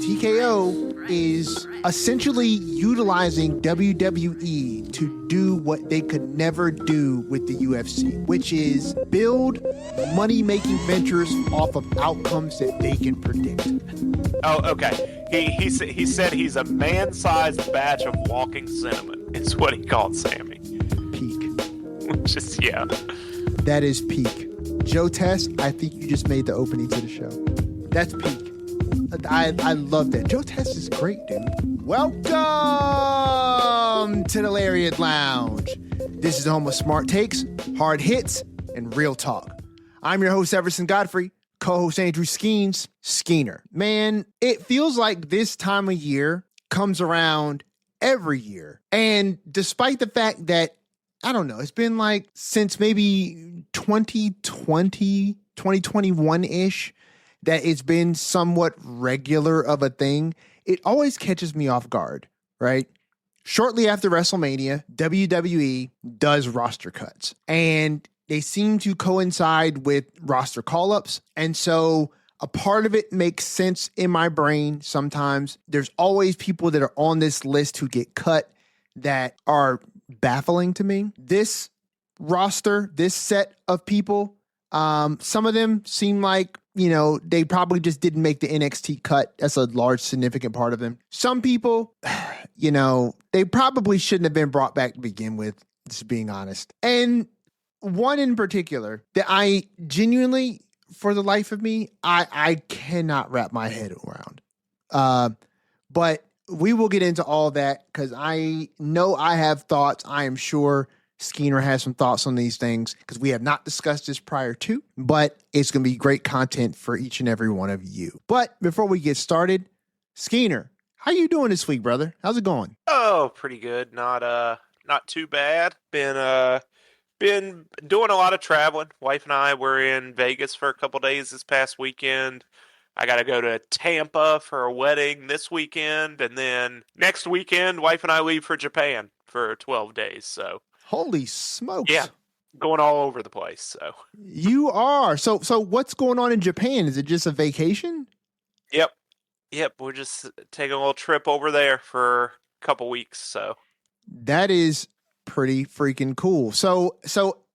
TKO is essentially utilizing WWE to do what they could never do with the UFC, which is build money-making ventures off of outcomes that they can predict. Oh, okay. He said he's a man-sized batch of walking cinnamon. It's what he called Sammy. Peak. Just, yeah. That is peak. Joe Tess, I think you just made the opening to the show. That's peak. I love that. Joe Tess is great, dude. Welcome to the Lariat Lounge. This is the home of smart takes, hard hits, and real talk. I'm your host, Everson Godfrey, co-host Andrew Skeens, Skeener. Man, it feels like this time of year comes around every year. And despite the fact that, I don't know, it's been like since maybe 2020, 2021-ish, that it's been somewhat regular of a thing, it always catches me off guard, right? Shortly after WrestleMania, WWE does roster cuts, and they seem to coincide with roster call-ups. And so a part of it makes sense in my brain sometimes. There's always people that are on this list who get cut that are baffling to me. This roster, this set of people, some of them seem like, you know, they probably just didn't make the NXT cut. That's a large, significant part of them. Some people, you know, they probably shouldn't have been brought back to begin with, just being honest. And one in particular that I genuinely, for the life of me, I cannot wrap my head around. But we will get into all that because I know I have thoughts. I am sure Skeener has some thoughts on these things because we have not discussed this prior to, but it's going to be great content for each and every one of you. But before we get started, Skeener, how you doing this week, brother? How's it going? Oh, pretty good. Not too bad. Been doing a lot of traveling. Wife and I were in Vegas for a couple days this past weekend. I got to go to Tampa for a wedding this weekend, and then next weekend, wife and I leave for Japan for 12 days. So. Holy smokes. Yeah, going all over the place. So you are. So what's going on in Japan? Is it just a vacation? Yep. We're just taking a little trip over there for a couple weeks. So that is pretty freaking cool. So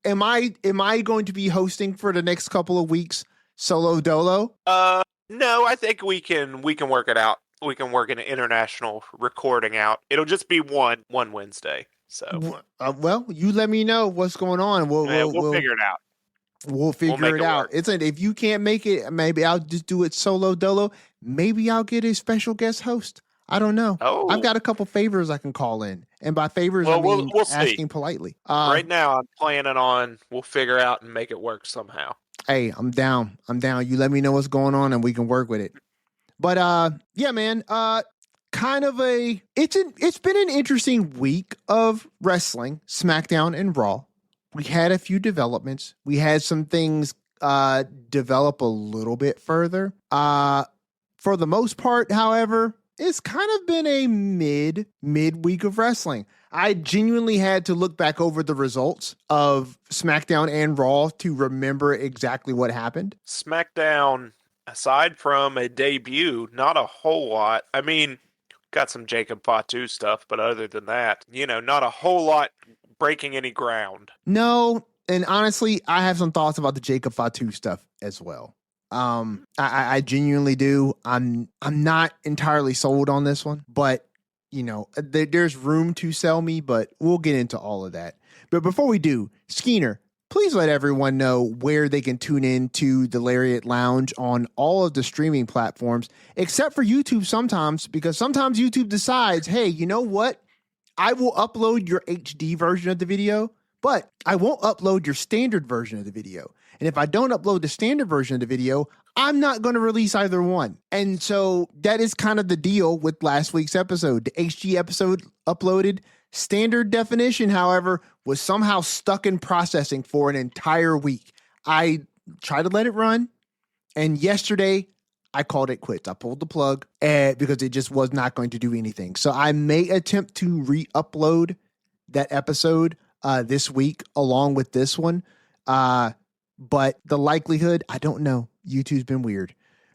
am I going to be hosting for the next couple of weeks solo dolo? No, I think we can work it out. We can work an international recording out. It'll just be one Wednesday. So, well, you let me know what's going on. We'll figure it out. We'll figure it out. If you can't make it, maybe I'll just do it solo dolo. Maybe I'll get a special guest host. I don't know. Oh. I've got a couple favors I can call in, and by favors I mean we'll asking politely. Right now, I'm planning on we'll figure out and make it work somehow. Hey, I'm down. You let me know what's going on, and we can work with it. But yeah, man. It's been an interesting week of wrestling, SmackDown and Raw. We had a few developments. We had some things develop a little bit further. For the most part, however, it's kind of been a mid week of wrestling. I genuinely had to look back over the results of SmackDown and Raw to remember exactly what happened. SmackDown, aside from a debut, not a whole lot. I mean, got some Jacob Fatu stuff, but other than that, not a whole lot breaking any ground. No, and honestly, I have some thoughts about the Jacob Fatu stuff as well. I genuinely do. I'm not entirely sold on this one, but there's room to sell me, but we'll get into all of that. But before we do, Skeener, please let everyone know where they can tune in to the Lariat Lounge on all of the streaming platforms, except for YouTube sometimes, because sometimes YouTube decides, hey, you know what? I will upload your HD version of the video, but I won't upload your standard version of the video. And if I don't upload the standard version of the video, I'm not going to release either one. And so that is kind of the deal with last week's episode. The HD episode uploaded. Standard definition, however, was somehow stuck in processing for an entire week. I tried to let it run, and yesterday I called it quits. I pulled the plug because it just was not going to do anything. So I may attempt to re-upload that episode this week along with this one. But the likelihood, I don't know. YouTube's been weird.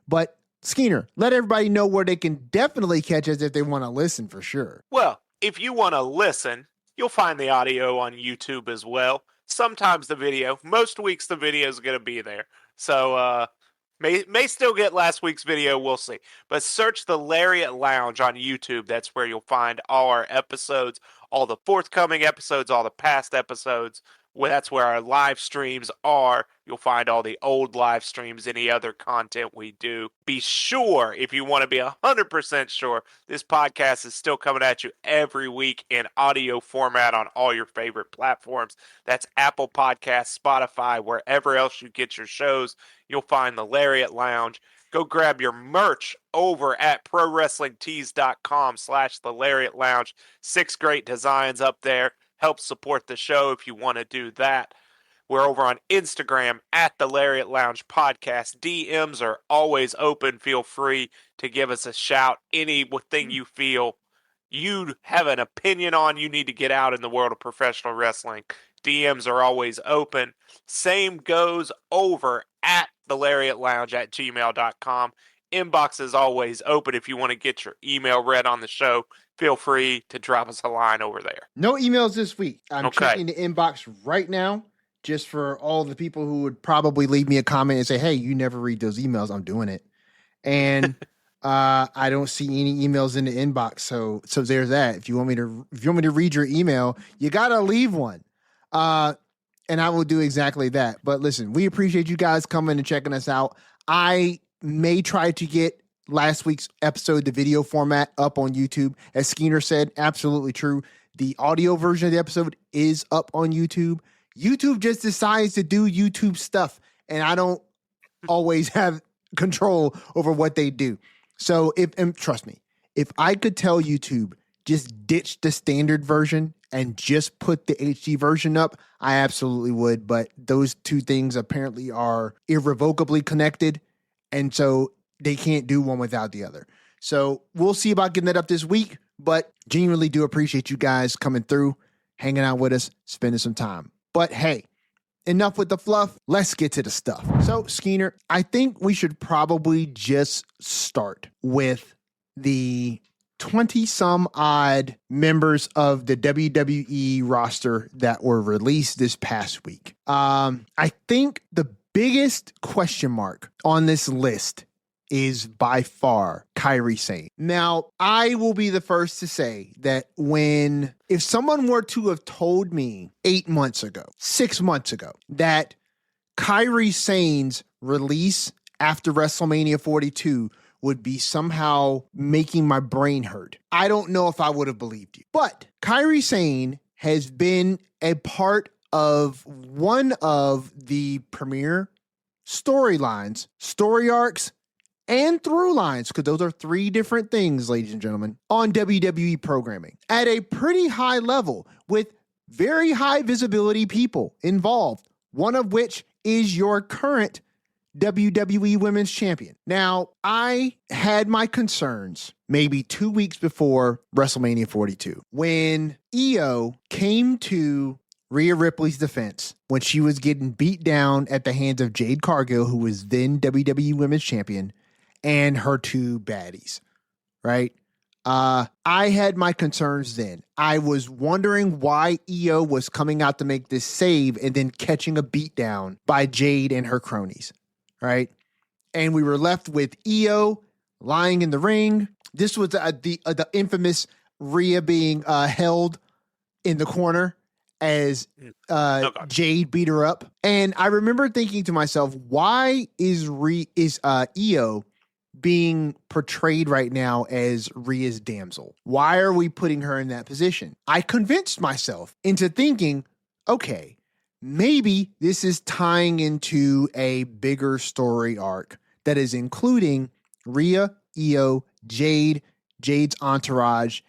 But Skeena, let everybody know where they can definitely catch us if they want to listen for sure. Well, if you want to listen, you'll find the audio on YouTube as well. Sometimes the video. Most weeks the video is going to be there. So may still get last week's video. We'll see. But search the Lariat Lounge on YouTube. That's where you'll find all our episodes, all the forthcoming episodes, all the past episodes. That's where our live streams are. You'll find all the old live streams, any other content we do. Be sure, if you want to be 100% sure, this podcast is still coming at you every week in audio format on all your favorite platforms. That's Apple Podcasts, Spotify, wherever else you get your shows. You'll find the Lariat Lounge. Go grab your merch over at ProWrestlingTees.com/the Lariat Lounge. 6 great designs up there. Help support the show if you want to do that. We're over on Instagram at the Lariat Lounge Podcast. DMs are always open. Feel free to give us a shout. Anything you feel you have an opinion on, you need to get out in the world of professional wrestling. DMs are always open. Same goes over at the Lariat Lounge at gmail.com. Inbox is always open if you want to get your email read on the show. Feel free to drop us a line over there. No emails this week. I'm checking the inbox right now just for all the people who would probably leave me a comment and say, hey, you never read those emails. I'm doing it. And I don't see any emails in the inbox. So there's that. If you want me to read your email, you got to leave one. And I will do exactly that. But listen, we appreciate you guys coming and checking us out. I may try to get last week's episode, the video format, up on YouTube. As Skeena said, absolutely true. The audio version of the episode is up on YouTube. YouTube just decides to do YouTube stuff, and I don't always have control over what they do. So trust me, if I could tell YouTube, just ditch the standard version and just put the HD version up, I absolutely would. But those two things apparently are irrevocably connected, and so they can't do one without the other. So we'll see about getting that up this week, but genuinely do appreciate you guys coming through, hanging out with us, spending some time. But hey, enough with the fluff. Let's get to the stuff. So Skeena, I think we should probably just start with the 20-some odd members of the WWE roster that were released this past week. I think the biggest question mark on this list is by far Kairi Sane. Now, I will be the first to say that if someone were to have told me 8 months ago, 6 months ago, that Kairi Sane's release after WrestleMania 42 would be somehow making my brain hurt, I don't know if I would have believed you. But Kairi Sane has been a part of one of the premier storylines, story arcs, and through lines, because those are 3 different things, ladies and gentlemen, on WWE programming at a pretty high level with very high visibility people involved, one of which is your current WWE Women's Champion. Now, I had my concerns maybe 2 weeks before WrestleMania 42 when Io came to Rhea Ripley's defense when she was getting beat down at the hands of Jade Cargill, who was then WWE Women's Champion, and her 2 baddies, right? I had my concerns then. I was wondering why Io was coming out to make this save and then catching a beatdown by Jade and her cronies, right? And we were left with Io lying in the ring. This was the infamous Rhea being held in the corner as Jade beat her up. And I remember thinking to myself, why is Io being portrayed right now as Rhea's damsel? Why are we putting her in that position? I convinced myself into thinking, okay, maybe this is tying into a bigger story arc that is including Rhea, Io, Jade's entourage,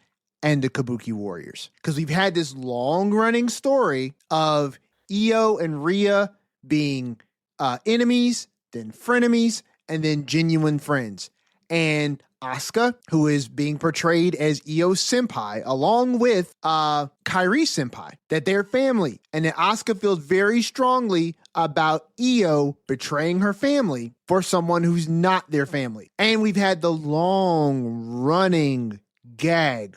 and the Kabuki Warriors. Because we've had this long-running story of Io and Rhea being enemies, then frenemies, and then genuine friends. and Asuka, who is being portrayed as Io's senpai, along with Kairi's senpai, that they're family, and that Asuka feels very strongly about Io betraying her family for someone who's not their family. And we've had the long-running gag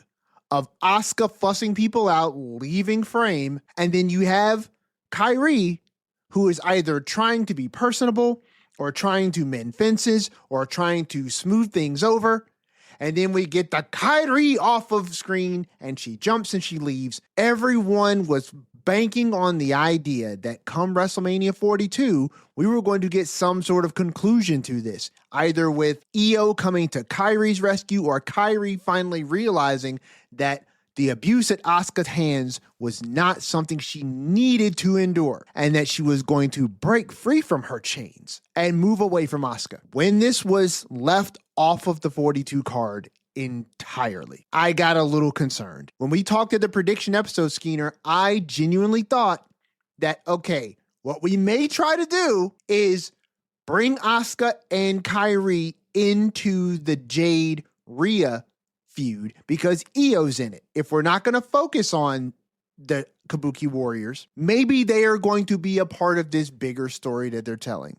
of Asuka fussing people out, leaving frame, and then you have Kairi, who is either trying to be personable or trying to mend fences or trying to smooth things over. And then we get the Kairi off of screen and she jumps and she leaves. Everyone was banking on the idea that come WrestleMania 42, we were going to get some sort of conclusion to this, either with Io coming to Kairi's rescue or Kairi finally realizing that the abuse at Asuka's hands was not something she needed to endure and that she was going to break free from her chains and move away from Asuka. When this was left off of the 42 card entirely, I got a little concerned. When we talked at the prediction episode, Skeener, I genuinely thought that, okay, what we may try to do is bring Asuka and Kairi into the Jade Rhea feud because Io's in it. If we're not going to focus on the Kabuki Warriors, maybe they are going to be a part of this bigger story that they're telling.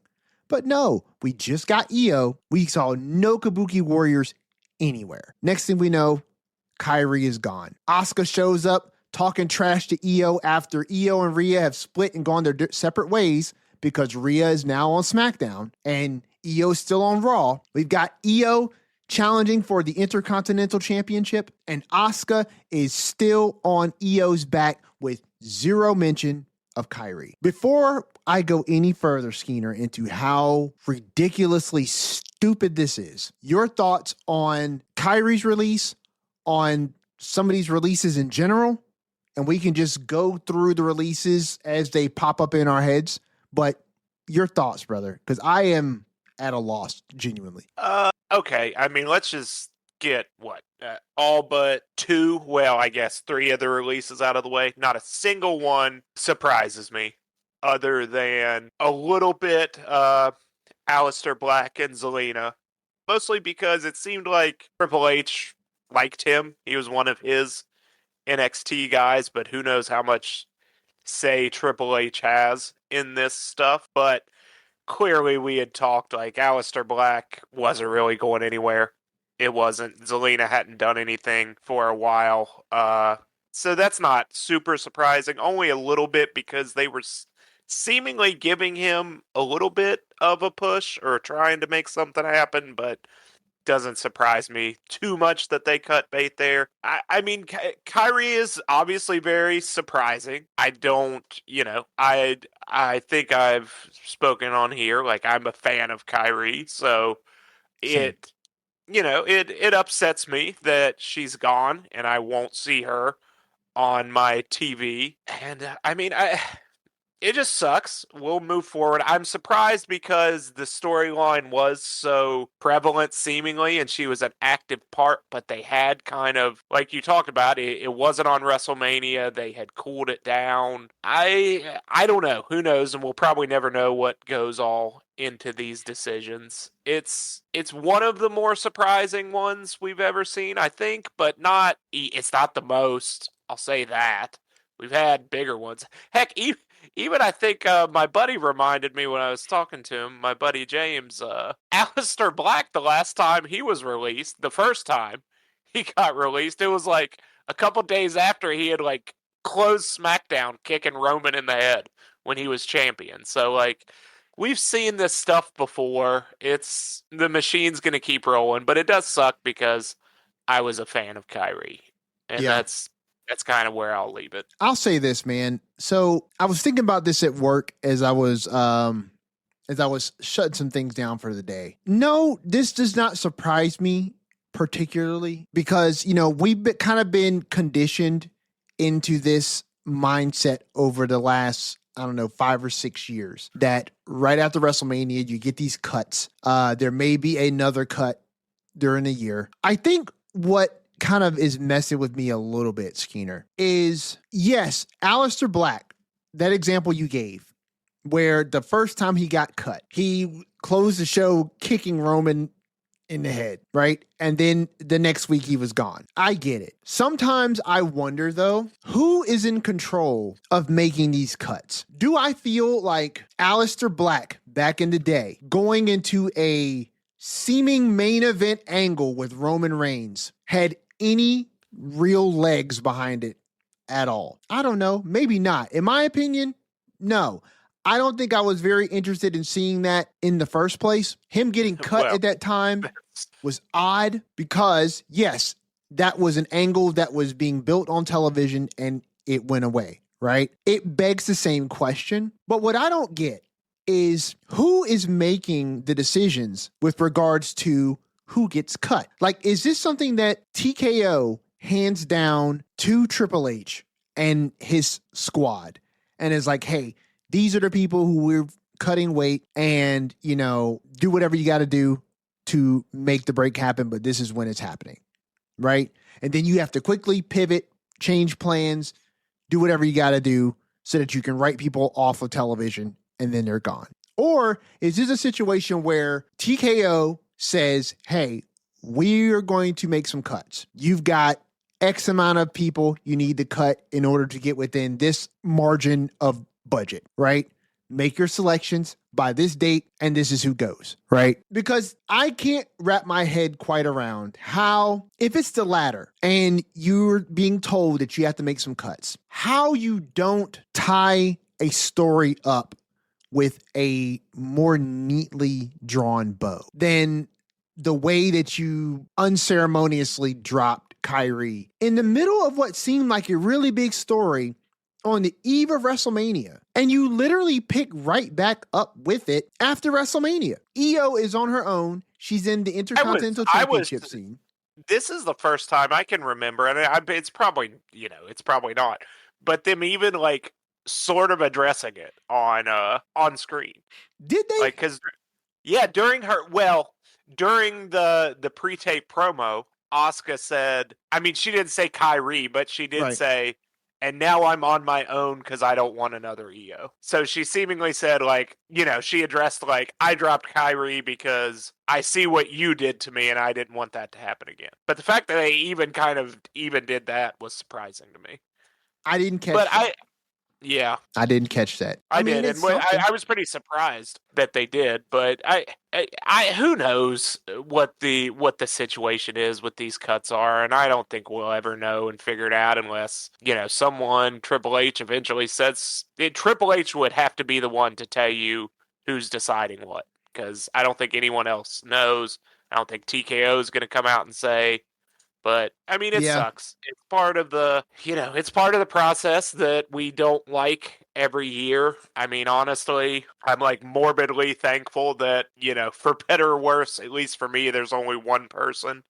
But no, we just got Io. We saw no Kabuki Warriors anywhere. Next thing we know, Kairi is gone. Asuka shows up talking trash to Io after Io and Rhea have split and gone their separate ways because Rhea is now on SmackDown and Io's still on Raw. We've got Io challenging for the Intercontinental Championship, and Asuka is still on Io's back with zero mention of Kairi. Before I go any further, Skeener, into how ridiculously stupid this is, your thoughts on Kairi's release, on some of these releases in general, and we can just go through the releases as they pop up in our heads, but your thoughts, brother, because I am at a loss, genuinely. Okay, I mean, let's just get all but two, well, I guess 3 of the releases out of the way. Not a single one surprises me other than a little bit Aleister Black and Zelina, mostly because it seemed like Triple H liked him. He was one of his NXT guys, but who knows how much say Triple H has in this stuff. But clearly we had talked like Aleister Black wasn't really going anywhere. It wasn't. Zelina hadn't done anything for a while. So that's not super surprising. Only a little bit because they were seemingly giving him a little bit of a push or trying to make something happen, but doesn't surprise me too much that they cut bait there. I mean, Kairi is obviously very surprising. I don't, I think I've spoken on here, like I'm a fan of Kairi, so it upsets me that she's gone and I won't see her on my TV. And I mean, it just sucks. We'll move forward. I'm surprised because the storyline was so prevalent, seemingly, and she was an active part, but they had kind of, like you talked about, it wasn't on WrestleMania. They had cooled it down. I don't know. Who knows? And we'll probably never know what goes all into these decisions. It's one of the more surprising ones we've ever seen, I think, but it's not the most. I'll say that. We've had bigger ones. Heck, even I think my buddy reminded me when I was talking to him, my buddy James, Aleister Black, the last time he was released, the first time he got released, it was like a couple days after he had like closed SmackDown kicking Roman in the head when he was champion. So like we've seen this stuff before. The machine's going to keep rolling, but it does suck because I was a fan of Kairi. And that's kind of where I'll leave it. I'll say this, man. So I was thinking about this at work as I was shutting some things down for the day. No, this does not surprise me particularly because, we've kind of been conditioned into this mindset over the last, 5 or 6 years that right after WrestleMania, you get these cuts. There may be another cut during the year. I think what kind of is messing with me a little bit, Skeener, is yes, Aleister Black, that example you gave, where the first time he got cut, he closed the show kicking Roman in the head, right? And then the next week he was gone. I get it. Sometimes I wonder, though, who is in control of making these cuts? Do I feel like Aleister Black back in the day going into a seeming main event angle with Roman Reigns had any real legs behind it at all? I don't know. Maybe not. In my opinion, no. I don't think I was very interested in seeing that in the first place. Him getting cut at that time was odd because, yes, that was an angle that was being built on television and it went away, right? It begs the same question. But what I don't get is who is making the decisions with regards to who gets cut? Like, is this something that TKO hands down to Triple H and his squad and is like, hey, these are the people who we're cutting weight and, you know, do whatever you got to do to make the break happen, but this is when it's happening, right? And then you have to quickly pivot, change plans, do whatever you got to do so that you can write people off of television and then they're gone. Or is this a situation where TKO says, hey, we're going to make some cuts. You've got X amount of people you need to cut in order to get within this margin of budget, right? Make your selections by this date and this is who goes, right? Because I can't wrap my head quite around how, if it's the latter and you're being told that you have to make some cuts, how you don't tie a story up with a more neatly drawn bow than the way that you unceremoniously dropped Kyrie in the middle of what seemed like a really big story on the eve of WrestleMania. And you literally pick right back up with it after WrestleMania. Io is on her own. She's in the Intercontinental Championship scene. This is the first time I can remember, and it's probably, it's probably not, but them even like sort of addressing it on screen. Did they? Like, cause during the pre-tape promo, Asuka said, I mean, she didn't say Kyrie, but she did say, and now I'm on my own because I don't want another Io. So she seemingly said, like, she addressed, like, I dropped Kyrie because I see what you did to me and I didn't want that to happen again. But the fact that they even did that was surprising to me. I didn't catch that. I didn't catch that. I did, and I was pretty surprised that they did. But I who knows what the situation is with these cuts are, and I don't think we'll ever know and figure it out unless someone Triple H eventually says Triple H would have to be the one to tell you who's deciding what, because I don't think anyone else knows. I don't think TKO is going to come out and say. But I mean, it sucks. It's part of the, it's part of the process that we don't like every year. I mean, honestly, I'm like morbidly thankful that, for better or worse, at least for me, there's only one person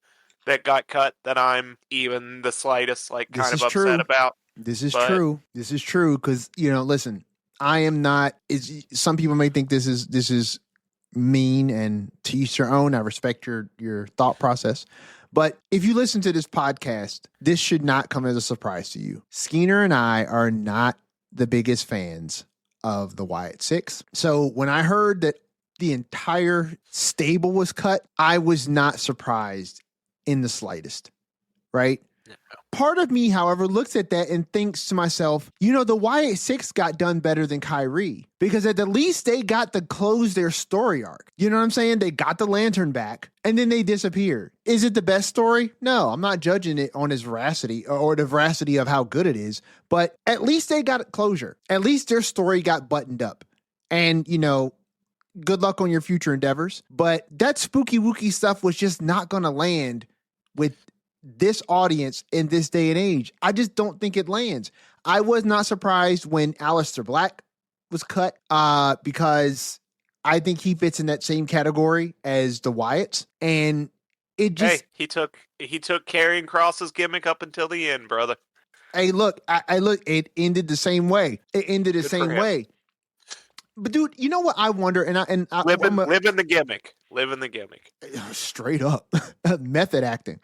that got cut that I'm even the slightest kind of upset about. This is true. This is true because, listen, I am not. Some people may think this is mean, and to each their own. I respect your thought process. But if you listen to this podcast, this should not come as a surprise to you. Skeena and I are not the biggest fans of the Wyatt Six. So when I heard that the entire stable was cut, I was not surprised in the slightest, right? No. Part of me, however, looks at that and thinks to myself, the Wyatt Six got done better than Kyrie because at the least they got to close their story arc. You know what I'm saying? They got the lantern back and then they disappeared. Is it the best story? No, I'm not judging it on its veracity or the veracity of how good it is, but at least they got closure. At least their story got buttoned up. And, good luck on your future endeavors. But that spooky wookie stuff was just not going to land with this audience in this day and age. I just don't think it lands. I was not surprised when Aleister Black was cut because I think he fits in that same category as the Wyatts. And it just... Hey, he took Karrion Kross's gimmick up until the end, brother. Hey, look, it ended the same way. It ended the same way. But dude, you know what I wonder? Live in the gimmick. Live in the gimmick. Straight up. Method acting.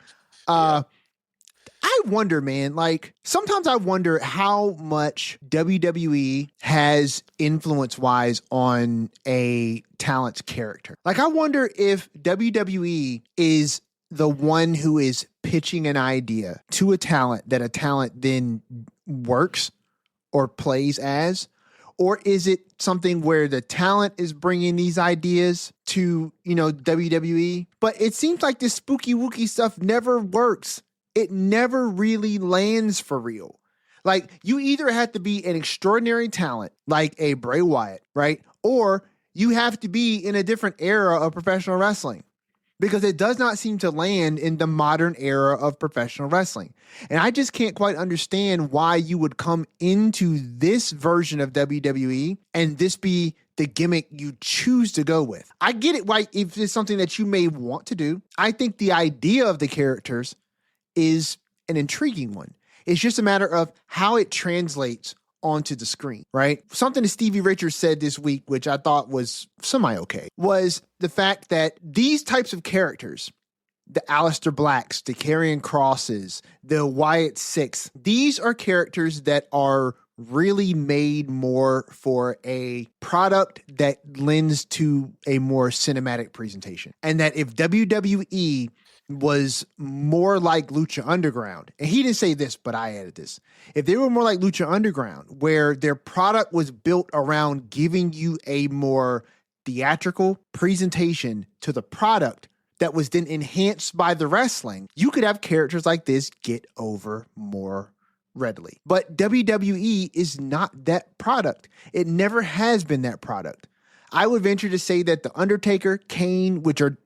I wonder, man, like sometimes I wonder how much WWE has influence wise on a talent's character. Like, I wonder if WWE is the one who is pitching an idea to a talent that a talent then works or plays as. Or is it something where the talent is bringing these ideas to, WWE? But it seems like this spooky wooky stuff never works. It never really lands for real. Like, you either have to be an extraordinary talent, like a Bray Wyatt, right? Or you have to be in a different era of professional wrestling, because it does not seem to land in the modern era of professional wrestling. And I just can't quite understand why you would come into this version of WWE and this be the gimmick you choose to go with. I get it, why, if it's something that you may want to do. I think the idea of the characters is an intriguing one. It's just a matter of how it translates onto the screen, right? Something that Stevie Richards said this week, which I thought was semi-okay, was the fact that these types of characters, the Aleister Blacks, the Karrion Crosses, the Wyatt Six, these are characters that are really made more for a product that lends to a more cinematic presentation. And that if WWE was more like Lucha Underground, and he didn't say this, but I added this. If they were more like Lucha Underground, where their product was built around giving you a more theatrical presentation to the product that was then enhanced by the wrestling, you could have characters like this get over more readily. But WWE is not that product. It never has been that product. I would venture to say that The Undertaker, Kane, which are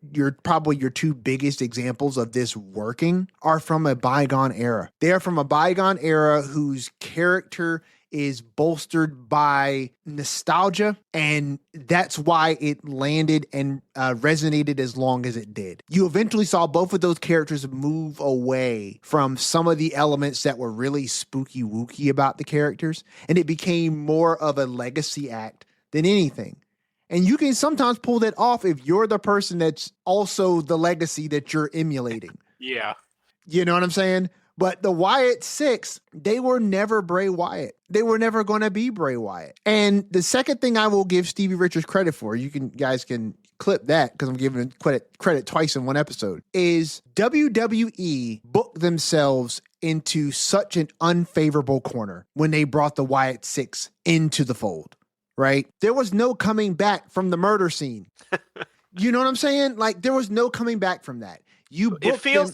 probably your two biggest examples of this working, are from a bygone era. They are from a bygone era whose character is bolstered by nostalgia, and that's why it landed and resonated as long as it did. You eventually saw both of those characters move away from some of the elements that were really spooky wooky about the characters, and it became more of a legacy act than anything. And you can sometimes pull that off if you're the person that's also the legacy that you're emulating. Yeah. You know what I'm saying? But the Wyatt Six, they were never Bray Wyatt. They were never going to be Bray Wyatt. And the second thing I will give Stevie Richards credit for, guys can clip that because I'm giving credit twice in one episode, is WWE booked themselves into such an unfavorable corner when they brought the Wyatt Six into the fold. Right? There was no coming back from the murder scene. You know what I'm saying? Like, there was no coming back from that. It feels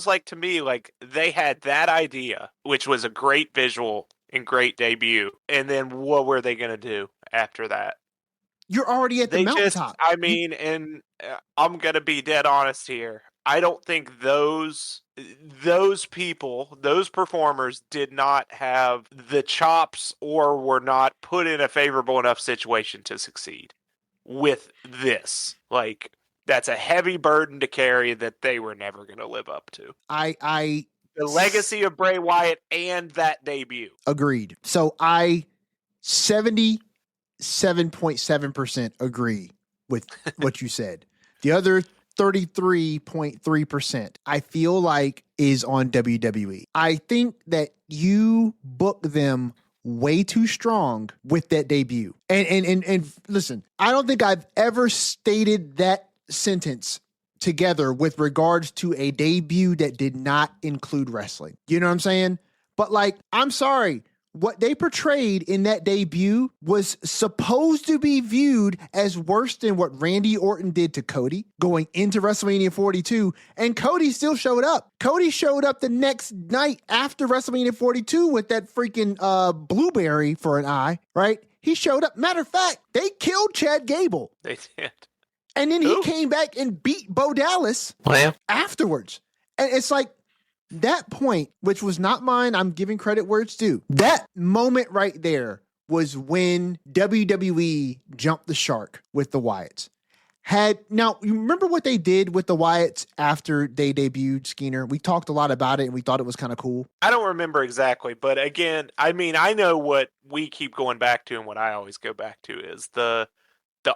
like to me like they had that idea, which was a great visual and great debut, and then what were they going to do after that? You're already at the mountaintop. I'm going to be dead honest here. I don't think those people, those performers did not have the chops or were not put in a favorable enough situation to succeed with this. Like, that's a heavy burden to carry that they were never going to live up to. The legacy of Bray Wyatt and that debut. Agreed. So I 77.7% agree with what you said. The other 33.3% I feel like is on WWE. I think that you book them way too strong with that debut. And listen, I don't think I've ever stated that sentence together with regards to a debut that did not include wrestling. You know what I'm saying? But like, I'm sorry. What they portrayed in that debut was supposed to be viewed as worse than what Randy Orton did to Cody going into WrestleMania 42, and Cody still showed up. Cody showed up the next night after WrestleMania 42 with that freaking blueberry for an eye, right? He showed up. Matter of fact, they killed Chad Gable. They did. And then he came back and beat Bo Dallas afterwards. And it's like, that point, which was not mine, I'm giving credit where it's due. That moment right there was when WWE jumped the shark with the Wyatts. Now, you remember what they did with the Wyatts after they debuted Skeens? We talked a lot about it and we thought it was kind of cool. I don't remember exactly, but again, I know what we keep going back to and what I always go back to is the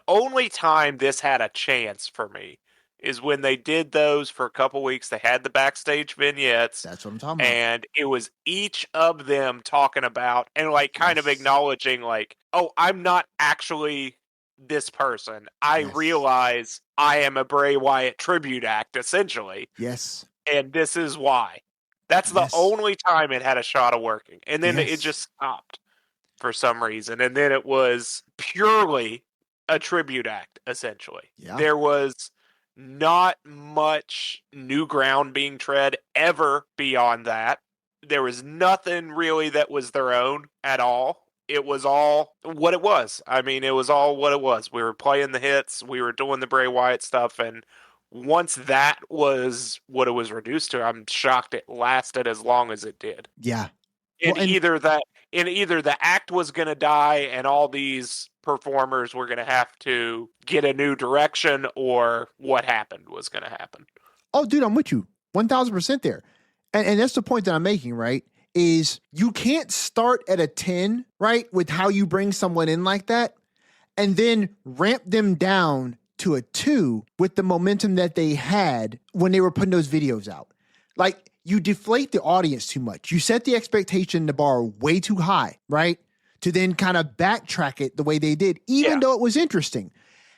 only time this had a chance for me is when they did those for a couple weeks. They had the backstage vignettes. That's what I'm talking about. And it was each of them talking about and like kind of acknowledging like, oh, I'm not actually this person. I realize I am a Bray Wyatt tribute act, essentially. Yes. And this is why. That's the only time it had a shot of working. And then it just stopped for some reason. And then it was purely a tribute act, essentially. Yeah. There was not much new ground being tread ever beyond that. There was nothing really that was their own at all. It was all what it was. I mean, it was all what it was. We were playing the hits. We were doing the Bray Wyatt stuff. And once that was what it was reduced to, I'm shocked it lasted as long as it did. Yeah. And either the act was going to die and all these performers were going to have to get a new direction, or what happened was going to happen. Oh, dude, I'm with you 1,000% there. And that's the point that I'm making, right? Is you can't start at a 10, right? With how you bring someone in like that and then ramp them down to a 2 with the momentum that they had when they were putting those videos out. Like, you deflate the audience too much. You set the expectation, the bar way too high, right? To then kind of backtrack it the way they did, even though it was interesting.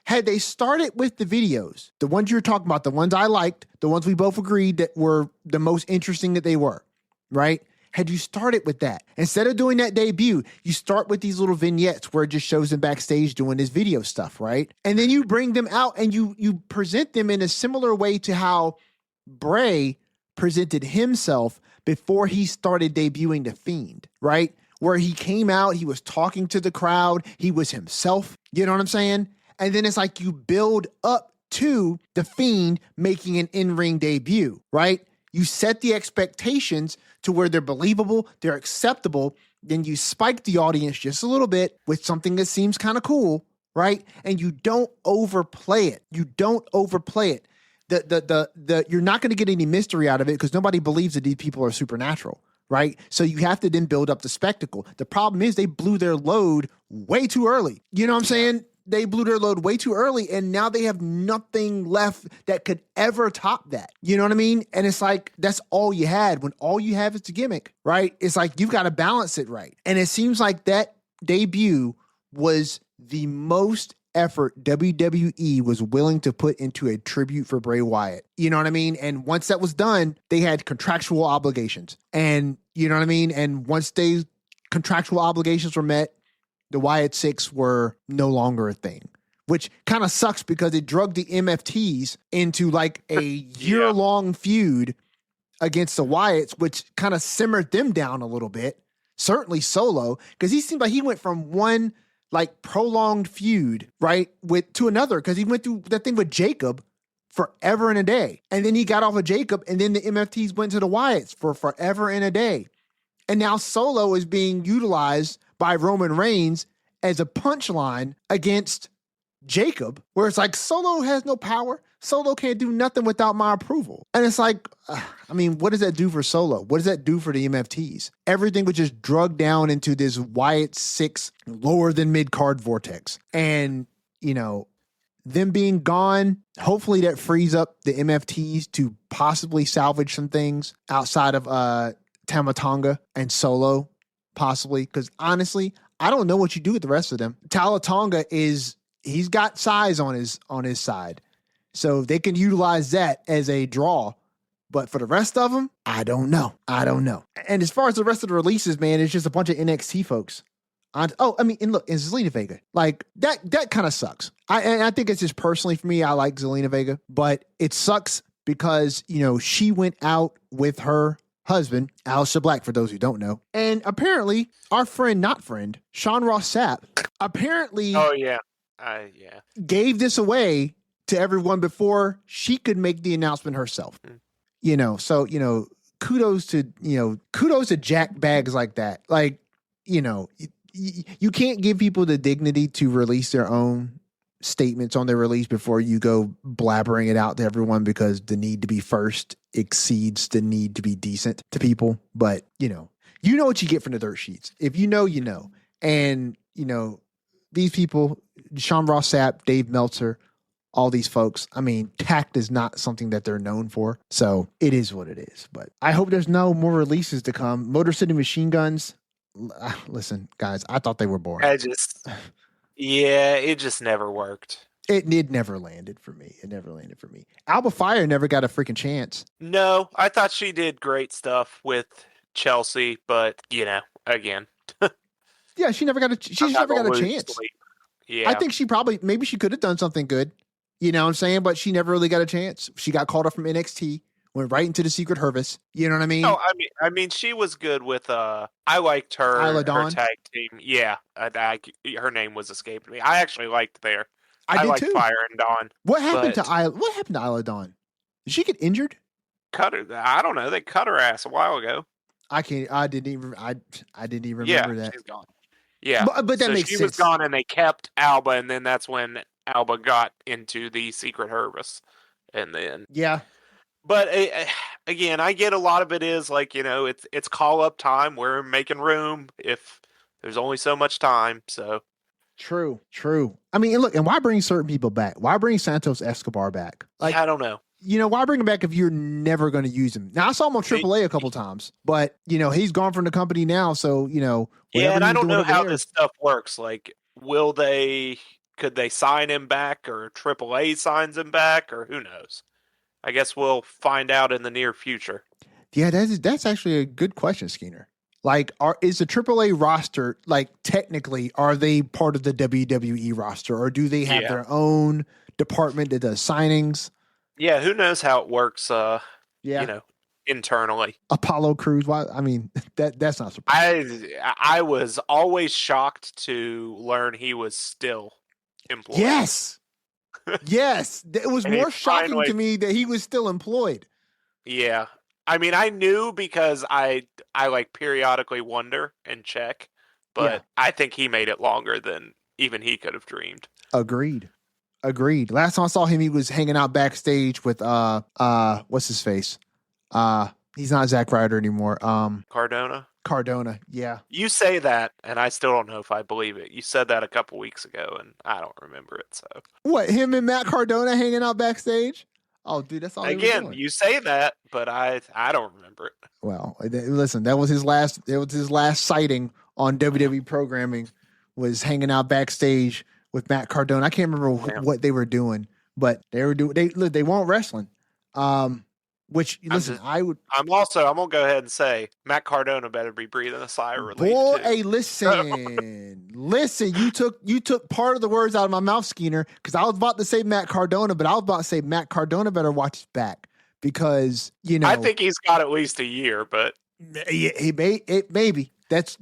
Had they started with the videos, the ones you're talking about, the ones I liked, the ones we both agreed that were the most interesting that they were, right? Had you started with that, instead of doing that debut, you start with these little vignettes where it just shows them backstage doing this video stuff, right? And then you bring them out and you present them in a similar way to how Bray presented himself before he started debuting The Fiend, right? Where he came out, he was talking to the crowd, he was himself, you know what I'm saying? And then it's like you build up to The Fiend making an in-ring debut, right? You set the expectations to where they're believable, they're acceptable, then you spike the audience just a little bit with something that seems kind of cool, right? And you don't overplay it. You don't overplay it. You're not going to get any mystery out of it because nobody believes that these people are supernatural, right? So you have to then build up the spectacle. The problem is they blew their load way too early. You know what I'm saying? They blew their load way too early, and now they have nothing left that could ever top that. You know what I mean? And it's like, that's all you had. When all you have is the gimmick, right? It's like, you've got to balance it right. And it seems like that debut was the most effort WWE was willing to put into a tribute for Bray Wyatt. You know what I mean? And once that was done, they had contractual obligations. And you know what I mean? And once they contractual obligations were met, the Wyatt Six were no longer a thing, which kind of sucks because it drugged the MFTs into like a year-long feud against the Wyatts, which kind of simmered them down a little bit. Certainly Solo, because he seemed like he went from one like prolonged feud, right, to another, because he went through that thing with Jacob forever and a day. And then he got off of Jacob, and then the MFTs went to the Wyatts for forever and a day. And now Solo is being utilized by Roman Reigns as a punchline against Jacob, where it's like, Solo has no power. Solo can't do nothing without my approval. And it's like, I mean, what does that do for Solo? What does that do for the MFTs? Everything was just drugged down into this Wyatt Six lower than mid-card vortex. And, you know, them being gone, hopefully that frees up the MFTs to possibly salvage some things outside of Tama Tonga and Solo, possibly. Because honestly, I don't know what you do with the rest of them. Tama Tonga he's got size on his side. So they can utilize that as a draw. But for the rest of them, I don't know. And as far as the rest of the releases, man, it's just a bunch of NXT folks. And look, and Zelina Vega. Like, that kind of sucks. I think it's just personally for me, I like Zelina Vega. But it sucks because, you know, she went out with her husband, Aleister Black, for those who don't know. And apparently, our friend, Sean Ross Sapp, apparently gave this away to everyone before she could make the announcement herself. You know, so, you know, kudos to jack bags like that. Like, you know, you can't give people the dignity to release their own statements on their release before you go blabbering it out to everyone, because the need to be first exceeds the need to be decent to people. But, you know what you get from the dirt sheets. If you know, you know. And, you know, these people, Sean Ross Sapp, Dave Meltzer, all these folks. I mean, tact is not something that they're known for. So it is what it is. But I hope there's no more releases to come. Motor City Machine Guns. Listen, guys, I thought they were boring. It just never worked. It never landed for me. Alba Fire never got a freaking chance. No, I thought she did great stuff with Chelsea, but again. Yeah, she never got a chance. Yeah. I think maybe she could have done something good. You know what I'm saying? But she never really got a chance. She got called up from NXT, went right into the Secret Service. You know what I mean? No, I mean, she was good with. I liked her tag team. Yeah, her name was escaping me. I actually liked there. I liked too. Fire and Dawn. What happened to Isla Dawn? Did she get injured? Cut her. I don't know. They cut her ass a while ago. I didn't even remember that. She's gone. Yeah, but that makes sense. She was gone, and they kept Alba, and then that's when Alba got into the Secret Service, and then But again, I get a lot of it is like it's call up time. We're making room if there's only so much time. So true. I mean, look, and why bring certain people back? Why bring Santos Escobar back? Like, I don't know. Why bring him back if you're never going to use him? Now, I saw him on AAA a couple times, but he's gone from the company now. So yeah, and I don't know how this stuff works. Like, could they sign him back, or AAA signs him back, or who knows? I guess we'll find out in the near future. Yeah, that's actually a good question, Skeena. Like, is the AAA roster, like, technically, are they part of the WWE roster, or do they have their own department that does signings? Yeah, who knows how it works, internally. Apollo Crews, why? I mean, that's not surprising. I was always shocked to learn he was still employed. Yes. It was more shocking to me that he was still employed. Yeah. I mean, I knew because I like periodically wonder and check, but I think he made it longer than even he could have dreamed. Agreed. Last time I saw him, he was hanging out backstage with what's his face? He's not Zack Ryder anymore. Cardona, yeah. You say that, and I still don't know if I believe it. You said that a couple weeks ago, and I don't remember it. So what? Him and Matt Cardona hanging out backstage? Oh, dude, that's all. Again, you say that, but I don't remember it. Well, listen, that was his last. It was his last sighting on WWE programming. Was hanging out backstage with Matt Cardona. I can't remember what they were doing, but they were doing. They weren't wrestling. Which listen, I'm gonna go ahead and say Matt Cardona better be breathing a sigh of relief. Boy, hey, listen, you took part of the words out of my mouth, Skeena, because I was about to say Matt Cardona, but I was about to say Matt Cardona better watch his back because I think he's got at least a year, but maybe this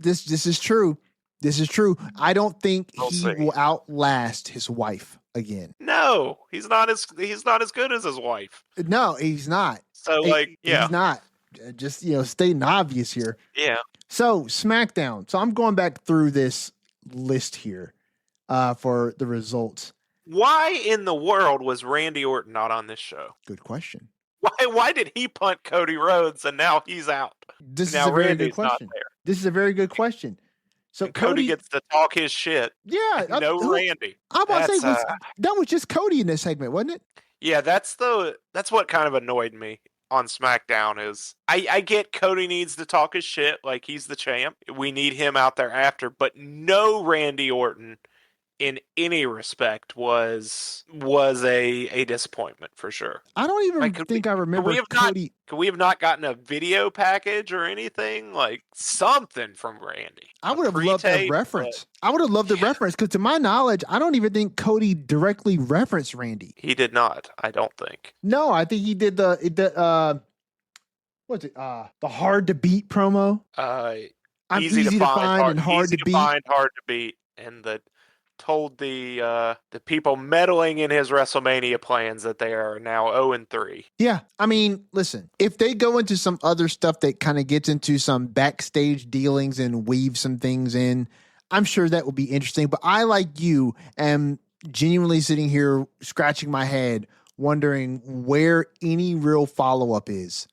is true. This is true. I don't think he will outlast his wife again. No, he's not as good as his wife. No, he's not. So he's not. Just stating obvious here. Yeah. So SmackDown. So I'm going back through this list here for the results. Why in the world was Randy Orton not on this show? Good question. Why did he punt Cody Rhodes and now he's out? This is a very good question. This is a very good question. So and Cody gets to talk his shit. Yeah. Randy. I'm about to say that was just Cody in this segment, wasn't it? Yeah, that's what kind of annoyed me on SmackDown is I get Cody needs to talk his shit like he's the champ. We need him out there after, but no Randy Orton in any respect was a disappointment for sure. I don't even think I remember Cody. Could we have not gotten a video package or anything? Like something from Randy. I would have loved that reference. I would have loved the reference because to my knowledge, I don't even think Cody directly referenced Randy. He did not, I don't think. No, I think he did the what's it? The hard to beat promo. I'm easy to find and hard to beat. Hard to beat. And told the people meddling in his WrestleMania plans that they are now 0-3. Yeah, I mean, listen, if they go into some other stuff that kind of gets into some backstage dealings and weave some things in, I'm sure that will be interesting. But I, like you, am genuinely sitting here scratching my head, wondering where any real follow-up is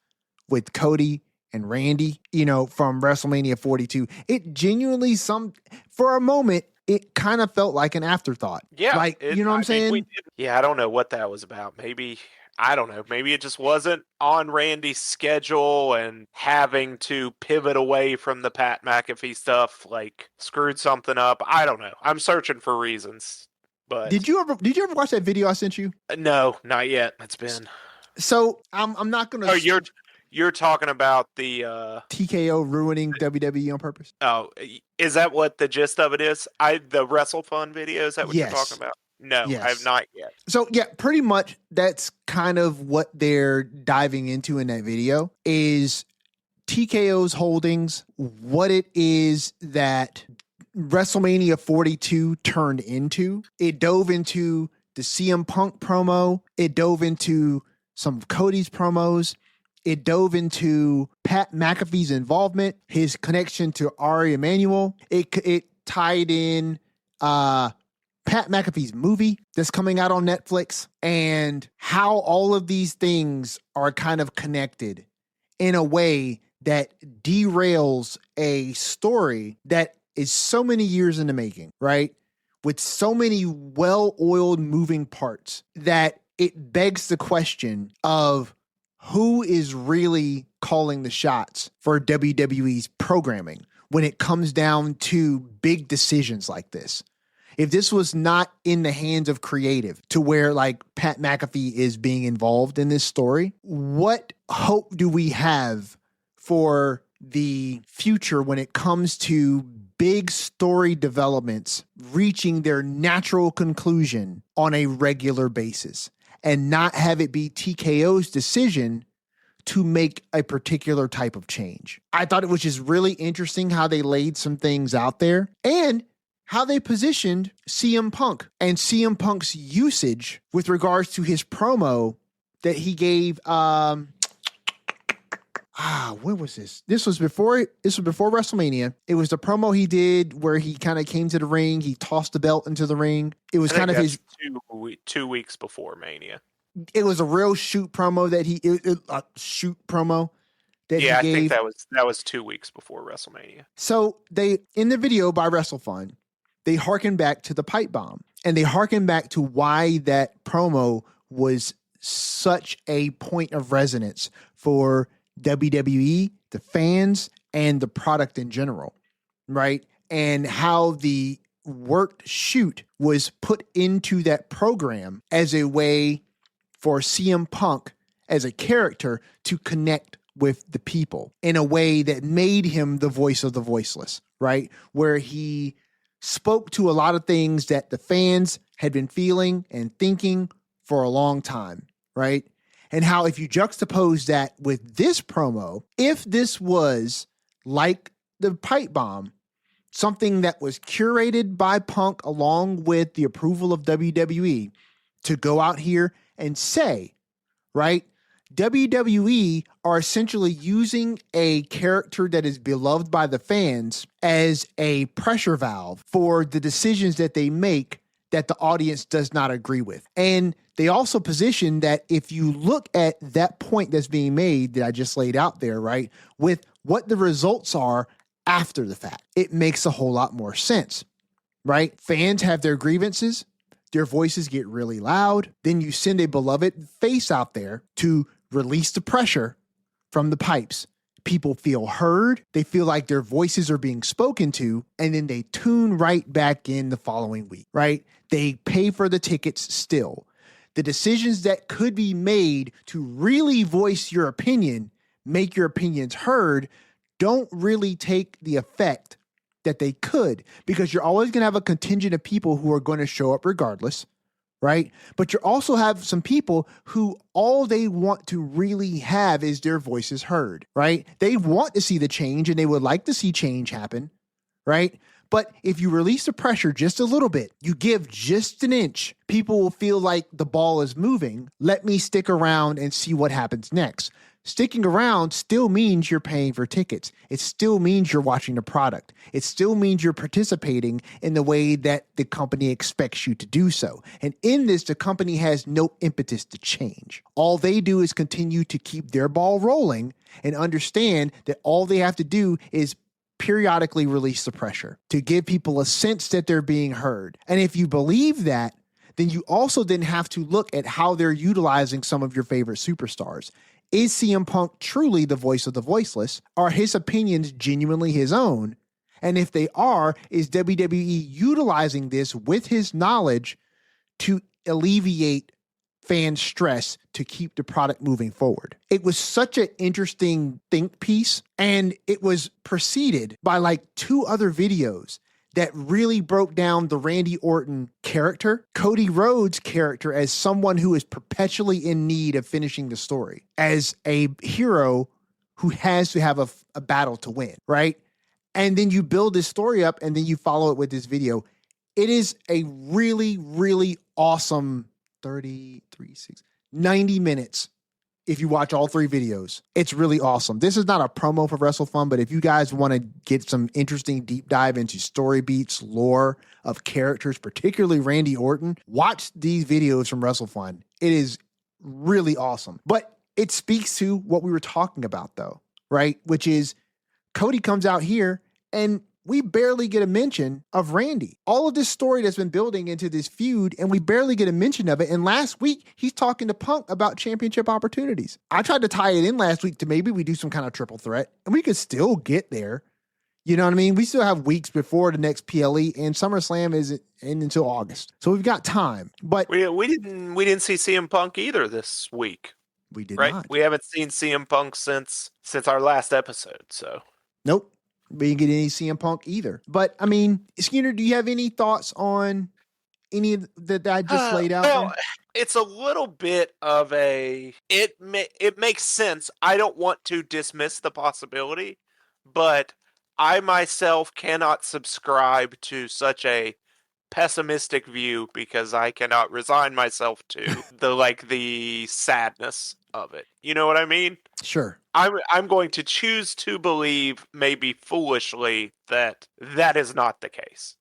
with Cody and Randy, from WrestleMania 42. It genuinely for a moment, it kind of felt like an afterthought. Yeah. Like, you know what I'm saying? I don't know what that was about. Maybe, I don't know. Maybe it just wasn't on Randy's schedule and having to pivot away from the Pat McAfee stuff, like, screwed something up. I don't know. I'm searching for reasons. But Did you ever watch that video I sent you? No, not yet. It's been. So I'm not gonna. Oh, you're talking about the TKO ruining WWE on purpose. Oh, is that what the gist of it is? The WrestleFun video, is that what you're talking about? No, Yes. I have not yet. So yeah, pretty much that's kind of what they're diving into in that video is TKO's holdings, what it is that WrestleMania 42 turned into. It dove into the CM Punk promo. It dove into some of Cody's promos. It dove into Pat McAfee's involvement, his connection to Ari Emanuel. It tied in Pat McAfee's movie that's coming out on Netflix and how all of these things are kind of connected in a way that derails a story that is so many years in the making, right? With so many well-oiled moving parts that it begs the question of who is really calling the shots for WWE's programming when it comes down to big decisions like this. If this was not in the hands of creative to where like Pat McAfee is being involved in this story, what hope do we have for the future when it comes to big story developments reaching their natural conclusion on a regular basis and not have it be TKO's decision to make a particular type of change? I thought it was just really interesting how they laid some things out there and how they positioned CM Punk and CM Punk's usage with regards to his promo that he gave. When was this? This was before WrestleMania. It was the promo he did where he kind of came to the ring. He tossed the belt into the ring. It was kind of his 2 weeks before Mania. It was a real shoot promo that he gave. I think that was 2 weeks before WrestleMania. So they, in the video by WrestleFun, they harken back to the pipe bomb and they harken back to why that promo was such a point of resonance for WWE, the fans, and the product in general, right? And how the worked shoot was put into that program as a way for CM Punk as a character to connect with the people in a way that made him the voice of the voiceless, right? Where he spoke to a lot of things that the fans had been feeling and thinking for a long time, right? And how if you juxtapose that with this promo, if this was like the pipe bomb, something that was curated by Punk along with the approval of WWE to go out here and say, right, WWE are essentially using a character that is beloved by the fans as a pressure valve for the decisions that they make that the audience does not agree with. And they also position that if you look at that point that's being made that I just laid out there, right, with what the results are after the fact, it makes a whole lot more sense, right? Fans have their grievances. Their voices get really loud. Then you send a beloved face out there to release the pressure from the pipes. People feel heard. They feel like their voices are being spoken to, and then they tune right back in the following week, right? They pay for the tickets still. The decisions that could be made to really voice your opinion, make your opinions heard, don't really take the effect that they could, because you're always going to have a contingent of people who are going to show up regardless, right? But you also have some people who all they want to really have is their voices heard, right? They want to see the change and they would like to see change happen, right? But if you release the pressure just a little bit, you give just an inch, people will feel like the ball is moving. Let me stick around and see what happens next. Sticking around still means you're paying for tickets. It still means you're watching the product. It still means you're participating in the way that the company expects you to do so. And in this, the company has no impetus to change. All they do is continue to keep their ball rolling and understand that all they have to do is periodically release the pressure to give people a sense that they're being heard. And if you believe that, then you also then have to look at how they're utilizing some of your favorite superstars. Is CM Punk truly the voice of the voiceless? Are his opinions genuinely his own? And if they are, is WWE utilizing this with his knowledge to alleviate fan stress to keep the product moving forward? It was such an interesting think piece, and it was preceded by like 2 other videos that really broke down the Randy Orton character, Cody Rhodes' character as someone who is perpetually in need of finishing the story, as a hero who has to have a battle to win, right? And then you build this story up, and then you follow it with this video. It is a really, really awesome 90 minutes. If you watch all 3 videos, it's really awesome. This is not a promo for WrestleFun, but if you guys want to get some interesting deep dive into story beats, lore of characters, particularly Randy Orton, watch these videos from WrestleFun. It is really awesome. But it speaks to what we were talking about though, right? Which is Cody comes out here and we barely get a mention of Randy. All of this story that's been building into this feud, and we barely get a mention of it. And last week, he's talking to Punk about championship opportunities. I tried to tie it in last week to maybe we do some kind of triple threat, and we could still get there. You know what I mean? We still have weeks before the next PLE, and SummerSlam isn't in until August. So we've got time. But we didn't see CM Punk either this week. We did right? not. We haven't seen CM Punk since our last episode, so. Nope. We didn't get any CM Punk either. But, I mean, Skeeter, do you have any thoughts on any that I just laid out well, there? It's a little bit of it makes sense. I don't want to dismiss the possibility, but I myself cannot subscribe to such a pessimistic view because I cannot resign myself to the sadness of it. You know what I mean? Sure. I'm going to choose to believe, maybe foolishly, that is not the case,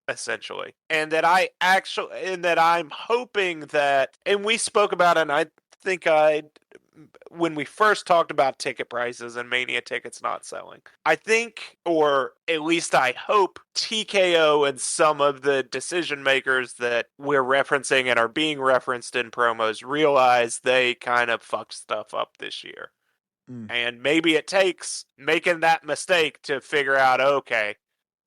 essentially, and that I'm hoping that, and we spoke about it, and I think when we first talked about ticket prices and Mania tickets not selling, I think, or at least I hope, TKO and some of the decision makers that we're referencing and are being referenced in promos realize they kind of fucked stuff up this year. And maybe it takes making that mistake to figure out, okay,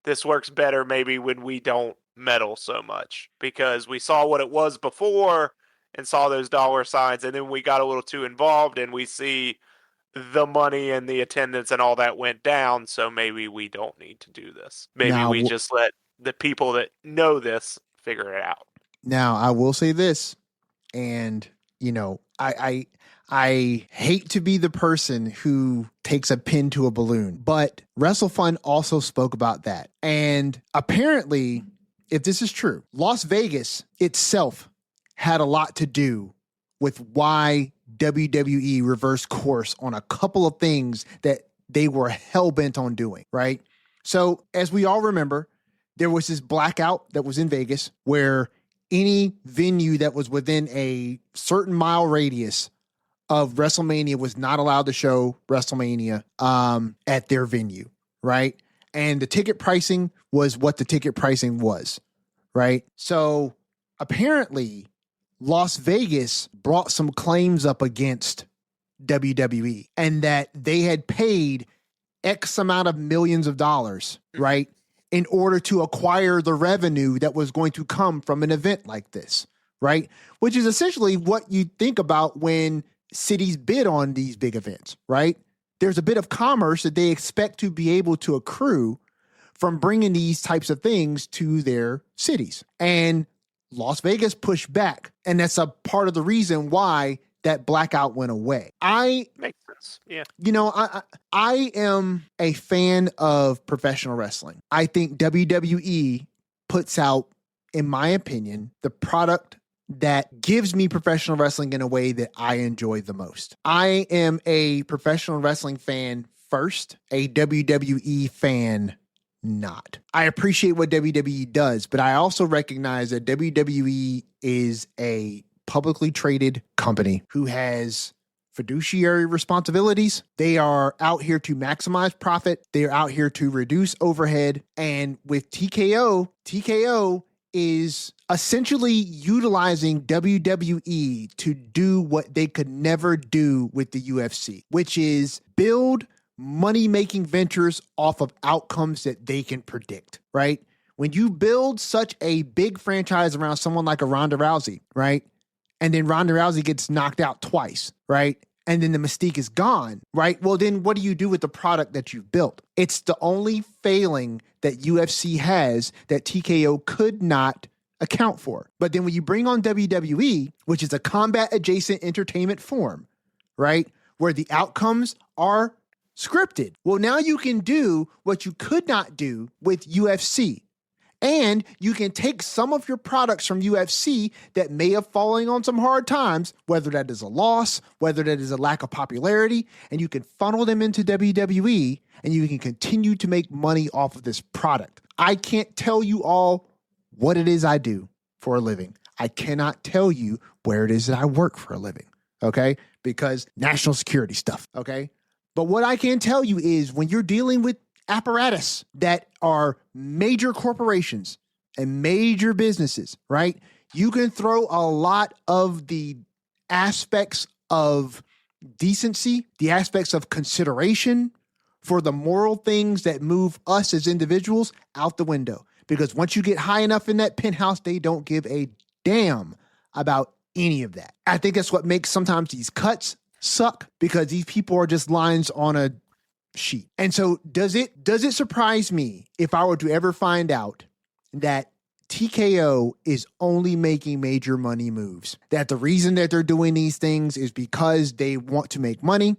this works better maybe when we don't meddle so much, because we saw what it was before and saw those dollar signs, and then we got a little too involved and we see the money and the attendance and all that went down, so maybe we don't need to do this. Maybe we just let the people that know this figure it out. Now, I will say this, and, you know, I hate to be the person who takes a pin to a balloon, but WrestleFun also spoke about that. And apparently, if this is true, Las Vegas itself had a lot to do with why WWE reversed course on a couple of things that they were hell-bent on doing, right? So, as we all remember, there was this blackout that was in Vegas where any venue that was within a certain mile radius of WrestleMania was not allowed to show WrestleMania at their venue, right? And the ticket pricing was what the ticket pricing was, right? So apparently Las Vegas brought some claims up against WWE, and that they had paid X amount of millions of dollars, right, in order to acquire the revenue that was going to come from an event like this, right? Which is essentially what you think about when cities bid on these big events, right? There's a bit of commerce that they expect to be able to accrue from bringing these types of things to their cities. And Las Vegas pushed back. And that's a part of the reason why that blackout went away. Makes sense. Yeah. You know, I am a fan of professional wrestling. I think WWE puts out, in my opinion, the product that gives me professional wrestling in a way that I enjoy the most. I am a professional wrestling fan first, a WWE fan not. I appreciate what WWE does, but I also recognize that WWE is a publicly traded company who has fiduciary responsibilities. They are out here to maximize profit. They are out here to reduce overhead. And with TKO is essentially utilizing WWE to do what they could never do with the UFC, which is build money-making ventures off of outcomes that they can predict, right? When you build such a big franchise around someone like a Ronda Rousey, right? And then Ronda Rousey gets knocked out twice, right? And then the mystique is gone, right? Well, then what do you do with the product that you've built? It's the only failing that UFC has that TKO could not account for. But then when you bring on WWE, which is a combat-adjacent entertainment form, right? Where the outcomes are scripted. Well, now you can do what you could not do with UFC. And you can take some of your products from UFC that may have fallen on some hard times, whether that is a loss, whether that is a lack of popularity, and you can funnel them into WWE and you can continue to make money off of this product. I can't tell you all what it is I do for a living. I cannot tell you where it is that I work for a living, okay? Because national security stuff, okay? But what I can tell you is when you're dealing with apparatus that are major corporations and major businesses, right? You can throw a lot of the aspects of decency, the aspects of consideration for the moral things that move us as individuals out the window. Because once you get high enough in that penthouse, they don't give a damn about any of that. I think that's what makes sometimes these cuts suck, because these people are just lines on a sheet. And so does it surprise me if I were to ever find out that TKO is only making major money moves, that the reason that they're doing these things is because they want to make money,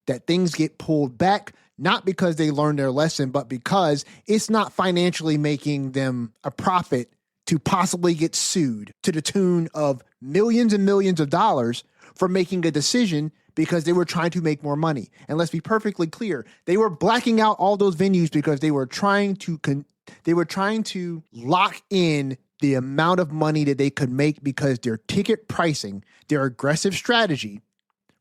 that things get pulled back, not because they learned their lesson, but because it's not financially making them a profit to possibly get sued to the tune of millions and millions of dollars for making a decision because they were trying to make more money. And let's be perfectly clear, they were blacking out all those venues because they were trying to lock in the amount of money that they could make, because their ticket pricing, their aggressive strategy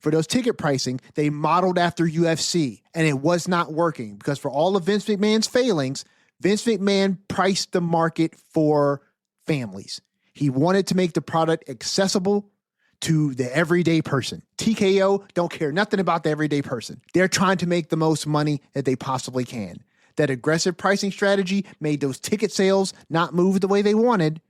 for those ticket pricing, they modeled after UFC, and it was not working because for all of Vince McMahon's failings, Vince McMahon priced the market for families. He wanted to make the product accessible to the everyday person. TKO don't care nothing about the everyday person. They're trying to make the most money that they possibly can. That aggressive pricing strategy made those ticket sales not move the way they wanted.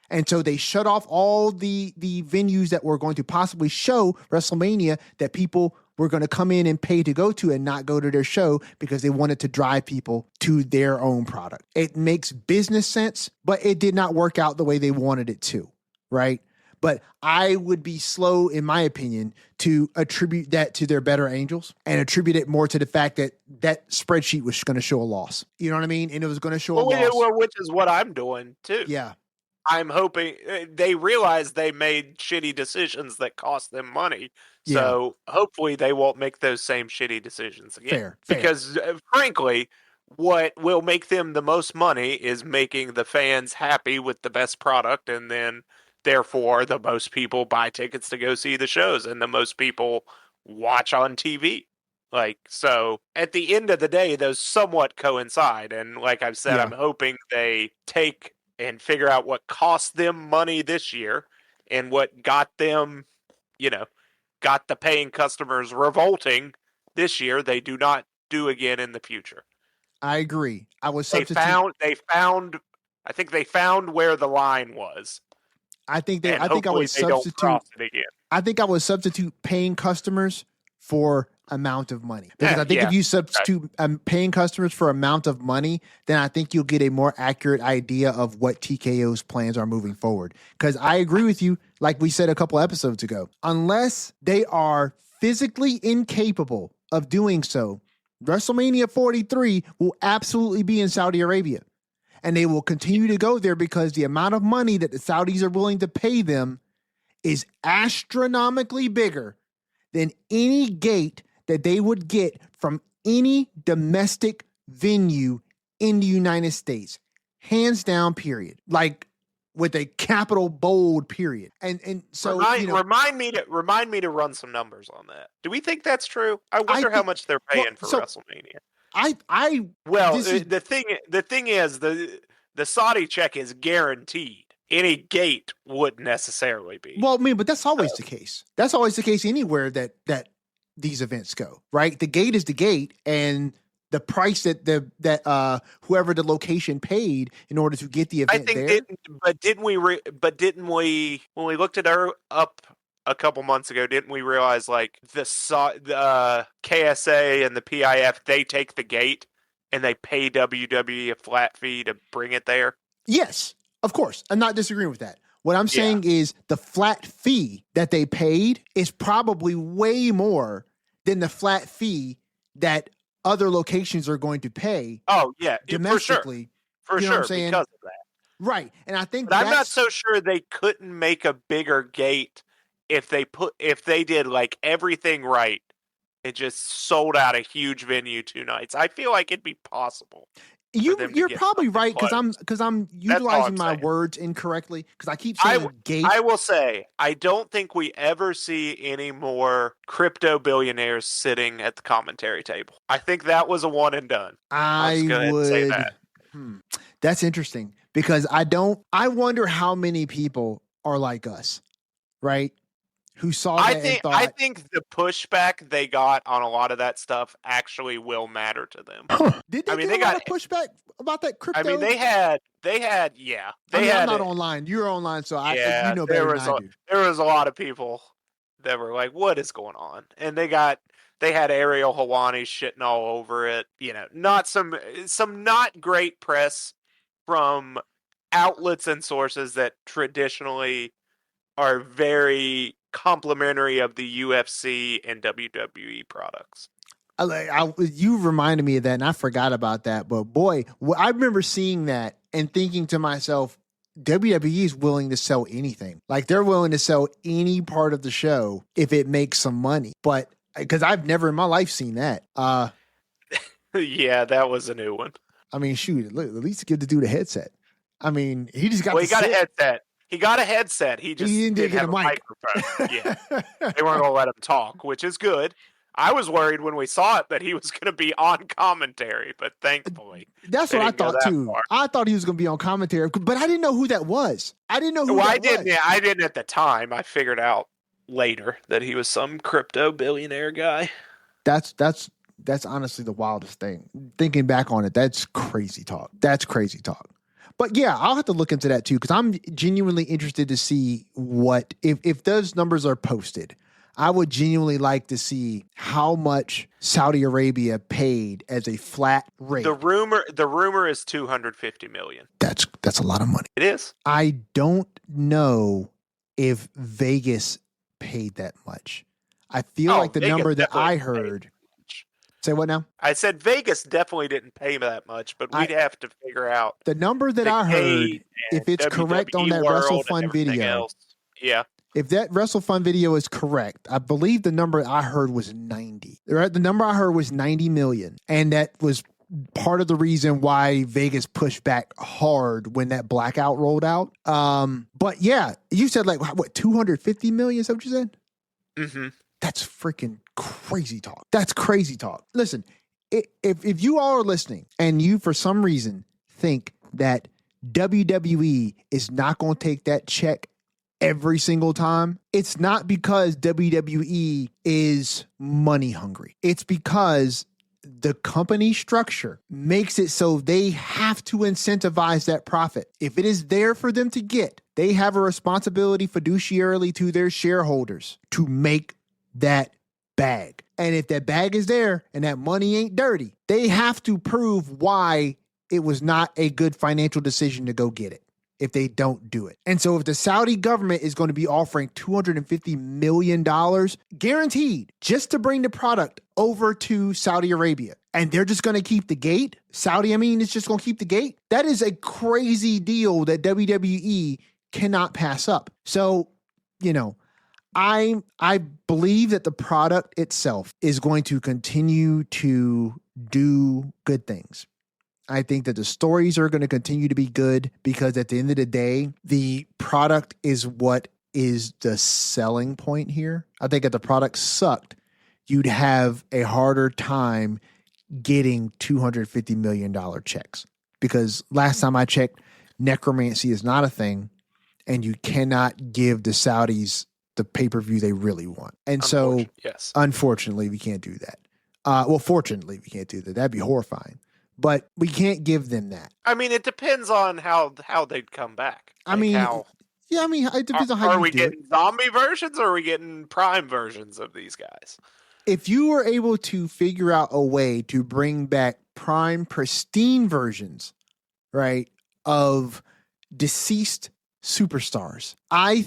And so they shut off all the venues that were going to possibly show WrestleMania that people were going to come in and pay to go to and not go to their show because they wanted to drive people to their own product. It makes business sense, but it did not work out the way they wanted it to, right? But I would be slow, in my opinion, to attribute that to their better angels and attribute it more to the fact that that spreadsheet was going to show a loss. You know what I mean? And it was going to show a loss. Well, which is what I'm doing too. Yeah. I'm hoping they realize they made shitty decisions that cost them money. So hopefully they won't make those same shitty decisions again. Fair. Because frankly, what will make them the most money is making the fans happy with the best product, and then therefore the most people buy tickets to go see the shows and the most people watch on TV. Like, so at the end of the day, those somewhat coincide. And like I've said, I'm hoping they take and figure out what cost them money this year and what got them, got the paying customers revolting this year, they do not do again in the future. I agree. I think they found where the line was. I think I would substitute paying customers for amount of money. Because I think if you substitute paying customers for amount of money, then I think you'll get a more accurate idea of what TKO's plans are moving forward. Because I agree with you, like we said a couple episodes ago, unless they are physically incapable of doing so, WrestleMania 43 will absolutely be in Saudi Arabia. And they will continue to go there because the amount of money that the Saudis are willing to pay them is astronomically bigger than any gate that they would get from any domestic venue in the United States. Hands down, period. Like, with a capital bold period. And so remind me to run some numbers on that. Do we think that's true? I wonder how much they're paying for WrestleMania. The thing is the Saudi check is guaranteed. Any gate wouldn't necessarily be. Well, I mean, but that's always the case. That's always the case anywhere that these events go, right? The gate is the gate, and the price that whoever the location paid in order to get the event didn't we when we looked it up a couple months ago, didn't we realize like the KSA and the PIF, they take the gate and they pay WWE a flat fee to bring it there? Yes, of course. I'm not disagreeing with that. What I'm saying is the flat fee that they paid is probably way more than the flat fee that other locations are going to pay. Oh yeah, domestically. For sure, because of that. Right, and I think I'm not so sure they couldn't make a bigger gate if they did like everything right. It just sold out a huge venue 2 nights. I feel like it'd be possible. You're probably right because I'm utilizing my words incorrectly because I keep saying gate. I will say I don't think we ever see any more crypto billionaires sitting at the commentary table. I think that was a one and done. I would say that. That's interesting because I wonder how many people are like us, right? Who saw that and thought, I think the pushback they got on a lot of that stuff actually will matter to them. Did they get a lot of pushback about that crypto? I mean, they had. I'm not online. You're online, so you know better than I do. There was a lot of people that were like, "What is going on?" And they had Ariel Helwani shitting all over it. You know, not some not great press from outlets and sources that traditionally are very complimentary of the UFC and WWE products. You reminded me of that, and I forgot about that. But boy, I remember seeing that and thinking to myself, WWE is willing to sell anything. Like they're willing to sell any part of the show if it makes some money. But because I've never in my life seen that. Yeah, that was a new one. I mean, shoot, at least give the dude a headset. I mean, he just got. Well, he got a headset. He got a headset. He just didn't have a microphone. Yeah, they weren't going to let him talk, which is good. I was worried when we saw it that he was going to be on commentary, but thankfully, that's what I thought too. Far. I thought he was going to be on commentary, but I didn't know who that was. I didn't know who. I didn't at the time. I figured out later that he was some crypto billionaire guy. That's honestly the wildest thing. Thinking back on it, that's crazy talk. But yeah, I'll have to look into that too because I'm genuinely interested to see what if those numbers are posted. I would genuinely like to see how much Saudi Arabia paid as a flat rate. The rumor is $250 million. That's a lot of money. It is. I don't know if Vegas paid that much. I feel like the Vegas number that I heard. Say what now? I said Vegas definitely didn't pay that much, but we'd have to figure out the number that I heard. If it's correct on that WrestleFun video, yeah. If that WrestleFun video is correct, I believe the number I heard was 90. Right? The number I heard was 90 million, and that was part of the reason why Vegas pushed back hard when that blackout rolled out. But yeah, you said like what 250 million? Is that what you said? Mm-hmm. That's freaking crazy talk. That's crazy talk. Listen, if you all are listening and you for some reason think that WWE is not going to take that check every single time, it's not because WWE is money hungry. It's because the company structure makes it so they have to incentivize that profit. If it is there for them to get, they have a responsibility fiduciarily to their shareholders to make that bag. And if that bag is there and that money ain't dirty, they have to prove why it was not a good financial decision to go get it if they don't do it. And so if the Saudi government is going to be offering $250 million guaranteed just to bring the product over to Saudi Arabia, and they're just going to keep the gate, it's just going to keep the gate, that is a crazy deal that WWE cannot pass up. So, I believe that the product itself is going to continue to do good things. I think that the stories are going to continue to be good because at the end of the day, the product is what is the selling point here. I think if the product sucked, you'd have a harder time getting $250 million checks. Because last time I checked, necromancy is not a thing, and you cannot give the Saudis the pay-per-view they really want. And so, yes, unfortunately, we can't do that. Well, fortunately, we can't do that. That'd be horrifying. But we can't give them that. I mean, it depends on how they'd come back. It depends on how you do it. Are we getting zombie versions or are we getting prime versions of these guys? If you were able to figure out a way to bring back prime pristine versions, right, of deceased superstars, I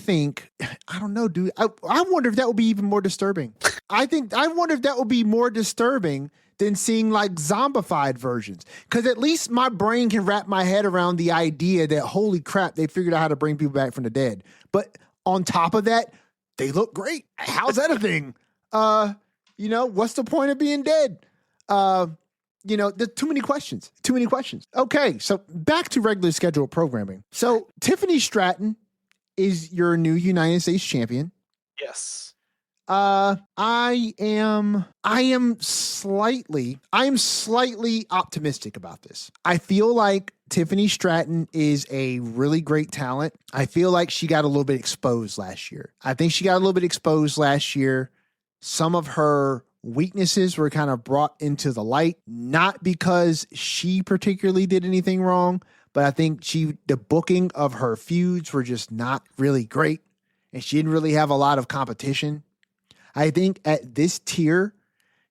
don't know, dude. I wonder if that would be even more disturbing. I wonder if that would be more disturbing than seeing like zombified versions. Because at least my brain can wrap my head around the idea that, holy crap, they figured out how to bring people back from the dead. But on top of that, they look great. How's that a thing? What's the point of being dead? There's too many questions. Okay, so back to regular scheduled programming. So Tiffany Stratton is your new United States champion. Yes. I am slightly optimistic about this. I feel like Tiffany Stratton is a really great talent. I feel like she got a little bit exposed last year. Some of her weaknesses were kind of brought into the light, not because she particularly did anything wrong, but I think the booking of her feuds were just not really great, and she didn't really have a lot of competition. I think at this tier,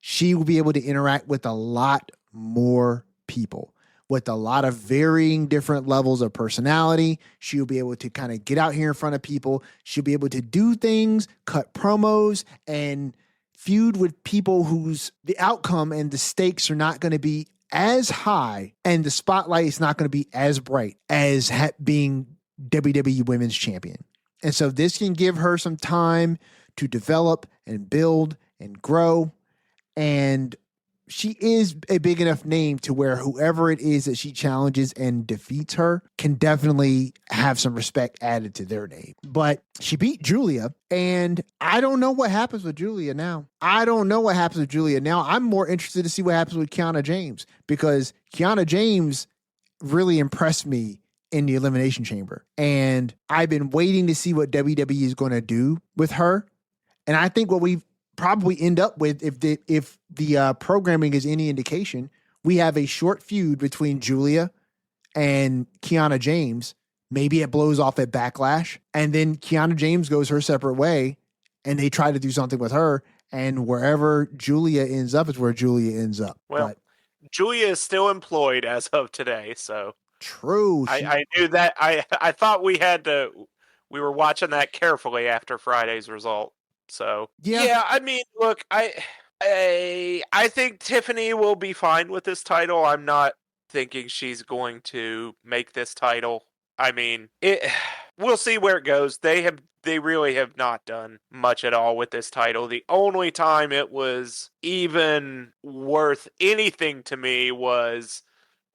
she will be able to interact with a lot more people with a lot of varying different levels of personality. She'll be able to kind of get out here in front of people. She'll be able to do things, cut promos, and feud with people the outcome and the stakes are not going to be as high and the spotlight is not going to be as bright as being WWE Women's Champion. And so this can give her some time to develop and build and grow. And she is a big enough name to where whoever it is that she challenges and defeats her can definitely have some respect added to their name. But she beat Julia, and I don't know what happens with Julia now. I'm more interested to see what happens with Kiana James, because Kiana James really impressed me in the Elimination Chamber. And I've been waiting to see what WWE is going to do with her. And I think what we probably end up with, if the programming is any indication, we have a short feud between Julia and Kiana James. Maybe it blows off at Backlash, and then Kiana James goes her separate way, and they try to do something with her, and wherever Julia ends up is where Julia ends up. Well, Julia is still employed as of today, so true. I knew that. I thought we were watching that carefully after Friday's result. So yeah, I mean, look, I think Tiffany will be fine with this title. I'm not thinking she's going to make this title. I mean, we'll see where it goes. They really have not done much at all with this title. The only time it was even worth anything to me was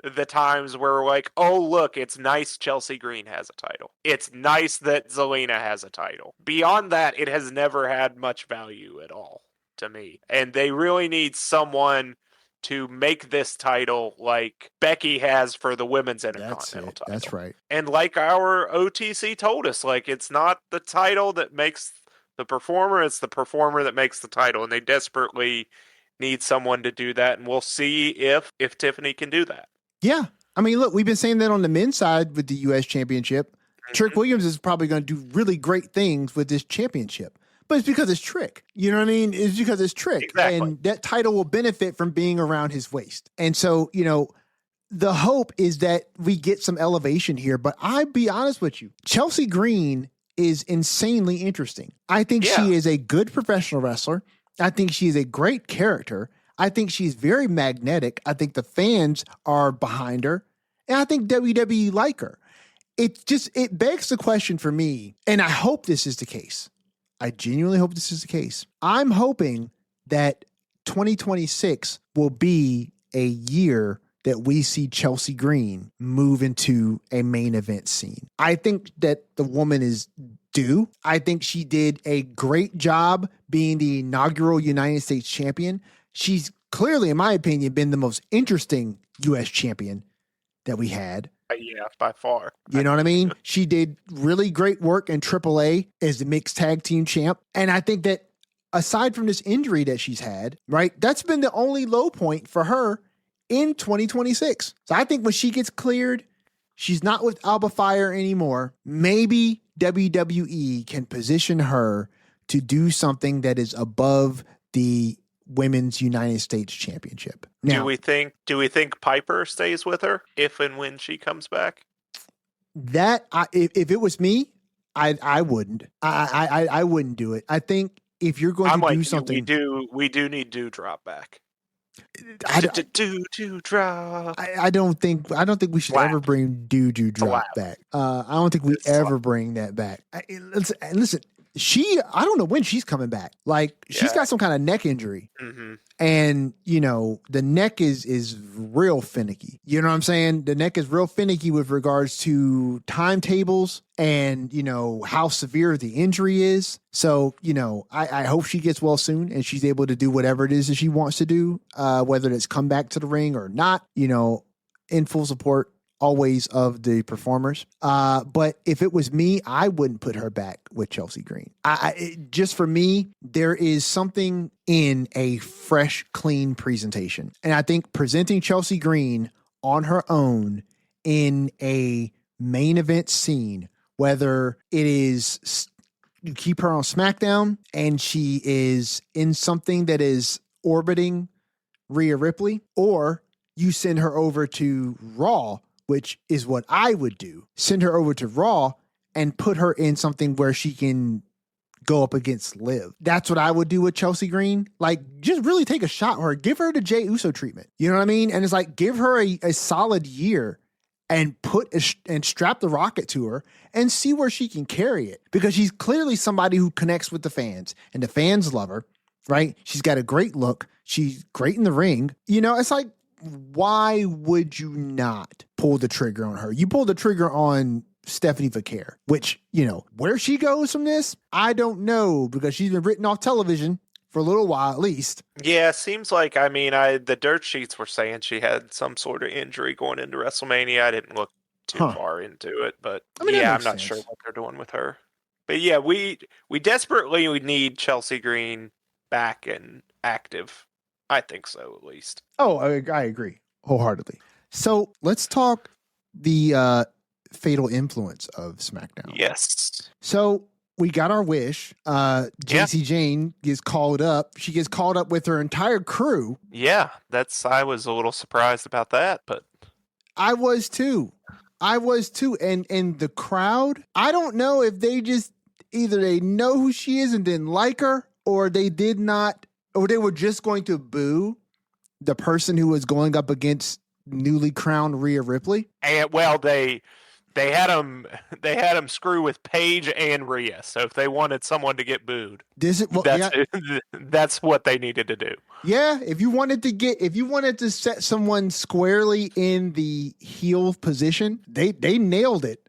the times where we're like, oh, look, it's nice Chelsea Green has a title. It's nice that Zelina has a title. Beyond that, it has never had much value at all to me. And they really need someone to make this title like Becky has for the women's Intercontinental title. That's right. And like our OTC told us, like, it's not the title that makes the performer, it's the performer that makes the title. And they desperately need someone to do that. And we'll see if Tiffany can do that. Yeah. I mean, look, we've been saying that on the men's side with the U.S. Championship. Mm-hmm. Trick Williams is probably going to do really great things with this championship. But it's because it's Trick. You know what I mean? It's because it's Trick. Exactly. And that title will benefit from being around his waist. And so, the hope is that we get some elevation here. But I'll be honest with you, Chelsea Green is insanely interesting. I think she is a good professional wrestler. I think she is a great character. I think she's very magnetic. I think the fans are behind her. And I think WWE like her. It begs the question for me, and I hope this is the case. I genuinely hope this is the case. I'm hoping that 2026 will be a year that we see Chelsea Green move into a main event scene. I think that the woman is due. I think she did a great job being the inaugural United States champion. She's clearly, in my opinion, been the most interesting U.S. champion that we had. Yeah, by far. You know what I mean? She did really great work in AAA as the mixed tag team champ. And I think that aside from this injury that she's had, right, that's been the only low point for her in 2026. So I think when she gets cleared, she's not with Alba Fire anymore. Maybe WWE can position her to do something that is above the Women's United States Championship. Now, do we think Piper stays with her if and when she comes back? If it was me, I wouldn't. I wouldn't do it. I think if you're going to do something, we do need Dewdrop back. Dewdrop. I don't think we should ever bring Dewdrop back. I don't think we ever bring that back. Listen, I don't know when she's coming back. Like, she's got some kind of neck injury. Mm-hmm. And, the neck is real finicky. You know what I'm saying? The neck is real finicky with regards to timetables and, how severe the injury is. So, I hope she gets well soon and she's able to do whatever it is that she wants to do, whether it's come back to the ring or not, in full support always of the performers. But if it was me, I wouldn't put her back with Chelsea Green. Just for me, there is something in a fresh, clean presentation. And I think presenting Chelsea Green on her own in a main event scene, whether it is you keep her on SmackDown and she is in something that is orbiting Rhea Ripley, or you send her over to Raw, which is what I would do. Send her over to Raw and put her in something where she can go up against Liv. That's what I would do with Chelsea Green. Like, just really take a shot on her. Give her the Jey Uso treatment. You know what I mean? And it's like, give her a solid year and and strap the rocket to her and see where she can carry it. Because she's clearly somebody who connects with the fans and the fans love her, right? She's got a great look. She's great in the ring. It's like, why would you not pull the trigger on her? You pulled the trigger on Stephanie Vaquer, which, where she goes from this, I don't know, because she's been written off television for a little while at least. Yeah, seems like, the dirt sheets were saying she had some sort of injury going into WrestleMania. I didn't look too far into it, but I'm not sure what they're doing with her. But yeah, we desperately need Chelsea Green back and active. I think so, at least. Oh, I agree wholeheartedly. So let's talk the fatal influence of SmackDown. Yes. So we got our wish. JC Jane gets called up. She gets called up with her entire crew. Yeah, I was a little surprised about that, but I was too. And the crowd, I don't know if they just either they know who she is and didn't like her, or they did not, or they were just going to boo the person who was going up against newly crowned Rhea Ripley. And they had them screw with Paige and Rhea. So if they wanted someone to get booed, that's what they needed to do. Yeah, if you wanted to set someone squarely in the heel position, they nailed it,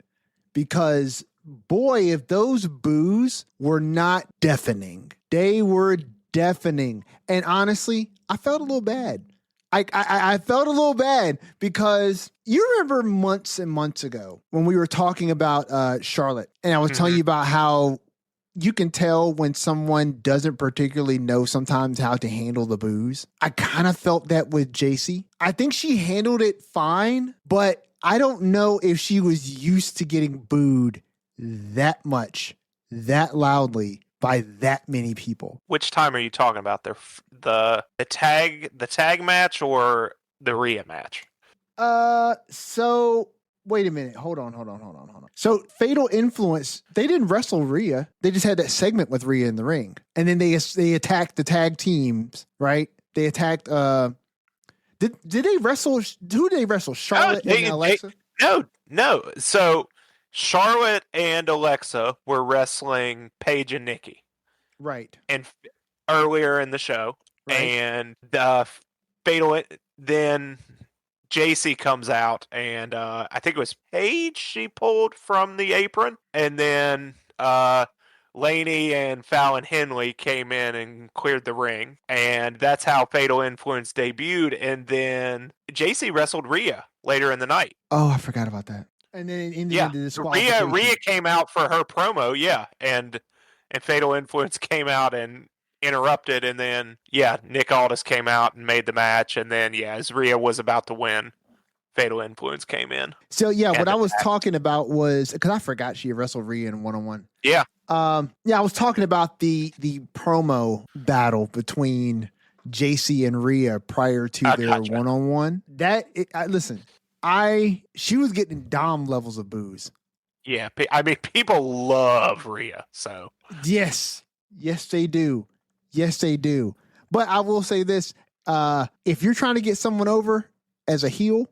because boy, if those boos were not deafening, they were deafening. And honestly, I felt a little bad. I felt a little bad, because you remember months and months ago when we were talking about Charlotte, and I was telling you about how you can tell when someone doesn't particularly know sometimes how to handle the boos. I kind of felt that with JC. I think she handled it fine, but I don't know if she was used to getting booed that much, that loudly, by that many people. Which time are you talking about? The tag match or the Rhea match? So wait a minute. Hold on. So Fatal Influence, they didn't wrestle Rhea. They just had that segment with Rhea in the ring. And then they attacked the tag teams, right? They attacked did they wrestle, who did they wrestle? Charlotte and Alexa? No. So Charlotte and Alexa were wrestling Paige and Nikki. Right. And earlier in the show. Right. And Fatal, then JC comes out, and I think it was Paige she pulled from the apron, and then Laney and Fallon Henley came in and cleared the ring, and that's how Fatal Influence debuted. And then JC wrestled Rhea later in the night. Oh, I forgot about that. And then in the end, the disqualification. Rhea came out for her promo, yeah, and Fatal Influence came out and interrupted, and then Nick Aldis came out and made the match, and then as Rhea was about to win, Fatal Influence came in. So what I was talking about was, because I forgot she wrestled Rhea in 1-on-1. Yeah. I was talking about the promo battle between JC and Rhea prior to their 1-on-1. Listen, she was getting Dom levels of booze. Yeah, I mean, people love Rhea, so. Yes, they do. Yes, they do. But I will say this, if you're trying to get someone over as a heel,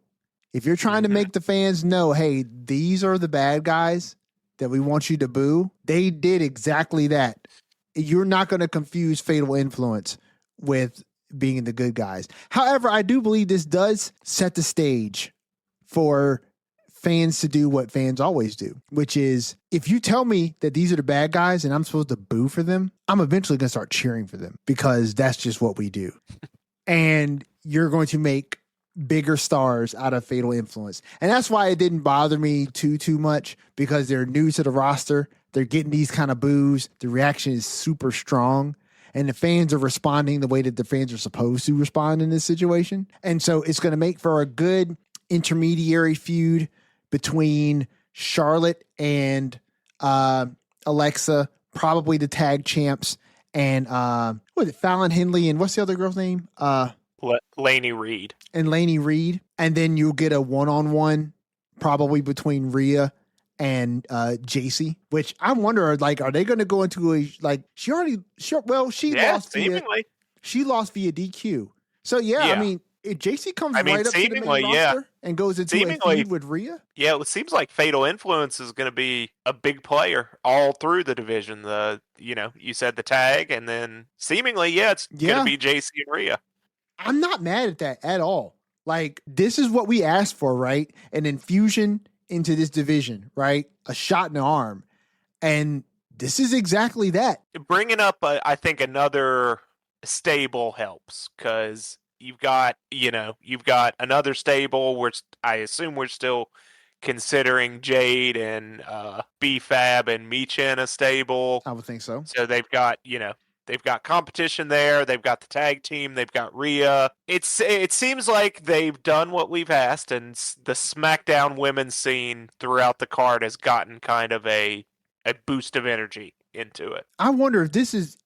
if you're trying to make the fans know, hey, these are the bad guys that we want you to boo, they did exactly that. You're not going to confuse Fatal Influence with being the good guys. However, I do believe this does set the stage for fans to do what fans always do, which is if you tell me that these are the bad guys and I'm supposed to boo for them, I'm eventually going to start cheering for them because that's just what we do. And you're going to make bigger stars out of Fatal Influence. And that's why it didn't bother me too much, because they're new to the roster. They're getting these kind of boos. The reaction is super strong. And the fans are responding the way that the fans are supposed to respond in this situation. And so it's going to make for a good intermediary feud between Charlotte and Alexa, probably the tag champs, and Fallon Henley and what's the other girl's name? Laney Reed. And Laney Reed. And then you'll get a 1-on-1 probably between Rhea and JC, which I wonder, are they going to go into she lost via DQ. So I mean, if JC comes right up to the main roster and goes into a feud with Rhea. Yeah, it seems like Fatal Influence is going to be a big player all through the division. You said the tag, and then seemingly, it's going to be JC and Rhea. I'm not mad at that at all. Like, this is what we asked for, right? An infusion into this division, right? A shot in the arm. And this is exactly that. Bringing up, I think, another stable helps, because you've got another stable, which I assume we're still considering Jade and B-Fab and Michin a stable. I would think so. So they've got competition there. They've got the tag team. They've got Rhea. It seems like they've done what we've asked, and the SmackDown women's scene throughout the card has gotten kind of a boost of energy into it. I wonder if this is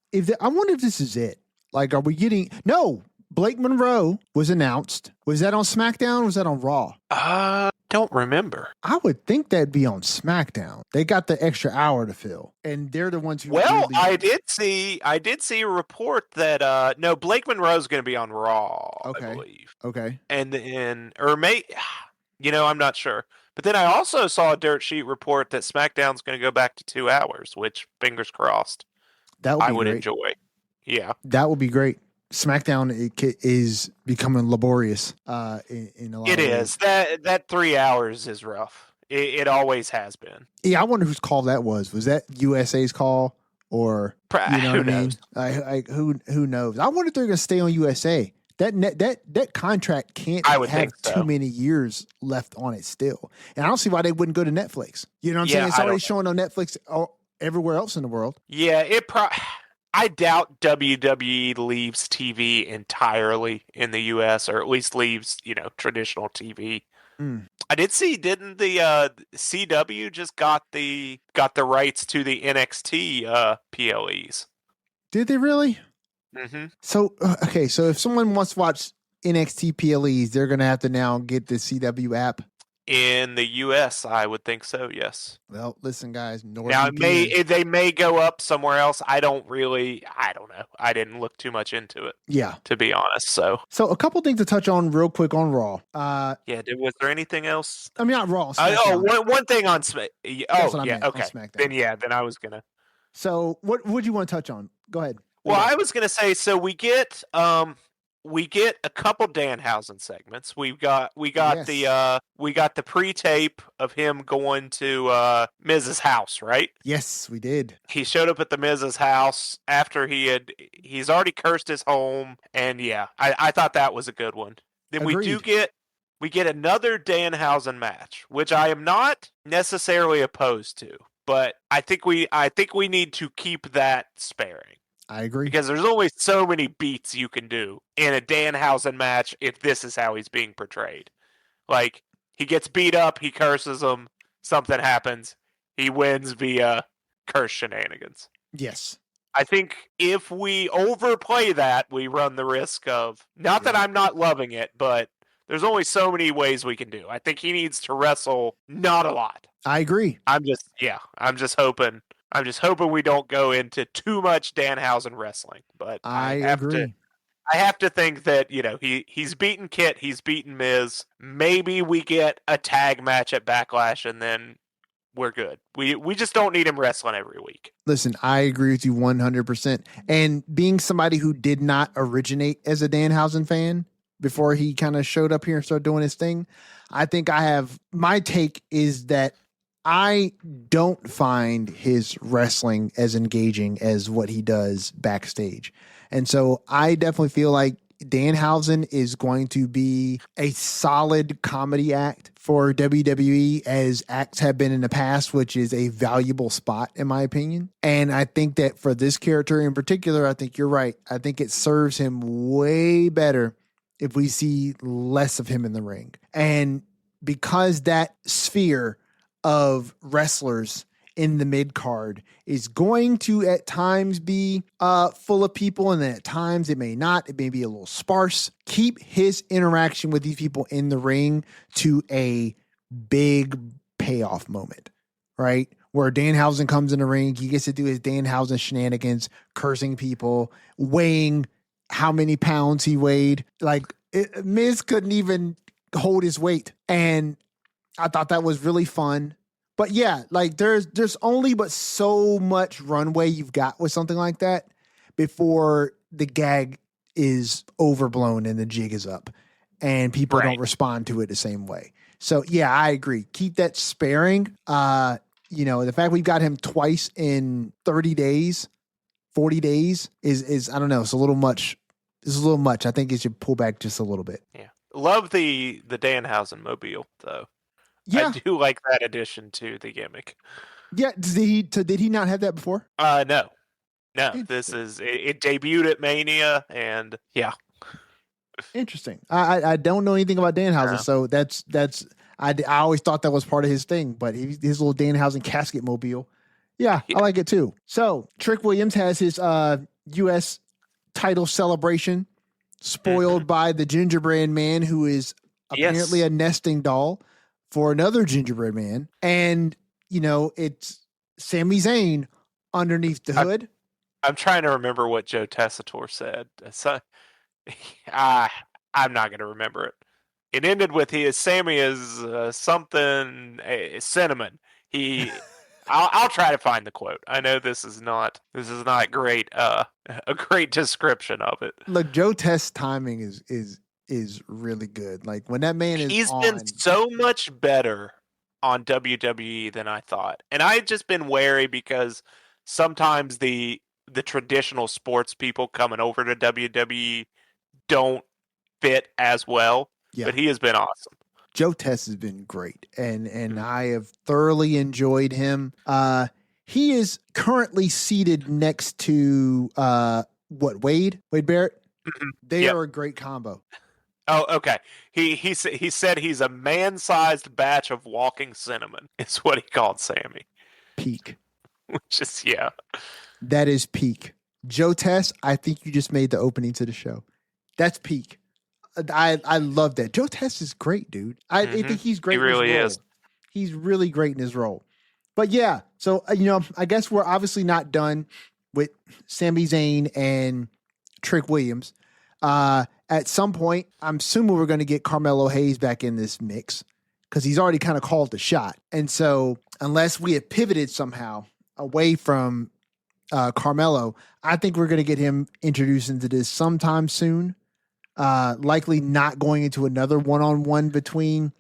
it. Like, are we getting Blake Monroe was announced. Was that on SmackDown or was that on Raw? Don't remember. I would think that'd be on SmackDown. They got the extra hour to fill, and they're the ones who. Well, I did see a report that Blake Monroe's going to be on Raw. Okay. I believe. Okay. And I'm not sure. But then I also saw a dirt sheet report that SmackDown's going to go back to 2 hours, which, fingers crossed, I would enjoy. Yeah, that would be great. SmackDown is becoming laborious in a lot of ways. It is. That 3 hours is rough. It always has been. Yeah, I wonder whose call that was. Was that USA's call, or who knows? Who knows? I wonder if they're going to stay on USA. That contract can't have too many years left on it still, and I don't see why they wouldn't go to Netflix. You know what I'm saying? It's already showing on Netflix everywhere else in the world. Yeah, I doubt WWE leaves TV entirely in the U.S., or at least leaves, traditional TV. I did see, didn't the CW just got the rights to the NXT PLEs? Did they really? Mm-hmm. So if someone wants to watch NXT PLEs, they're going to have to now get the CW app. In the U.S., I would think so, yes. Well, listen, guys. Now, they may go up somewhere else. I don't know. I didn't look too much into it. Yeah. To be honest, so a couple things to touch on real quick on Raw. Was there anything else? I mean, not Raw. One thing on SmackDown. Oh, yeah, okay. Then I was going to. So what would you want to touch on? Go ahead. Well, I was going to say, so we get we get a couple Danhausen segments. We got Yes. the pre-tape of him going to Miz's house, right? Yes, we did. He showed up at the Miz's house after he's already cursed his home, and yeah, I thought that was a good one. Then Agreed. we get another Danhausen match, which I am not necessarily opposed to, but I think we need to keep that sparing. I agree. Because there's only so many beats you can do in a Danhausen match if this is how he's being portrayed. Like, he gets beat up, he curses him, something happens, he wins via curse shenanigans. Yes. I think if we overplay that, we run the risk of, not that I'm not loving it, but there's only so many ways we can do. I think he needs to wrestle not a lot. I agree. I'm just hoping we don't go into too much Danhausen wrestling. But I agree. I have to think that, he's beaten Kit, he's beaten Miz. Maybe we get a tag match at Backlash and then we're good. We just don't need him wrestling every week. Listen, I agree with you 100%. And being somebody who did not originate as a Danhausen fan before he kind of showed up here and started doing his thing, I think my take is that I don't find his wrestling as engaging as what he does backstage. And so I definitely feel like Danhausen is going to be a solid comedy act for WWE, as acts have been in the past, which is a valuable spot in my opinion. And I think that for this character in particular, I think you're right. I think it serves him way better if we see less of him in the ring. And because that sphere of wrestlers in the mid card is going to at times be full of people, and then at times it may not. It may be a little sparse. Keep his interaction with these people in the ring to a big payoff moment, right? Where Danhausen comes in the ring, he gets to do his Danhausen shenanigans, cursing people, weighing how many pounds he weighed. Miz couldn't even hold his weight, and I thought that was really fun. But yeah, there's only but so much runway you've got with something like that before the gag is overblown and the jig is up and people don't respond to it the same way. So yeah, I agree. Keep that sparing. The fact we've got him twice in 30 days, 40 days is I don't know, it's a little much. It's a little much. I think it should pull back just a little bit. Yeah. Love the Danhausen mobile though. Yeah. I do like that addition to the gimmick. Yeah. Did he not have that before? No. This is it debuted at Mania, and yeah. Interesting. I don't know anything about Danhausen, so that's I always thought that was part of his thing, but his little Danhausen casket mobile. Yeah, I like it too. So Trick Williams has his U.S. title celebration, spoiled by the gingerbread man, who is apparently a nesting doll for another gingerbread man. And, it's Sami Zayn underneath the hood. I'm trying to remember what Joe Tessitore said. I'm not going to remember it. It ended with Sammy is something cinnamon. I'll try to find the quote. I know this is not great. A great description of it. Look, Joe Test's timing is really good. Like when that man is he's been so much better on WWE than I thought. And I've just been wary because sometimes the traditional sports people coming over to WWE don't fit as well. Yeah. But he has been awesome. Joe Test has been great, and I have thoroughly enjoyed him. He is currently seated next to Wade Barrett. They are a great combo. Oh, okay. He said he's a man-sized batch of walking cinnamon. Is what he called Sammy. Peak. Which is that is peak. Joe Test, I think you just made the opening to the show. That's peak. I love that. Joe Test is great, dude. I think he's great. He really is. He's really great in his role. But yeah, so I guess we're obviously not done with Sami Zayn and Trick Williams. At some point, I'm assuming we're going to get Carmelo Hayes back in this mix because he's already kind of called the shot. And so unless we have pivoted somehow away from Carmelo, I think we're going to get him introduced into this sometime soon. Likely not going into another one-on-one between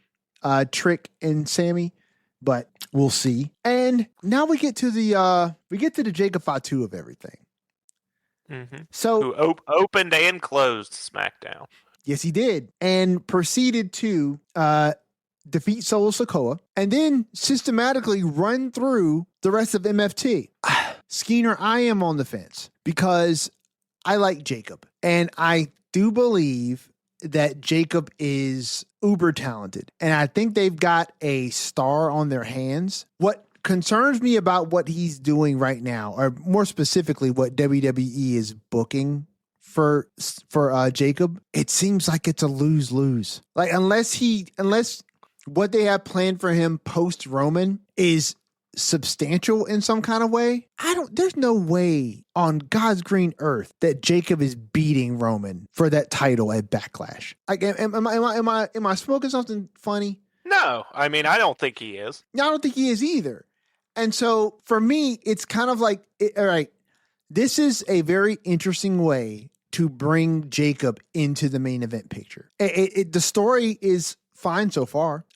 Trick and Sammy, but we'll see. And now we get to the Jacob Fatu of everything. Mm-hmm. So Who opened and closed SmackDown. yes, he did, and proceeded to defeat Solo Sikoa, and then systematically run through the rest of MFT. Skeener, I am on the fence because I like Jacob, and I do believe that Jacob is uber talented, and I think they've got a star on their hands. What concerns me about what he's doing right now, or more specifically, what WWE is booking for Jacob, it seems like it's a lose-lose. Like unless what they have planned for him post Roman is substantial in some kind of way, there's no way on God's green earth that Jacob is beating Roman for that title at Backlash. Like, am I smoking something funny? No, I mean, I don't think he is. No, I don't think he is either. And so for me, it's kind of like, all right, this is a very interesting way to bring Jacob into the main event picture. The story is fine so far.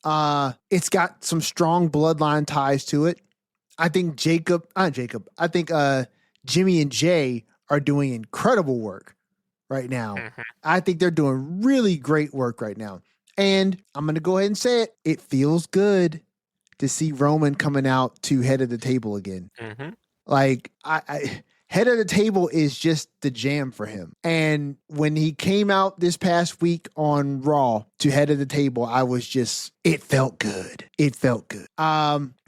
It's got some strong bloodline ties to it. I think I think Jimmy and Jay are doing incredible work right now. Mm-hmm. I think they're doing really great work right now. And I'm going to go ahead and say it. It feels good to see Roman coming out to head of the table again. Mm-hmm. Like I head of the table is just the jam for him. And when he came out this past week on Raw to head of the table, it felt good. It felt good.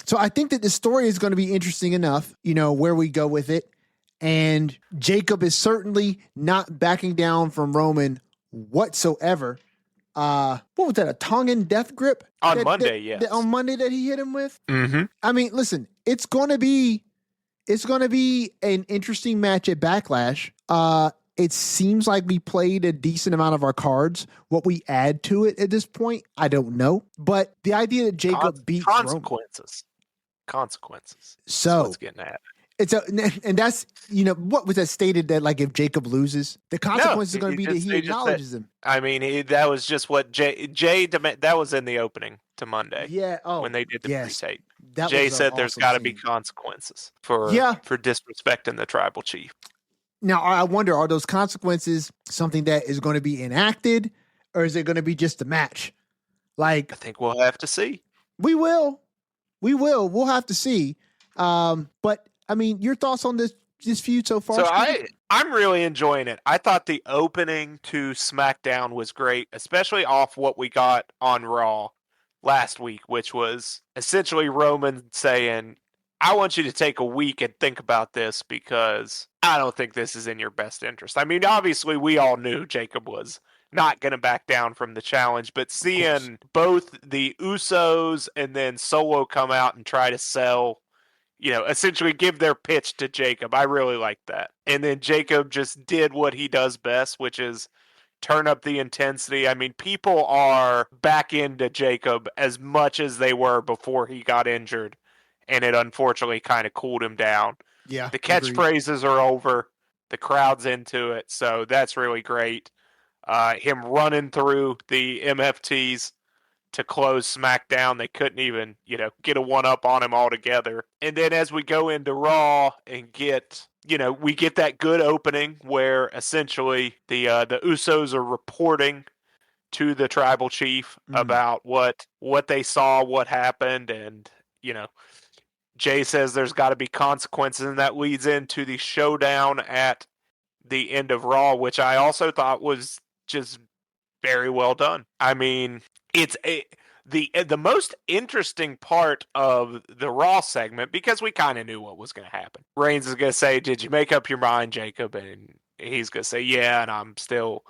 So I think that the story is going to be interesting enough, where we go with it. And Jacob is certainly not backing down from Roman whatsoever. What was that? A Tongan death grip? On Monday, yes. On Monday that he hit him with? Mm-hmm. I mean, listen, it's going to be an interesting match at Backlash. It seems like we played a decent amount of our cards. What we add to it at this point, I don't know. But the idea that Jacob beats consequences. So it's getting at. And that's what was that stated that like if Jacob loses, the consequences are going to be that he acknowledges him. I mean, that was just what Jay that was in the opening to Monday. Yeah. Oh, when they did the pre-tape. Jay said there's got to be consequences for disrespecting the tribal chief. Now I wonder, are those consequences something that is going to be enacted, or is it going to be just a match? Like I think we'll have to see. We will. We'll have to see. But I mean, your thoughts on this feud so far? So I'm really enjoying it. I thought the opening to SmackDown was great, especially off what we got on Raw last week, which was essentially Roman saying, I want you to take a week and think about this because I don't think this is in your best interest. I mean, obviously we all knew Jacob was not going to back down from the challenge, but seeing both the Usos and then Solo come out and try to sell, essentially give their pitch to Jacob, I really liked that. And then Jacob just did what he does best, which is turn up the intensity. I mean, people are back into Jacob as much as they were before he got injured, and it unfortunately kind of cooled him down. Yeah, the catchphrases are over. The crowd's into it, so that's really great. Him running through the MFTs to close SmackDown. They couldn't even, get a one-up on him altogether. And then as we go into Raw and we get that good opening where essentially the Usos are reporting to the tribal chief about what they saw, what happened, and, Jay says there's got to be consequences, and that leads into the showdown at the end of Raw, which I also thought was just very well done. I mean, it's the most interesting part of the Raw segment, because we kind of knew what was going to happen. Reigns is going to say, "Did you make up your mind, Jacob?" And he's going to say, "Yeah, and I'm still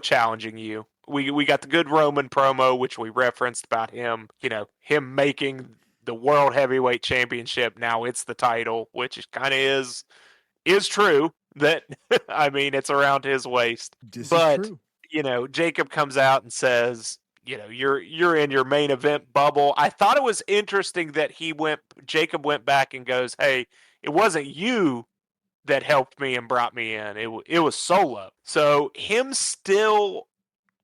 challenging you." We got the good Roman promo, which we referenced about him, him making the World Heavyweight Championship. Now it's the title, which kind of is true. That I mean, it's around his waist. But Jacob comes out and says, you're in your main event bubble. I thought it was interesting that Jacob went back and goes, "Hey, it wasn't you that helped me and brought me in. It was Solo." So him still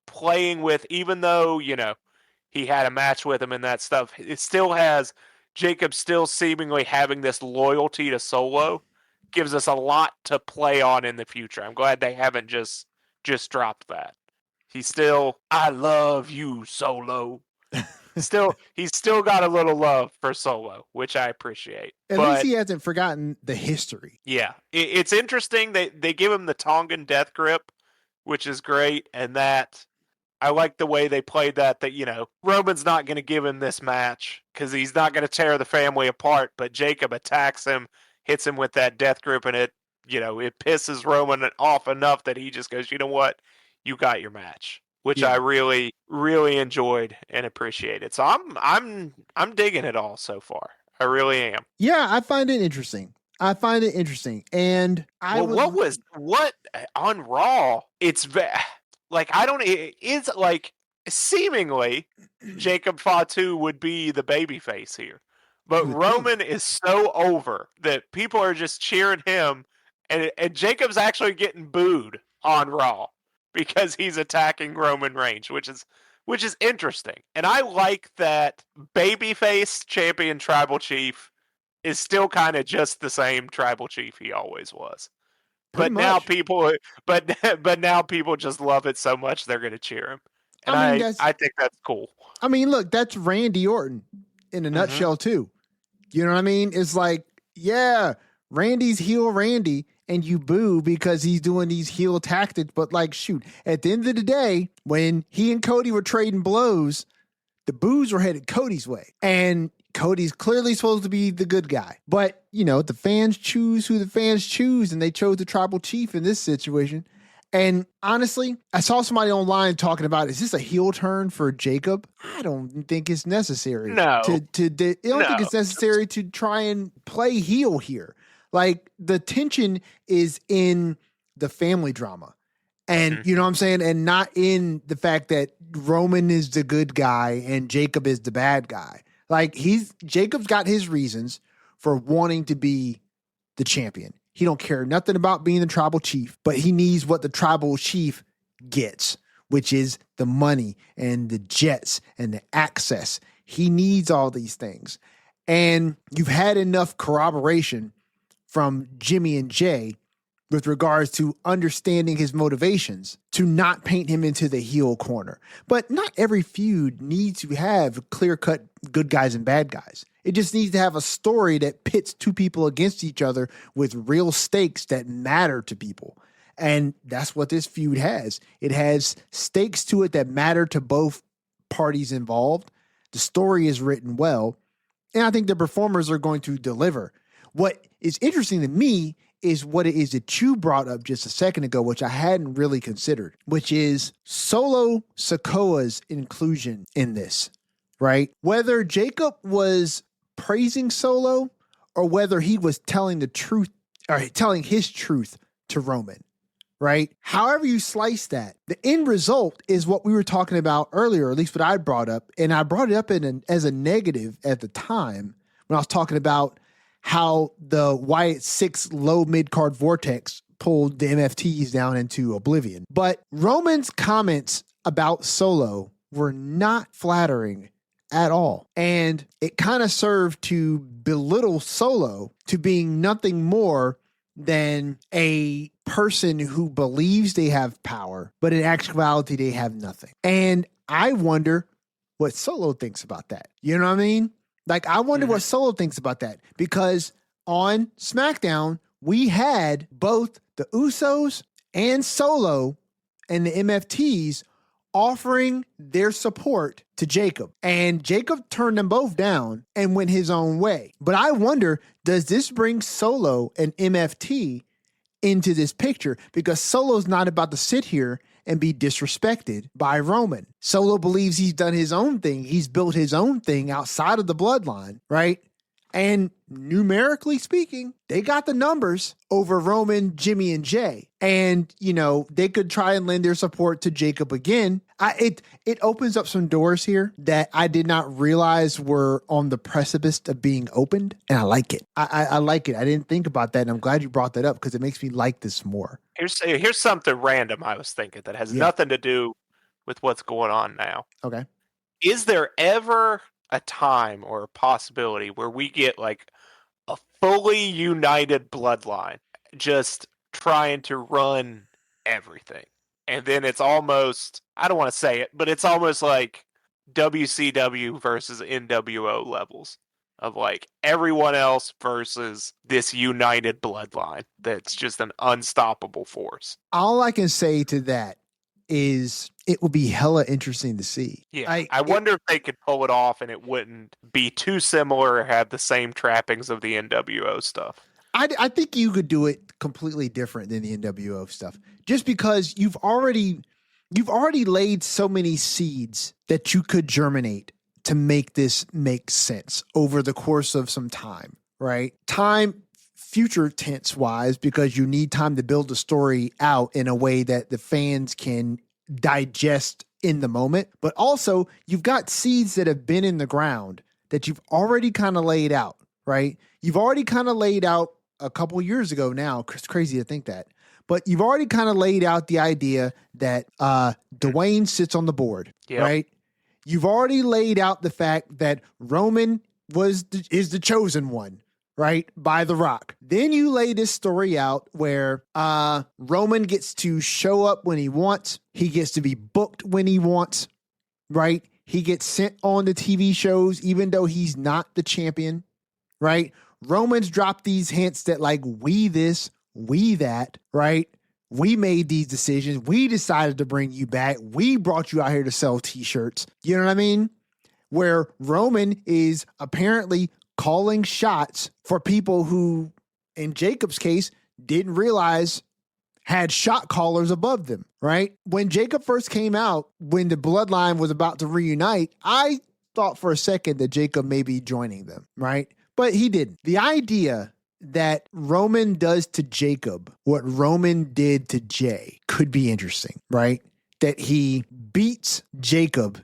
playing with, even though, he had a match with him and that stuff, it still has Jacob still seemingly having this loyalty to Solo, gives us a lot to play on in the future. I'm glad they haven't just dropped that. He's still, I love you, Solo. He's still got a little love for Solo, which I appreciate. At least he hasn't forgotten the history. Yeah, it's interesting. They give him the Tongan death grip, which is great, and that I like the way they played that. That Roman's not going to give him this match because he's not going to tear the family apart. But Jacob attacks him, hits him with that death grip, and it pisses Roman off enough that he just goes, you know what, you got your match. Which I really, really enjoyed and appreciated. So I'm digging it all so far. I really am. Yeah, I find it interesting. And what on Raw? It's seemingly Jacob Fatu would be the babyface here, but Roman is so over that people are just cheering him, and Jacob's actually getting booed on Raw because he's attacking Roman Reigns, which is interesting. And I like that babyface champion tribal chief is still kind of just the same tribal chief he always was. But now people just love it so much they're going to cheer him. And I think that's cool. I mean, look, that's Randy Orton in a nutshell too. You know what I mean? It's like, yeah, Randy's heel Randy, and you boo because he's doing these heel tactics. But shoot, at the end of the day, when he and Cody were trading blows, the boos were headed Cody's way. And Cody's clearly supposed to be the good guy. But, the fans choose who the fans choose, and they chose the tribal chief in this situation. And honestly, I saw somebody online talking about, is this a heel turn for Jacob? I don't think it's necessary. No. I don't think it's necessary to try and play heel here. The tension is in the family drama. And you know what I'm saying? And not in the fact that Roman is the good guy and Jacob is the bad guy. Jacob's got his reasons for wanting to be the champion. He don't care nothing about being the tribal chief, but he needs what the tribal chief gets, which is the money and the jets and the access. He needs all these things. And you've had enough corroboration from Jimmy and Jay with regards to understanding his motivations to not paint him into the heel corner. But not every feud needs to have clear-cut good guys and bad guys. It just needs to have a story that pits two people against each other with real stakes that matter to people. And that's what this feud has. It has stakes to it that matter to both parties involved. The story is written well. And I think the performers are going to deliver. What is interesting to me is what it is that you brought up just a second ago, which I hadn't really considered, which is Solo Sikoa's inclusion in this, right? Whether Jacob was praising Solo or whether he was telling the truth or telling his truth to Roman, right? However you slice that, the end result is what we were talking about earlier, or at least what I brought up. And I brought it up as a negative at the time when I was talking about how the Wyatt 6 low mid-card vortex pulled the MFTs down into oblivion. But Roman's comments about Solo were not flattering at all. And it kind of served to belittle Solo to being nothing more than a person who believes they have power, but in actuality, they have nothing. And I wonder what Solo thinks about that. You know what I mean? I wonder what Solo thinks about that, because on SmackDown, we had both the Usos and Solo and the MFTs offering their support to Jacob. And Jacob turned them both down and went his own way. But I wonder, does this bring Solo and MFT into this picture? Because Solo's not about to sit here and be disrespected by Roman. Solo believes he's done his own thing. He's built his own thing outside of the bloodline, right? And numerically speaking, they got the numbers over Roman, Jimmy, and Jay. And, they could try and lend their support to Jacob again. It opens up some doors here that I did not realize were on the precipice of being opened. And I like it. I like it. I didn't think about that. And I'm glad you brought that up because it makes me like this more. Here's something random I was thinking that has nothing to do with what's going on now. Okay. Is there ever a time or a possibility where we get like a fully united bloodline just trying to run everything? And then it's almost, I don't want to say it, but it's almost like WCW versus NWO levels of like everyone else versus this united bloodline that's just an unstoppable force. All I can say to that is it will be hella interesting to see. Yeah, I wonder if they could pull it off and it wouldn't be too similar or have the same trappings of the NWO stuff. I think you could do it completely different than the NWO stuff, just because you've already laid so many seeds that you could germinate to make this make sense over the course of some time, right? Time, future tense wise, because you need time to build the story out in a way that the fans can digest in the moment. But also you've got seeds that have been in the ground that you've already kind of laid out, right? You've already kind of laid out a couple years ago now. It's crazy to think that, but you've already kind of laid out the idea that Dwayne sits on the board, right? You've already laid out the fact that Roman is the chosen one, right? By The Rock. Then you lay this story out where Roman gets to show up when he wants. He gets to be booked when he wants, right? He gets sent on the TV shows even though he's not the champion, right? Roman's dropped these hints that like we this, we that, right? We made these decisions. We decided to bring you back. We brought you out here to sell t-shirts. You know what I mean? Where Roman is apparently calling shots for people who, in Jacob's case, didn't realize had shot callers above them, right? When Jacob first came out, when the bloodline was about to reunite, I thought for a second that Jacob may be joining them, right? But he didn't. The idea that Roman does to Jacob what Roman did to Jay could be interesting, right? That he beats Jacob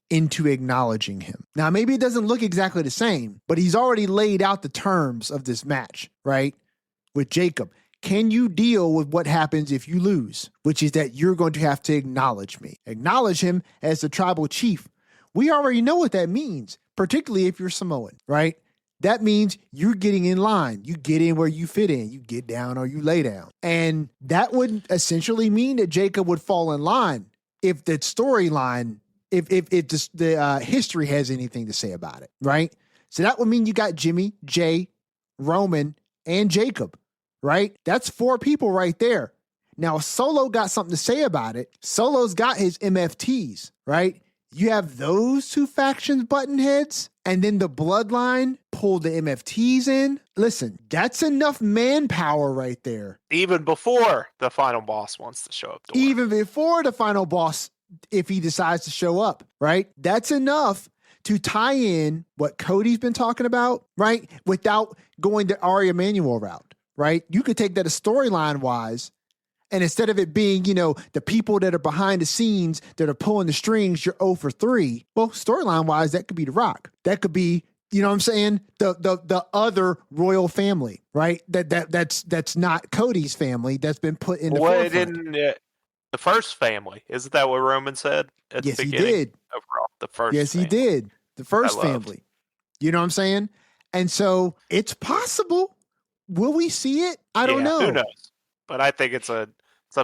into acknowledging him. Now, maybe it doesn't look exactly the same, but he's already laid out the terms of this match, right? With Jacob. Can you deal with what happens if you lose? Which is that you're going to have to acknowledge me. Acknowledge him as the tribal chief. We already know what that means, particularly if you're Samoan, right? That means you're getting in line. You get in where you fit in. You get down or you lay down. And that would essentially mean that Jacob would fall in line if the storyline, if the history has anything to say about it, right? So that would mean you got Jimmy, Jay, Roman, and Jacob, right? That's 4 people right there. Now, Solo got something to say about it. Solo's got his MFTs, right? You have those 2 factions button heads, and then the bloodline pull the MFTs in. Listen, that's enough manpower right there. Even before the final boss wants to show up. Even before the final boss, if he decides to show up, right? That's enough to tie in what Cody's been talking about, right? Without going the Ari Emanuel route, right? You could take that a storyline wise. And instead of it being, the people that are behind the scenes that are pulling the strings, you're 0 for 3. Well, storyline wise, that could be The Rock. That could be, you know what I'm saying? The other royal family, right? That's not Cody's family. That's been put in the forefront. The first family. Isn't that what Roman said at the beginning? Yes, he did. Overall, the first Yes, family. he did. The first family. You know what I'm saying? And so it's possible. Will we see it? I don't know. Who knows? But I think it's a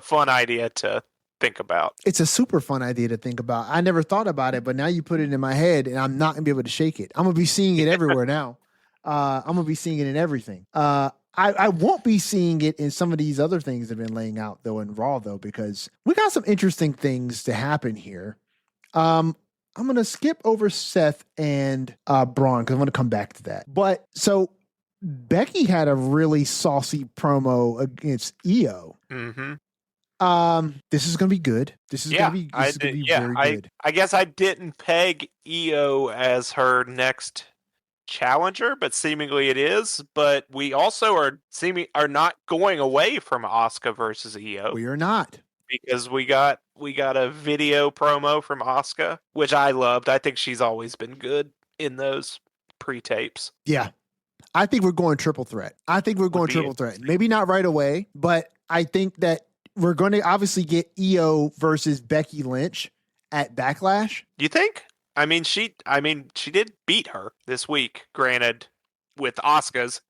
fun idea to think about. It's a super fun idea to think about. I never thought about it, but now you put it in my head and I'm not going to be able to shake it. I'm going to be seeing it everywhere now. I'm going to be seeing it in everything. I won't be seeing it in some of these other things that have been laying out, though, in Raw, though, because we got some interesting things to happen here. I'm going to skip over Seth and Braun because I'm going to come back to that. But so Becky had a really saucy promo against Io. Mm-hmm. This is going to be good. This is going to be very good. I guess I didn't peg Io as her next challenger, but seemingly it is. But we also are not going away from Asuka versus Io. We are not, because we got a video promo from Asuka, which I loved. I think she's always been good in those pre-tapes. Yeah. I think we're going triple threat. Maybe not right away, but I think that we're going to obviously get Io versus Becky Lynch at Backlash. You think? I mean, she did beat her this week, granted, with Asuka's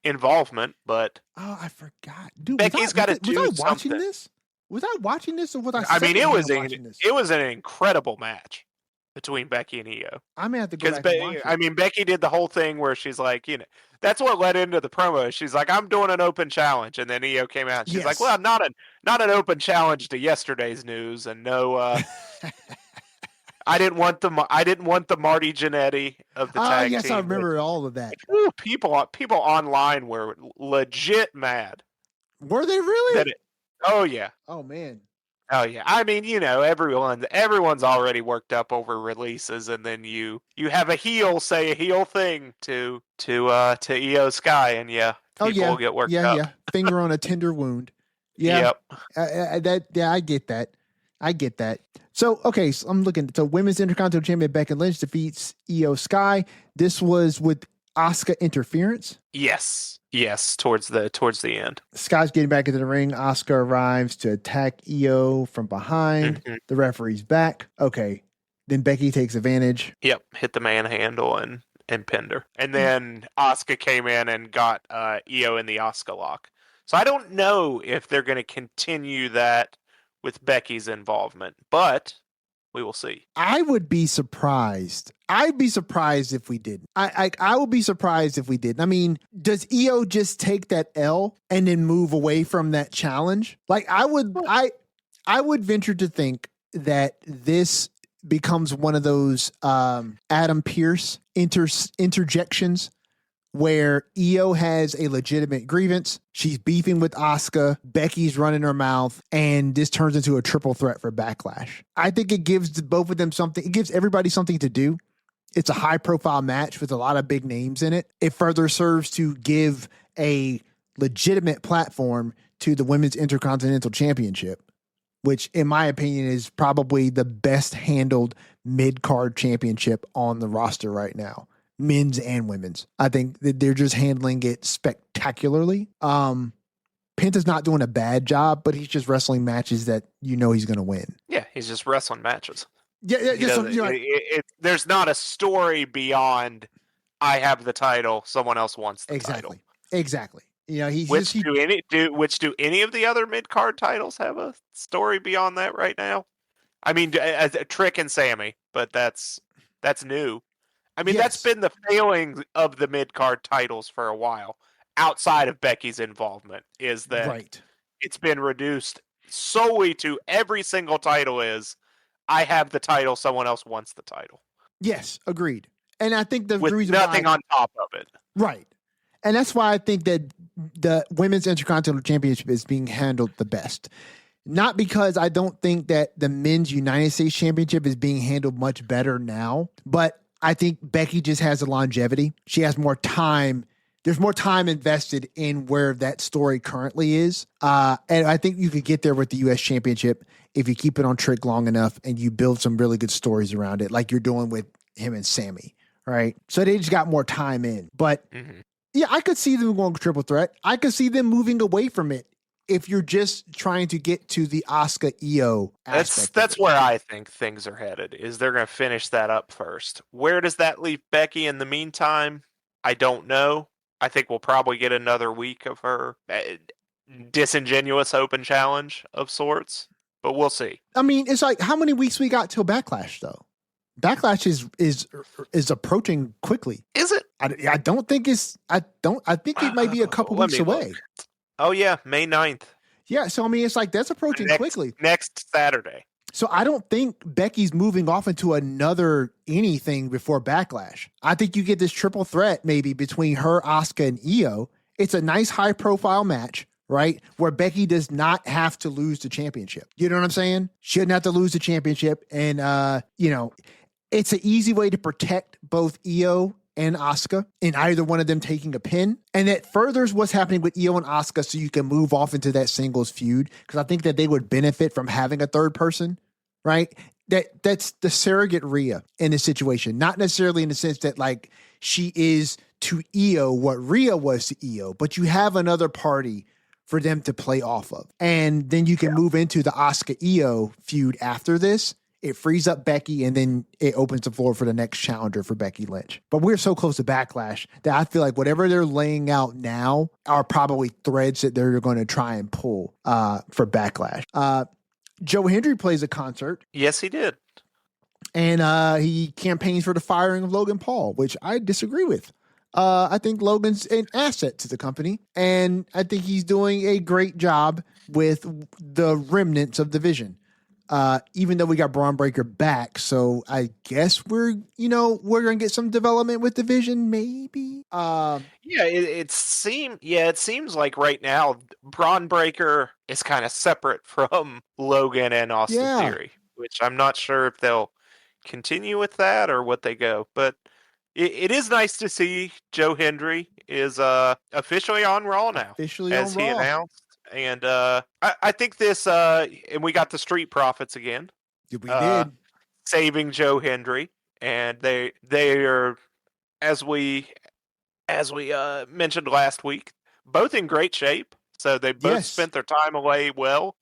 involvement, but Oh, I forgot. Dude, Becky's got to was do I watching something. this? Was I watching this or was I I mean, watching this? it was an incredible match between Becky and Io. I may have to go back and watch it. I mean, Becky did the whole thing where she's like, that's what led into the promo. She's like, I'm doing an open challenge, and then Io came out. And she's like, well, not an open challenge to yesterday's news, and no. I didn't want the Marty Jannetty of the tag team. Yes, I remember all of that. Ooh, people online were legit mad. Were they really? Oh yeah. Oh man. Oh yeah. I mean, everyone's already worked up over releases, and then you have a heel say a heel thing to Io Sky, and people will get worked up. Yeah. Finger on a tender wound. Yeah. Yep. I get that. So, okay, so I'm looking. So, Women's Intercontinental Champion Becky Lynch defeats Io Sky. This was with Asuka interference. Yes, towards the end. Sky's getting back into the ring. Asuka arrives to attack Io from behind. Mm-hmm. The referee's back. Okay, then Becky takes advantage. Yep, hit the manhandle and pinned her. And then Asuka came in and got Io in the Asuka lock. So I don't know if they're going to continue that with Becky's involvement, but we will see. I would be surprised. I'd be surprised if we didn't. I would be surprised if we didn't. I mean, does Io just take that L and then move away from that challenge? Like I would venture to think that this becomes one of those Adam Pearce interjections where Io has a legitimate grievance. She's beefing with Asuka. Becky's running her mouth, and this turns into a triple threat for Backlash. I think it gives both of them something. It gives everybody something to do. It's a high-profile match with a lot of big names in it. It further serves to give a legitimate platform to the Women's Intercontinental Championship, which, in my opinion, is probably the best handled mid-card championship on the roster right now. Men's and women's. I think that they're just handling it spectacularly. Penta's not doing a bad job, but he's just wrestling matches that he's going to win. Yeah, he's just wrestling matches. Yeah. There's not a story beyond I have the title, someone else wants the title. Exactly. Which do any of the other mid card titles have a story beyond that right now? I mean, Trick and Sammy, but that's new. I mean, That's been the failing of the mid-card titles for a while, outside of Becky's involvement, is that It's been reduced solely to every single title is, I have the title, someone else wants the title. Yes, agreed. And I think the With reason nothing on top of it. Right. And that's why I think that the Women's Intercontinental Championship is being handled the best. Not because I don't think that the Men's United States Championship is being handled much better now, but I think Becky just has a longevity. She has more time. There's more time invested in where that story currently is. And I think you could get there with the U.S. Championship if you keep it on Trick long enough and you build some really good stories around it, like you're doing with him and Sammy, right? So they just got more time in. But yeah, I could see them going triple threat. I could see them moving away from it if you're just trying to get to the Asuka Io aspect. That's where I think things are headed, is they're going to finish that up first. Where does that leave Becky in the meantime? I don't know. I think we'll probably get another week of her disingenuous open challenge of sorts, but we'll see. I mean, it's like, how many weeks we got till Backlash, though? Backlash is approaching quickly. Is it? I don't think it's. I think it might be a couple weeks away. Oh, yeah, May 9th. Yeah, so, I mean, it's like that's approaching quickly. Next Saturday. So I don't think Becky's moving off into another anything before Backlash. I think you get this triple threat maybe between her, Asuka, and Io. It's a nice high-profile match, right, where Becky does not have to lose the championship. You know what I'm saying? She doesn't have to lose the championship. And, it's an easy way to protect both Io and Asuka, in either one of them taking a pin. And that furthers what's happening with Io and Asuka so you can move off into that singles feud. Because I think that they would benefit from having a third person, right? That's the surrogate Rhea in this situation. Not necessarily in the sense that like she is to Io what Rhea was to Io, but you have another party for them to play off of. And then you can move into the Asuka Io feud after this it frees up Becky, and then it opens the floor for the next challenger for Becky Lynch. But we're so close to Backlash that I feel like whatever they're laying out now are probably threads that they're going to try and pull for Backlash. Joe Hendry plays a concert. Yes, he did. And he campaigns for the firing of Logan Paul, which I disagree with. I think Logan's an asset to the company, and I think he's doing a great job with the remnants of the Vision. Even though we got Braun Breaker back, so I guess we're going to get some development with the Vision, maybe. It seems like right now Braun Breaker is kind of separate from Logan and Austin Theory, which I'm not sure if they'll continue with that or what they go, but it is nice to see Joe Hendry is officially on Raw now, he announced. And I think this, and we got the Street Profits again. We did. Saving Joe Hendry, and they are, as we mentioned last week, both in great shape. So they both spent their time away well.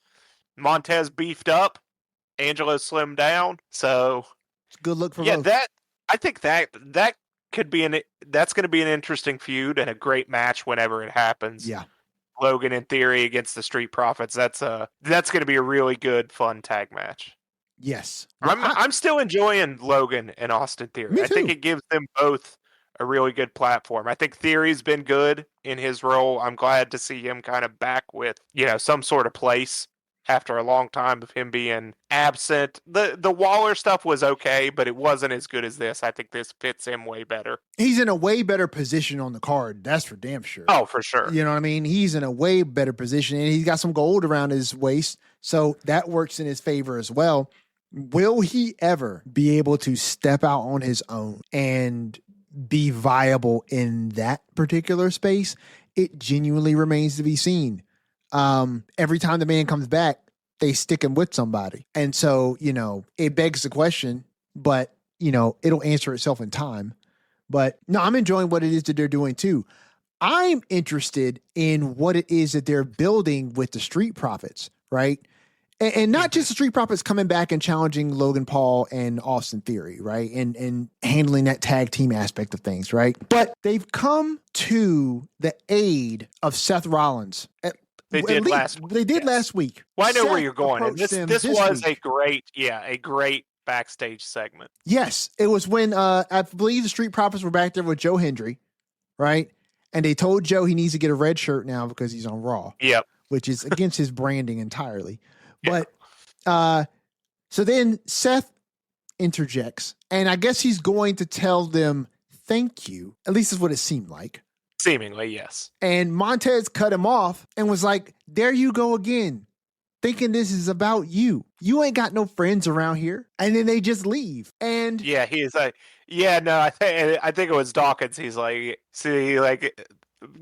Montez beefed up, Angelo slimmed down. So good look for both. I think that could be that's going to be an interesting feud and a great match whenever it happens. Yeah. Logan in Theory against the Street Profits. That's going to be a really good, fun tag match. Yes. I'm still enjoying Logan and Austin Theory. I think it gives them both a really good platform. I think Theory's been good in his role. I'm glad to see him kind of back with, some sort of place after a long time of him being absent. The Waller stuff was okay, but it wasn't as good as this. I think this fits him way better. He's in a way better position on the card. That's for damn sure. Oh, for sure. You know what I mean? He's in a way better position, and he's got some gold around his waist, so that works in his favor as well. Will he ever be able to step out on his own and be viable in that particular space? It genuinely remains to be seen. Every time the man comes back, they stick him with somebody. And so, it begs the question, but, it'll answer itself in time. But no, I'm enjoying what it is that they're doing too. I'm interested in what it is that they're building with the Street Profits, right? And not just the Street Profits coming back and challenging Logan Paul and Austin Theory, right? And handling that tag team aspect of things, right? But they've come to the aid of Seth Rollins. They did last week. Well, I know where you're going. And this was a great backstage segment. Yes. It was when I believe the Street Profits were back there with Joe Hendry, right? And they told Joe he needs to get a red shirt now because he's on Raw. Yep. Which is against his branding entirely. But so then Seth interjects, and I guess he's going to tell them thank you. At least is what it seemed like. Seemingly, yes. And Montez cut him off and was like, there you go again, thinking this is about you. You ain't got no friends around here. And then they just leave. And yeah, he's like, yeah, no, I think it was Dawkins. He's like, see, like,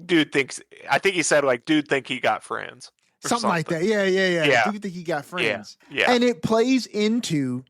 dude thinks, I think he said, like, dude think he got friends. Something like that. Yeah. Do you think he got friends? Yeah. And it plays into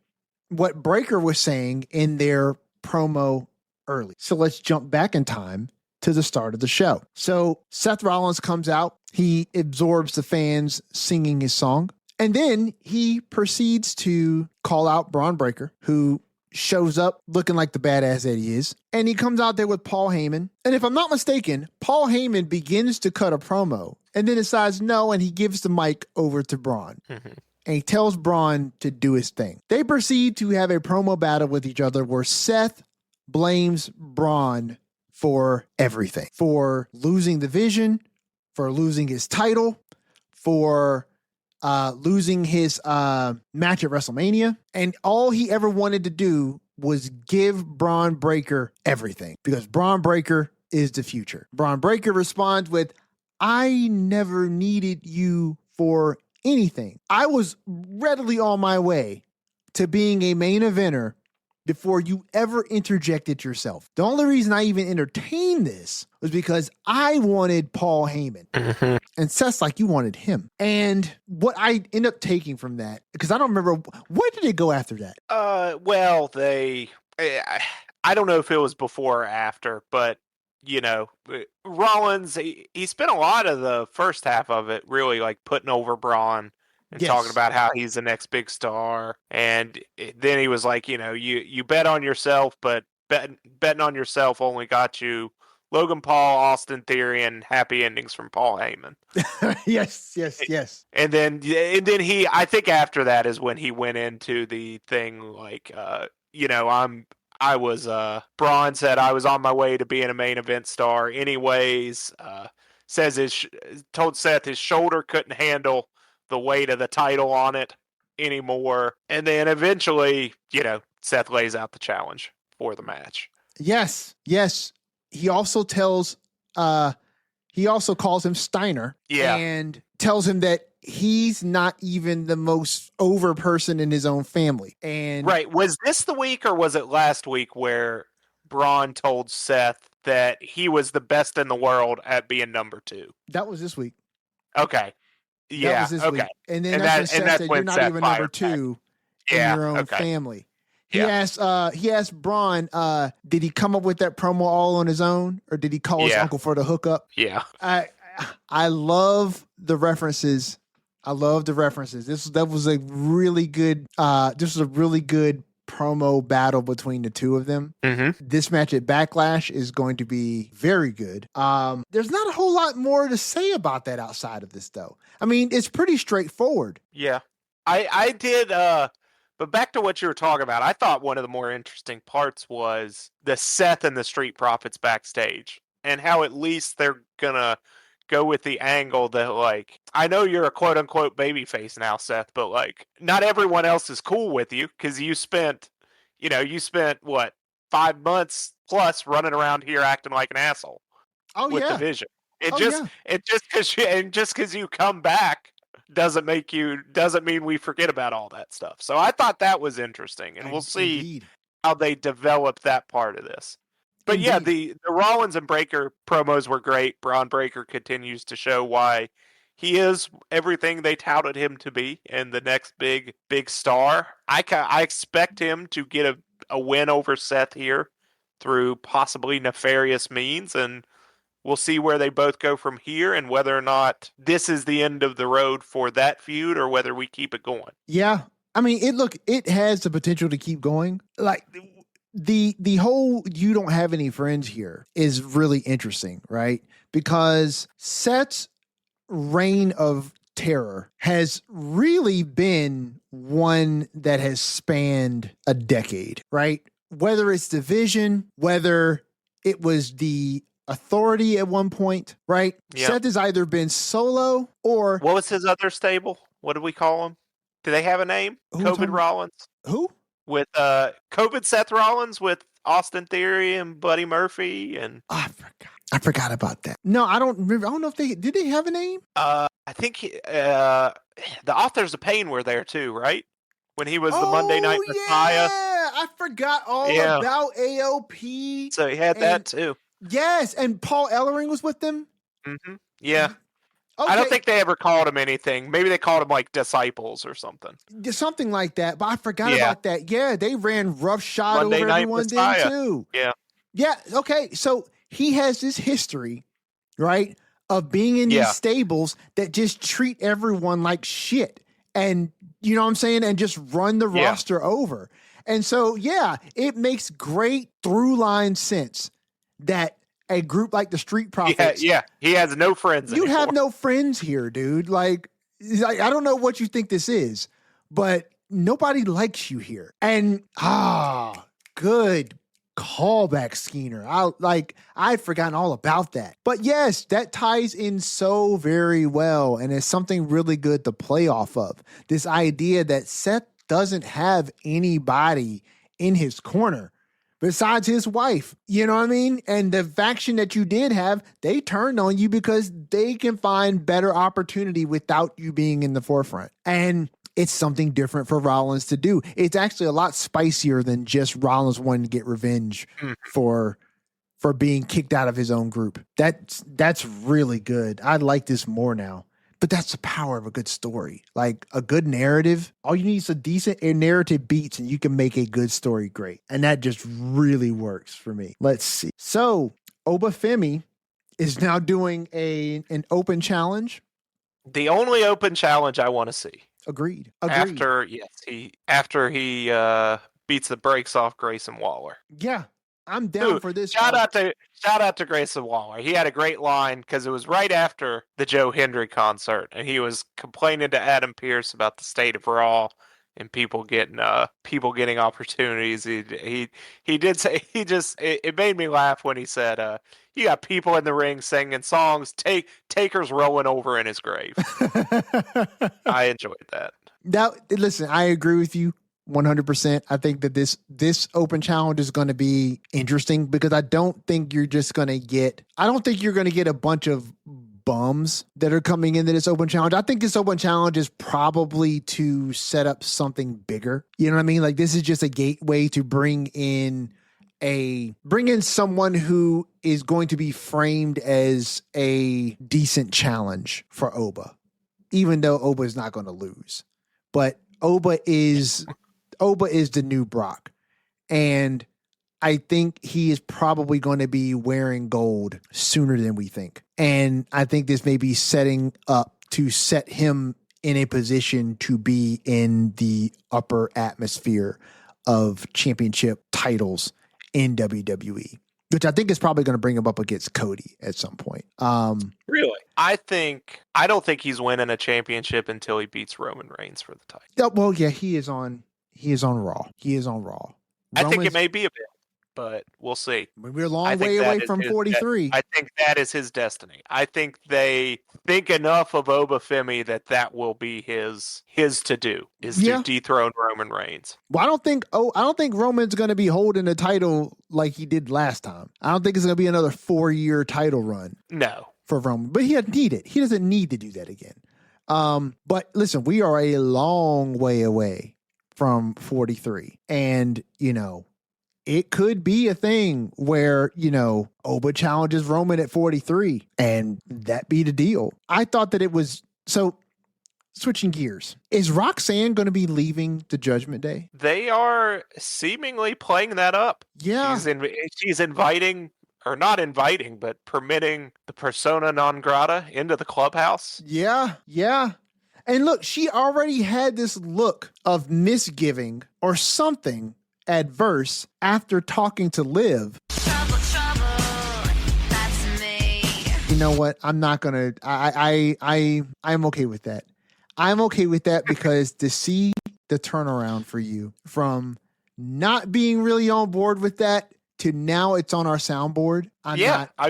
what Breaker was saying in their promo early. So let's jump back in time to the start of the show. So Seth Rollins comes out. He absorbs the fans singing his song. And then he proceeds to call out Braun Breaker, who shows up looking like the badass that he is. And he comes out there with Paul Heyman. And if I'm not mistaken, Paul Heyman begins to cut a promo and then decides no, and he gives the mic over to Braun. Mm-hmm. And he tells Braun to do his thing. They proceed to have a promo battle with each other where Seth blames Braun for everything. For losing the Vision, for losing his title, for losing his match at WrestleMania. And all he ever wanted to do was give Braun Breaker everything because Braun Breaker is the future. Braun Breaker responds with, I never needed you for anything. I was readily on my way to being a main eventer before you ever interjected yourself. The only reason I even entertained this was because I wanted Paul Heyman. Mm-hmm. And Seth's like, you wanted him. And what I end up taking from that, because I don't remember, where did it go after that? Well, I don't know if it was before or after, but Rollins, he spent a lot of the first half of it really like putting over Braun, and Yes. talking about how he's the next big star. And then he was like, you bet on yourself, but betting on yourself only got you Logan Paul, Austin Theory, and happy endings from Paul Heyman. Yes. And then I think after that is when he went into the thing like, Braun said I was on my way to being a main event star anyways. Told Seth his shoulder couldn't handle the weight of the title on it anymore. And then eventually, Seth lays out the challenge for the match. Yes. He also calls him Steiner. Yeah. And tells him that he's not even the most over person in his own family. And right. Was this the week or was it last week where Braun told Seth that he was the best in the world at being number 2? That was this week. Okay. Yeah. That was this week. And then that's when Seth said, you're not even number 2 in your own family. He asked Braun, did he come up with that promo all on his own, or did he call his uncle for the hookup? Yeah. I love the references. That was a really good promo battle between the two of them. Mm-hmm. This match at Backlash is going to be very good. There's not a whole lot more to say about that outside of this, though. I mean, it's pretty straightforward. Yeah. I did, but back to what you were talking about, I thought one of the more interesting parts was the Seth and the Street Profits backstage, and how at least they're gonna go with the angle that, like, I know you're a quote-unquote babyface now, Seth, but, like, not everyone else is cool with you, because you spent, what, 5 months plus running around here acting like an asshole with the Vision. Just because you come back doesn't mean we forget about all that stuff. So I thought that was interesting, and we'll see how they develop that part of this. But yeah, the Rollins and Breaker promos were great. Braun Breaker continues to show why he is everything they touted him to be and the next big star. I expect him to get a win over Seth here through possibly nefarious means, and we'll see where they both go from here and whether or not this is the end of the road for that feud or whether we keep it going. Yeah. I mean, it has the potential to keep going. Like, the whole you don't have any friends here is really interesting, right? Because Seth's reign of terror has really been one that has spanned a decade, right? Whether it's division, whether it was the Authority at one point, right? Yep. Seth has either been solo or... What was his other stable? What did we call him? Do they have a name? COVID Rollins? Who? With COVID Seth Rollins with Austin Theory and Buddy Murphy and... Oh, I forgot about that. No, I don't remember. I don't know if did they have a name? I think the Authors of Pain were there too, right? When he was the Monday Night Messiah. Yeah, I forgot all about AOP. So he had that too. Yes, and Paul Ellering was with them? Mm-hmm. Yeah. Okay. I don't think they ever called him anything. Maybe they called him like Disciples or something. Something like that, but I forgot about that. Yeah, they ran roughshod over everyone then too. Yeah. Yeah, okay, so he has this history, right, of being in these stables that just treat everyone like shit. And, you know what I'm saying? And just run the roster over. And so, it makes great through line sense that a group like the Street Profits. Yeah, he has no friends You anymore. have no friends here, dude. Like, I don't know what you think this is, but nobody likes you here. And, good callback, Skeener. I'd forgotten all about that. But yes, that ties in so very well, and it's something really good to play off of. This idea that Seth doesn't have anybody in his corner besides his wife, you know what I mean? And the faction that you did have, they turned on you because they can find better opportunity without you being in the forefront. And it's something different for Rollins to do. It's actually a lot spicier than just Rollins wanting to get revenge for being kicked out of his own group. That's really good. I like this more now. But that's the power of a good story. Like a good narrative, all you need is a decent narrative beats and you can make a good story great. And that just really works for me. Let's see. So Obafemi is now doing an open challenge. The only open challenge I want to see. Agreed. After he beats the brakes off Grayson Waller. Yeah, I'm down for this. Shout out to Grayson Waller. He had a great line because it was right after the Joe Hendry concert, and he was complaining to Adam Pearce about the state of Raw and people getting opportunities. He did say it made me laugh when he said you got people in the ring singing songs, Taker's rolling over in his grave. I enjoyed that. Now, listen, I agree with you 100%. I think that this open challenge is going to be interesting because I don't think you're going to get a bunch of bums that are coming into this open challenge. I think this open challenge is probably to set up something bigger. You know what I mean? Like, this is just a gateway to bring in someone who is going to be framed as a decent challenge for Oba, even though Oba is not going to lose. But Oba is the new Brock. And I think he is probably going to be wearing gold sooner than we think. And I think this may be setting up to set him in a position to be in the upper atmosphere of championship titles in WWE, which I think is probably going to bring him up against Cody at some point. Really? I don't think he's winning a championship until he beats Roman Reigns for the title. Yeah, well, yeah, he is on Raw. I think it may be a bit, but we'll see. We're a long way away from 43. I think that is his destiny. I think they think enough of Oba Femi that will be his to do to dethrone Roman Reigns. Well, I don't think Roman's going to be holding the title like he did last time. I don't think it's going to be another 4-year title run. No. For Roman, but he doesn't need it. He doesn't need to do that again. But listen, we are a long way away from 43. And, it could be a thing where, Oba challenges Roman at 43 and that be the deal. I thought that it was, so switching gears, is Roxanne going to be leaving the Judgment Day? They are seemingly playing that up. Yeah. She's inviting, or not inviting, but permitting the persona non grata into the clubhouse. Yeah. And look, she already had this look of misgiving or something adverse after talking to Liv. Trouble, that's me. You know what? I'm not gonna. I'm okay with that. I'm okay with that because to see the turnaround for you from not being really on board with that to now it's on our soundboard. I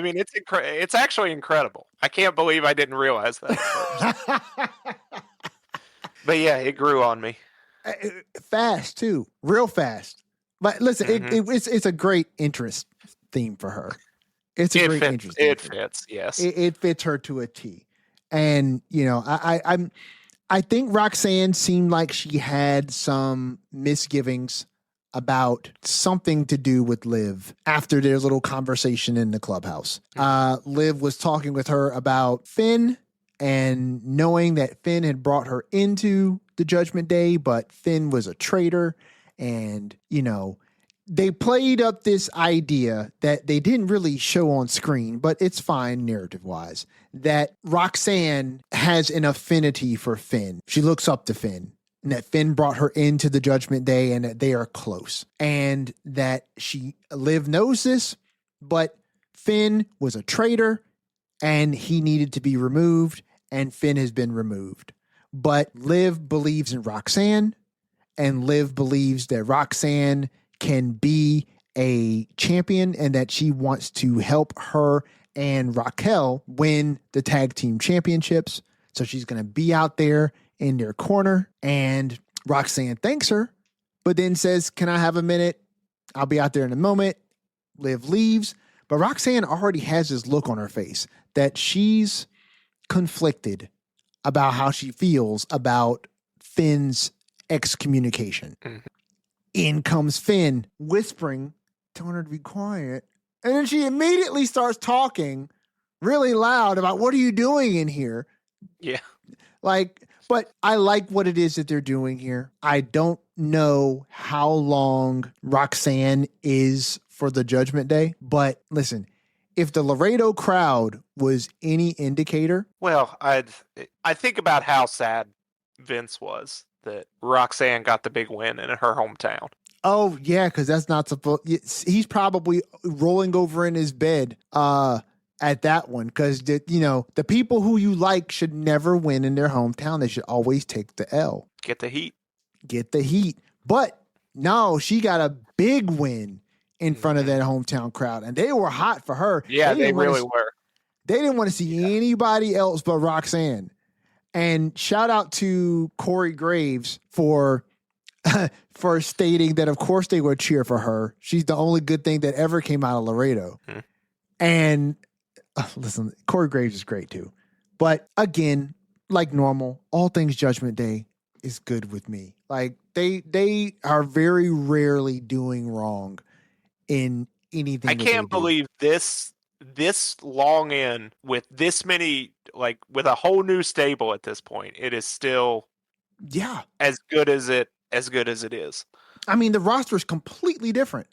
mean, it's actually incredible. I can't believe I didn't realize that. But yeah, it grew on me. Fast too, real fast. But listen, it's a great interest theme for her. It's a great interest. It fits, yes. It fits her to a T. And I think Roxanne seemed like she had some misgivings about something to do with Liv after their little conversation in the clubhouse. Liv was talking with her about Finn and knowing that Finn had brought her into the Judgment Day, but Finn was a traitor. And, they played up this idea that they didn't really show on screen, but it's fine narrative wise, that Roxanne has an affinity for Finn. She looks up to Finn. And that Finn brought her into the Judgment Day and that they are close. And that Liv knows this, but Finn was a traitor and he needed to be removed, and Finn has been removed. But Liv believes in Roxanne, and Liv believes that Roxanne can be a champion and that she wants to help her and Raquel win the tag team championships. So she's going to be out there in their corner, and Roxanne thanks her, but then says, "Can I have a minute? I'll be out there in a moment." Liv leaves, but Roxanne already has this look on her face that she's conflicted about how she feels about Finn's excommunication. In comes Finn, whispering, telling her to be quiet. And then she immediately starts talking really loud about, "What are you doing in here?" Yeah. But I like what it is that they're doing here. I don't know how long Roxanne is for the Judgment Day, but listen, if the Laredo crowd was any indicator. Well, I think about how sad Vince was, that Roxanne got the big win in her hometown. Oh yeah, because that's not supposed. He's probably rolling over in his bed at that one, because the people who you like should never win in their hometown. They should always take the L. Get the heat. Get the heat. But no, she got a big win in front of that hometown crowd, and they were hot for her. Yeah, they really were. They didn't want to see anybody else but Roxanne. And shout out to Corey Graves for stating that, of course, they would cheer for her. She's the only good thing that ever came out of Laredo. And listen, Corey Graves is great too. But again, like normal, all things Judgment Day is good with me. Like they are very rarely doing wrong in anything. I can't believe this long in with this many, like with a whole new stable at this point. It is still as good as it is. I mean, the roster is completely different.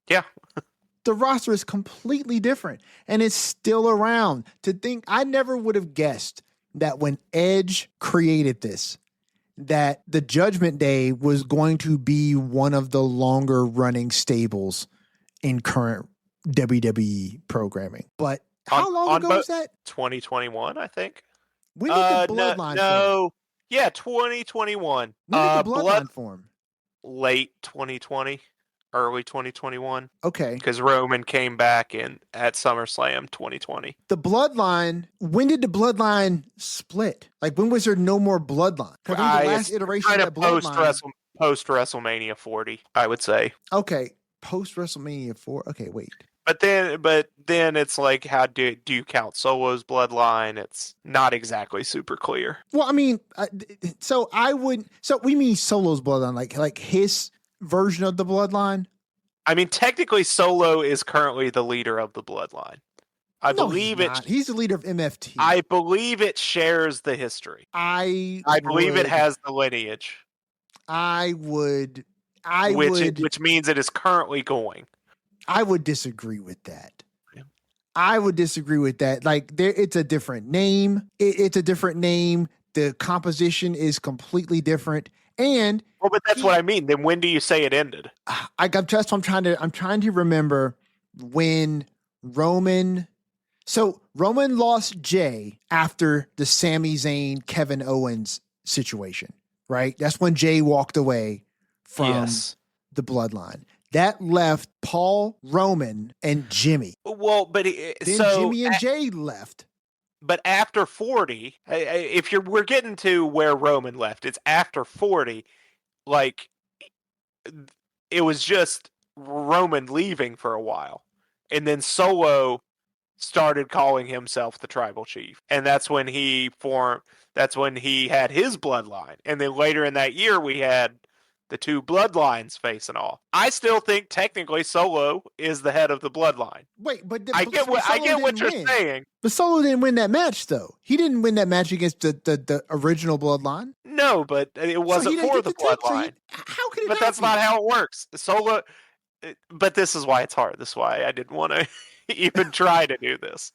Yeah. The roster is completely different, and it's still around. To think, I never would have guessed that when Edge created this, that the Judgment Day was going to be one of the longer running stables in current WWE programming. But how long ago was that? 2021, I think. When did the Bloodline form? Yeah, 2021. When did the Bloodline form? Late 2020, early 2021. Okay. Because Roman came back at SummerSlam 2020. The Bloodline, when did the Bloodline split? Like, when was there no more Bloodline? Because the last iteration of that Bloodline. Post WrestleMania 40, I would say. Okay. Post WrestleMania 4. Okay, wait. But then it's like, how do you count Solo's bloodline? It's not exactly super clear. Well, I mean, so we mean Solo's bloodline, like his version of the bloodline? I mean, technically Solo is currently the leader of the bloodline. I believe he's the leader of MFT. I believe it shares the history. I believe it has the lineage. Which means it is currently going. I would disagree with that. Yeah. I would disagree with that. Like, it's a different name. It's a different name. The composition is completely different. And but that's what I mean. Then when do you say it ended? I'm trying to remember when Roman lost Jay after the Sami Zayn, Kevin Owens situation, right? That's when Jay walked away from the bloodline. That left Paul, Roman, and Jimmy. Well, but Jimmy and Jay left. But after 40, we're getting to where Roman left, it's after 40. Like, it was just Roman leaving for a while, and then Solo started calling himself the Tribal Chief, and that's when he had his bloodline, and then later in that year we had the two bloodlines facing off. I still think technically Solo is the head of the bloodline. Wait, but I get what you're saying. But Solo didn't win that match, though. He didn't win that match against the original bloodline. No, but it wasn't for the bloodline. How could it? But that's not how it works. Solo. But this is why it's hard. This is why I didn't want to even try to do this.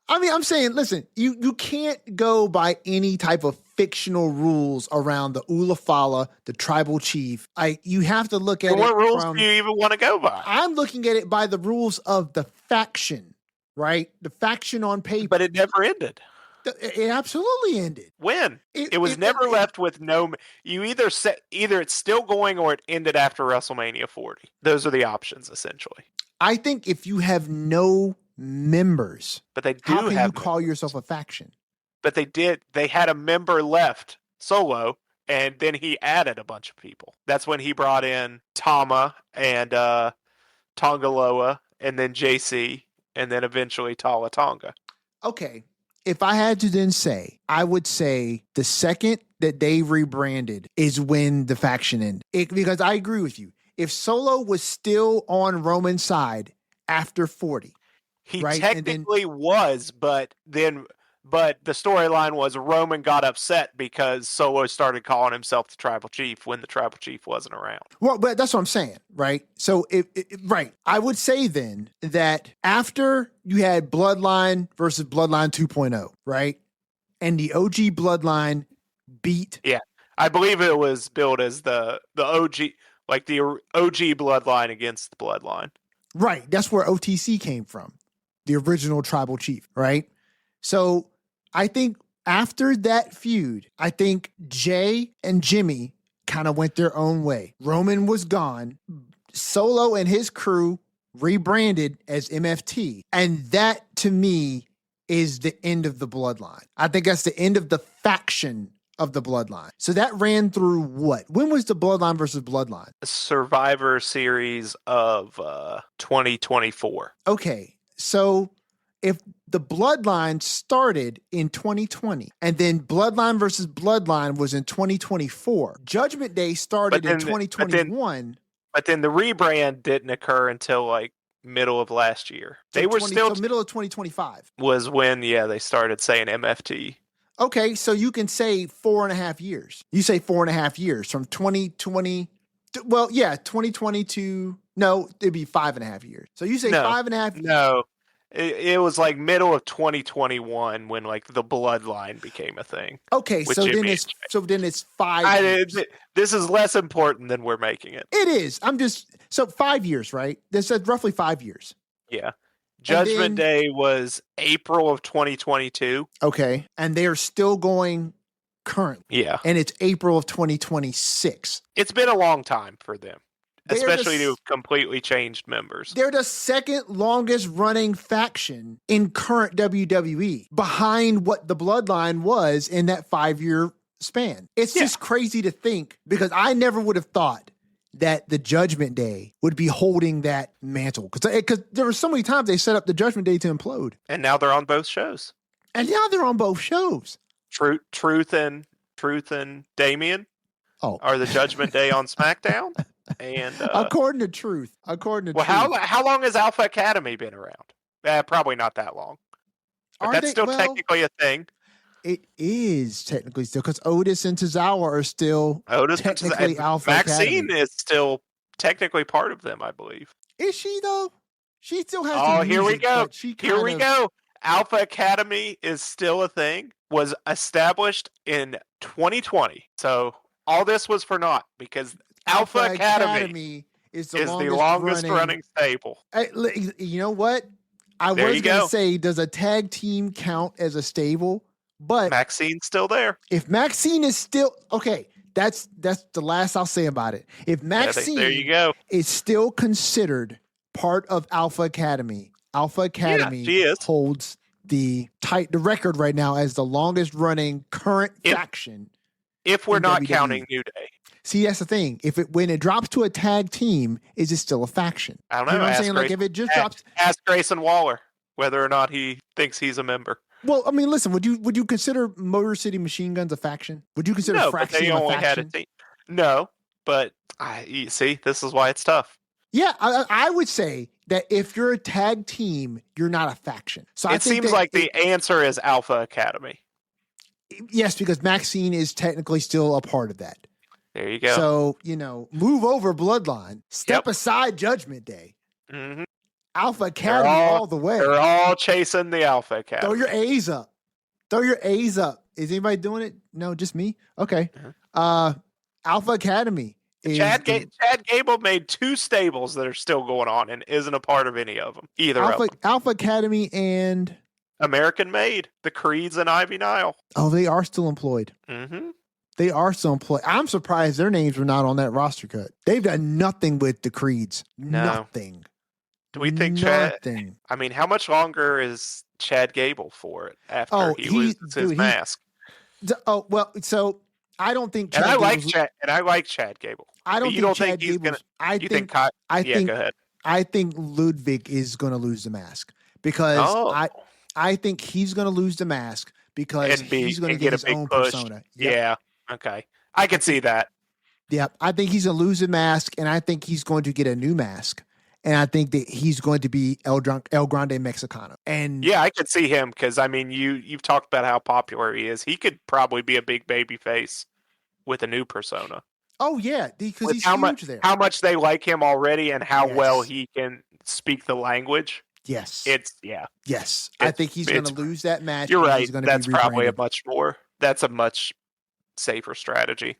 I mean, I'm saying, listen, you can't go by any type of fictional rules around the Ulafala, the tribal chief. You have to look at it. What rules do you even want to go by? I'm looking at it by the rules of the faction, right? The faction on paper. But it never ended. It absolutely ended. When? It was never left with no. You either it's still going or it ended after WrestleMania 40. Those are the options, essentially. I think if you have no members, but they do. How can you call yourself a faction? But they did. They had a member left, Solo, and then he added a bunch of people. That's when he brought in Tama and Tongaloa, and then JC, and then eventually Tala Tonga. Okay, if I had to then say, I would say the second that they rebranded is when the faction ended. Because I agree with you. If Solo was still on Roman's side after 40. He technically was, but the storyline was Roman got upset because Solo started calling himself the Tribal Chief when the Tribal Chief wasn't around. Well, but that's what I'm saying, right? So, right. I would say then that after you had Bloodline versus Bloodline 2.0, right? And the OG Bloodline beat I believe it was billed as the OG, like the OG bloodline against the bloodline. Right. That's where OTC came from, the original tribal chief, right? So I think after that feud, I think Jay and Jimmy kind of went their own way. Roman was gone. Solo and his crew rebranded as MFT. And that, to me, is the end of the bloodline. I think that's the end of the faction of the bloodline. So that ran through what? When was the bloodline versus bloodline? Survivor Series of 2024. Okay, so if the bloodline started in 2020 and then bloodline versus bloodline was in 2024, Judgment Day started in 2021. But then the rebrand didn't occur until like middle of last year. They were still middle of 2025 was when they started saying MFT. Okay, so you can say 4.5 years. You say 4.5 years from 2020. 2020 to it'd be 5.5 years. So you say 5.5 years. No, it was like middle of 2021 when like the bloodline became a thing. Okay, so then it's 5 years. This is less important than we're making it. It is. 5 years, right? That's roughly 5 years. Yeah. Judgment Day was April of 2022. Okay. And they are still going currently. Yeah. And it's April of 2026. It's been a long time for them, especially to have completely changed members. They're the second longest running faction in current WWE, behind what the bloodline was in that 5-year span. It's just crazy to think, because I never would have thought that the Judgment Day would be holding that mantle. Because there were so many times they set up the Judgment Day to implode. And now they're on both shows. Truth and Damien are the Judgment Day on SmackDown. And according to Truth. How long has Alpha Academy been around? Probably not that long. But that's still technically a thing. It is technically still, because Otis and Tozawa are still technically Alpha Maxine Academy. is still technically part of them, I believe. Is she, though? She still has Oh, here we go. Here we go. Alpha Academy is still a thing. Was established in 2020. So all this was for naught, because Alpha Academy is the longest running stable. You know what? I was going to say, does a tag team count as a stable? But Maxine's still there. If Maxine is still okay, that's the last I'll say about it. If Maxine there you go. is still considered part of Alpha Academy, Alpha Academy holds the record right now as the longest running current faction. If we're not WWE. counting New Day. See, that's the thing. When it drops to a tag team, is it still a faction? I don't know. You know what I'm saying? Like if it just drops. Ask Grayson Waller whether or not he thinks he's a member. Well, I mean, listen. Would you consider Motor City Machine Guns a faction? Would you consider Fraction a faction? No, but you see, this is why it's tough. Yeah, I would say that if you're a tag team, you're not a faction. So it seems like the answer is Alpha Academy. Yes, because Maxine is technically still a part of that. There you go. So, move over Bloodline. Step aside Judgment Day. Mm-hmm. Alpha Academy all the way. They're all chasing the Alpha Academy. Throw your A's up. Is anybody doing it? No, just me? Okay. Mm-hmm. Alpha Academy. Chad Gable made 2 stables that are still going on and isn't a part of any of them. Alpha Academy and American Made, the Creeds and Ivy Nile. Oh, they are still employed. Mm-hmm. They are still employed. I'm surprised their names were not on that roster cut. They've done nothing with the Creeds. No. Nothing. Do we think nothing? I mean, how much longer is Chad Gable for it after he loses his mask? So I don't think. I like Chad Gable. I don't. You don't think he's gonna? Go ahead. I think Ludwig is going to lose the mask because I think he's going to lose the mask because he's going to get his own persona. Yep. Yeah. Okay. I can see that. Yep. I think he's going to lose the mask, and I think he's going to get a new mask. And I think that he's going to be El Grande Mexicano. And yeah, I could see him because, I mean, you've talked about how popular he is. He could probably be a big baby face with a new persona. Oh, yeah, because he's huge there. How much they like him already and how well he can speak the language. Yes. Yes. I think he's going to lose that match. You're right. That's probably that's a much safer strategy.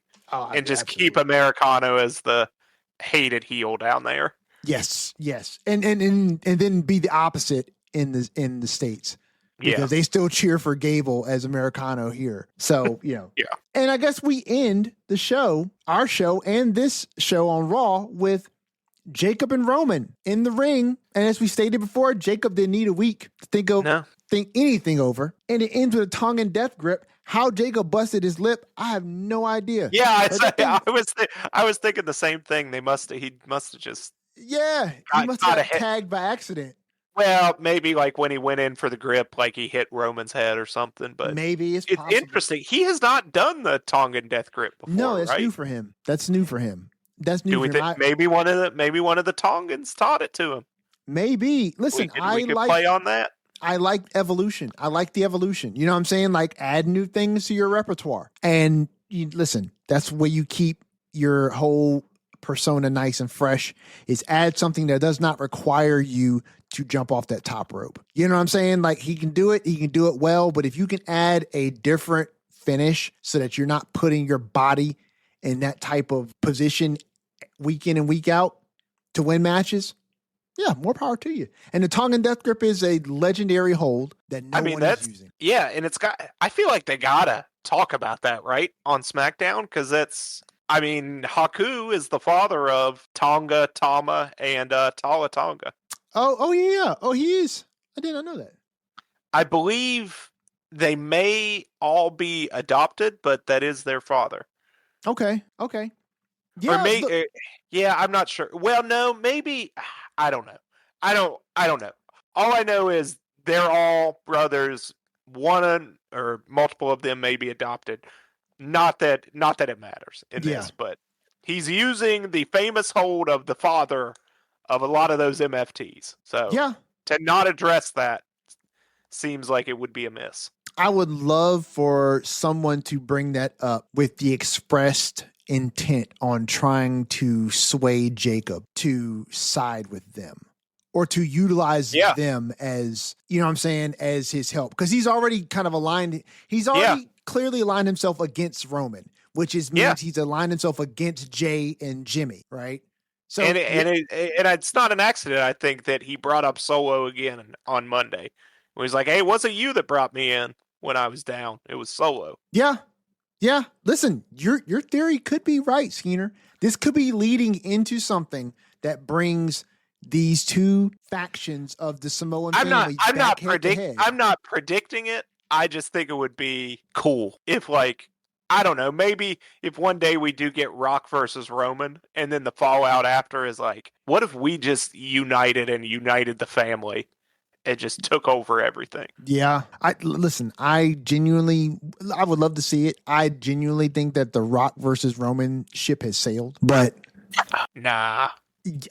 and just keep Americano as the hated heel down there. Yes, and then be the opposite in the States. Because they still cheer for Gable as Americano here. So, Yeah. And I guess we end the show, our show and this show on Raw, with Jacob and Roman in the ring. And as we stated before, Jacob didn't need a week to think anything over. And it ends with a tongue and death grip. How Jacob busted his lip, I have no idea. Yeah, I was thinking the same thing. He must have just he must have got tagged by accident. Well, maybe like when he went in for the grip, like he hit Roman's head or something. But maybe it's interesting. He has not done the tongue and death grip before. No, it's right? new for him. That's new for him. Maybe one of the Tongans taught it to him. Maybe. Listen, we could play on that. I like evolution. I like the evolution. You know what I'm saying? Like add new things to your repertoire. And listen, that's where you keep your whole persona nice and fresh, is add something that does not require you to jump off that top rope. You know what I'm saying? Like he can do it well, but if you can add a different finish so that you're not putting your body in that type of position week in and week out to win matches, yeah, more power to you. And the tongue and death grip is a legendary hold that no one is using. Yeah, and I feel like they gotta talk about that, right, on SmackDown, because Haku is the father of Tonga, Tama, and Tala Tonga. Oh yeah. Oh, he is. I did not know that. I believe they may all be adopted, but that is their father. Okay. Yeah, I'm not sure. Well, no, maybe. I don't know. I don't know. All I know is they're all brothers. One or multiple of them may be adopted. Not that it matters in this, but he's using the famous hold of the father of a lot of those MFTs. So to not address that seems like it would be a miss. I would love for someone to bring that up with the expressed intent on trying to sway Jacob to side with them or to utilize them as, you know what I'm saying, as his help. Because he's already kind of aligned. He's already clearly aligned himself against Roman, which means he's aligned himself against Jay and Jimmy, right? So and it's not an accident, I think, that he brought up Solo again on Monday. Where he's like, hey, it wasn't you that brought me in when I was down. It was Solo. Yeah. Listen, your theory could be right, Skeena. This could be leading into something that brings these two factions of the Samoan family I'm not predicting it. I just think it would be cool if, like, I don't know, maybe if one day we do get Rock versus Roman, and then the fallout after is like, what if we just united the family? It just took over everything. Yeah. I would love to see it. I genuinely think that the Rock versus Roman ship has sailed, but nah,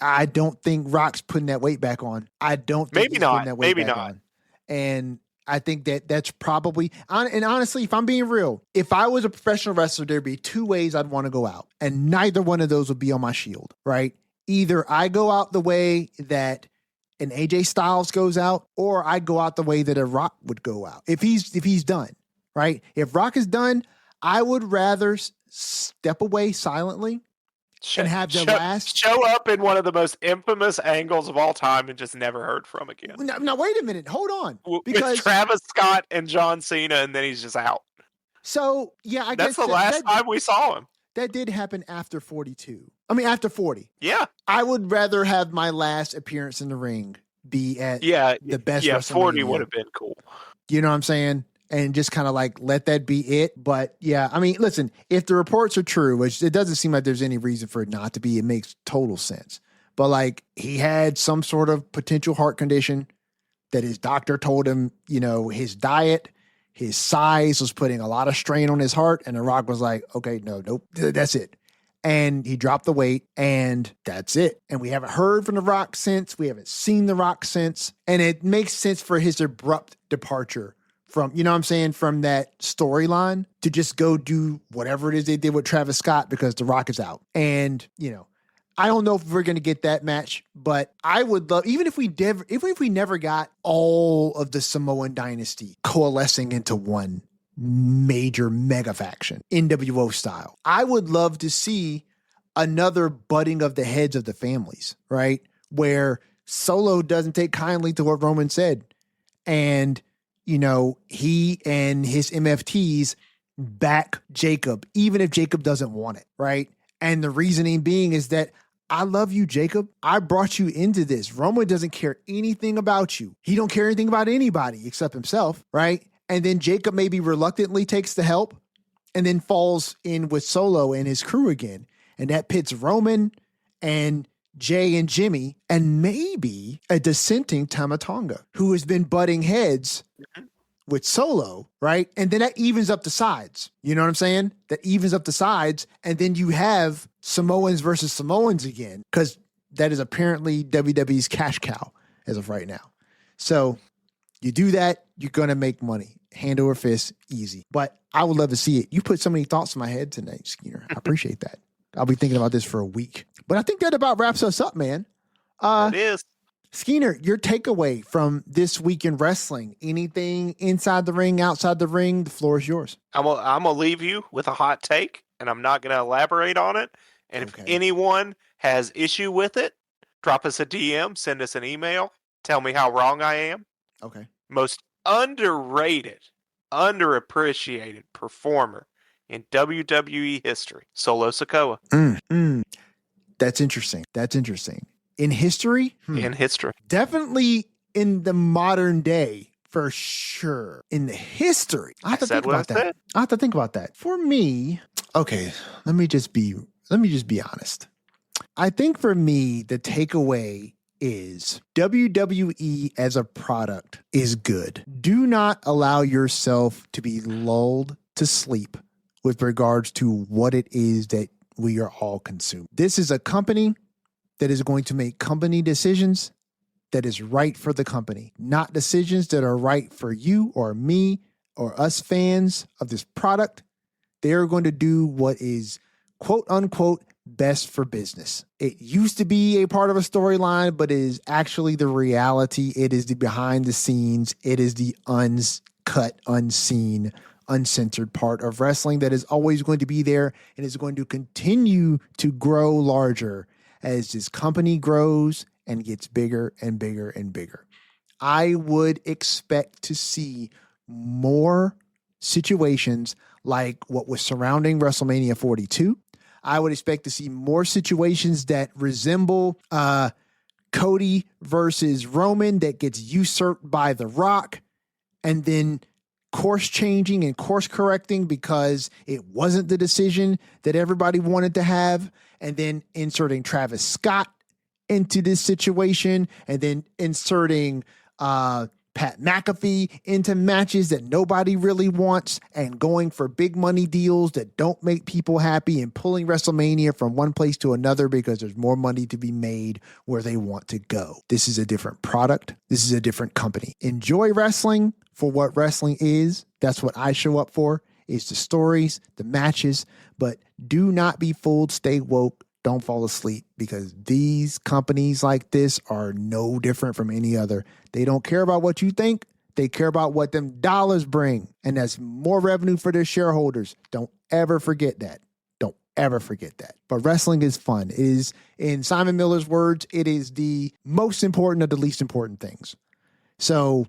I don't think Rock's putting that weight back on. I don't think he's putting that weight back on. And I think that's probably, and honestly, if I'm being real, if I was a professional wrestler, there'd be two ways I'd want to go out, and neither one of those would be on my shield, right? Either I go out the way that an AJ Styles goes out, or I go out the way that a Rock would go out. If he's done, right? If Rock is done, I would rather step away silently and have the last show up in one of the most infamous angles of all time and just never heard from again. Now wait a minute, hold on, because with Travis Scott and John Cena, and then he's just out. So yeah, I guess that's the last time we saw him. That did happen after 42. I mean, after 40. Yeah. I would rather have my last appearance in the ring be at the best. Yeah, 40 would have been cool. You know what I'm saying? And just kind of like let that be it. But yeah, I mean, listen, if the reports are true, which it doesn't seem like there's any reason for it not to be, it makes total sense. But like he had some sort of potential heart condition that his doctor told him, you know, his diet, his size was putting a lot of strain on his heart. And The Rock was like, okay, nope, that's it. And he dropped the weight, and that's it. And we haven't heard from The Rock since. We haven't seen The Rock since. And it makes sense for his abrupt departure from, you know what I'm saying, from that storyline to just go do whatever it is they did with Travis Scott because The Rock is out. And, you know, I don't know if we're going to get that match, but I would love, even if we never got all of the Samoan dynasty coalescing into one major mega faction, NWO style. I would love to see another butting of the heads of the families, right? Where Solo doesn't take kindly to what Roman said. And, he and his MFTs back Jacob, even if Jacob doesn't want it, right? And the reasoning being is that I love you, Jacob. I brought you into this. Roman doesn't care anything about you. He don't care anything about anybody except himself, right? And then Jacob maybe reluctantly takes the help and then falls in with Solo and his crew again. And that pits Roman and Jay and Jimmy and maybe a dissenting Tama Tonga who has been butting heads with Solo, right? And then that evens up the sides. You know what I'm saying? That evens up the sides. And then you have Samoans versus Samoans again, because that is apparently WWE's cash cow as of right now. So you do that, you're going to make money. Hand over fist, easy. But I would love to see it. You put so many thoughts in my head tonight, Skeeter. I appreciate that. I'll be thinking about this for a week. But I think that about wraps us up, man. It is. Skeeter, your takeaway from this week in wrestling, anything inside the ring, outside the ring, the floor is yours. I'm gonna leave you with a hot take, and I'm not going to elaborate on it. And if anyone has issue with it, drop us a DM, send us an email, tell me how wrong I am. Okay. Most underrated, underappreciated performer in WWE history, Solo Sikoa. That's interesting. That's interesting. In history? In history. Definitely in the modern day, for sure. In the history. I have to think about that. I have to think about that. For me, okay, let me just be honest. I think for me, the takeaway is WWE as a product is good. Do not allow yourself to be lulled to sleep with regards to what it is that we are all consuming. This is a company that is going to make company decisions that is right for the company, not decisions that are right for you or me or us fans of this product. They are going to do what is quote unquote best for business. It used to be a part of a storyline, but it is actually the reality. It is the behind the scenes. It is the uncut, unseen, uncensored part of wrestling that is always going to be there and is going to continue to grow larger as this company grows and gets bigger and bigger and bigger. I would expect to see more situations like what was surrounding WrestleMania 42. I would expect to see more situations that resemble Cody versus Roman that gets usurped by The Rock, and then course changing and course correcting because it wasn't the decision that everybody wanted to have, and then inserting Travis Scott into this situation, and then inserting Pat McAfee into matches that nobody really wants, and going for big money deals that don't make people happy, and pulling WrestleMania from one place to another because there's more money to be made where they want to go. This is a different product. This is a different company. Enjoy wrestling for what wrestling is. That's what I show up for, is the stories, the matches, but do not be fooled. Stay woke. Don't fall asleep, because these companies like this are no different from any other. They don't care about what you think. They care about what them dollars bring. And that's more revenue for their shareholders. Don't ever forget that. Don't ever forget that. But wrestling is fun. It is, in Simon Miller's words, it is the most important of the least important things. So,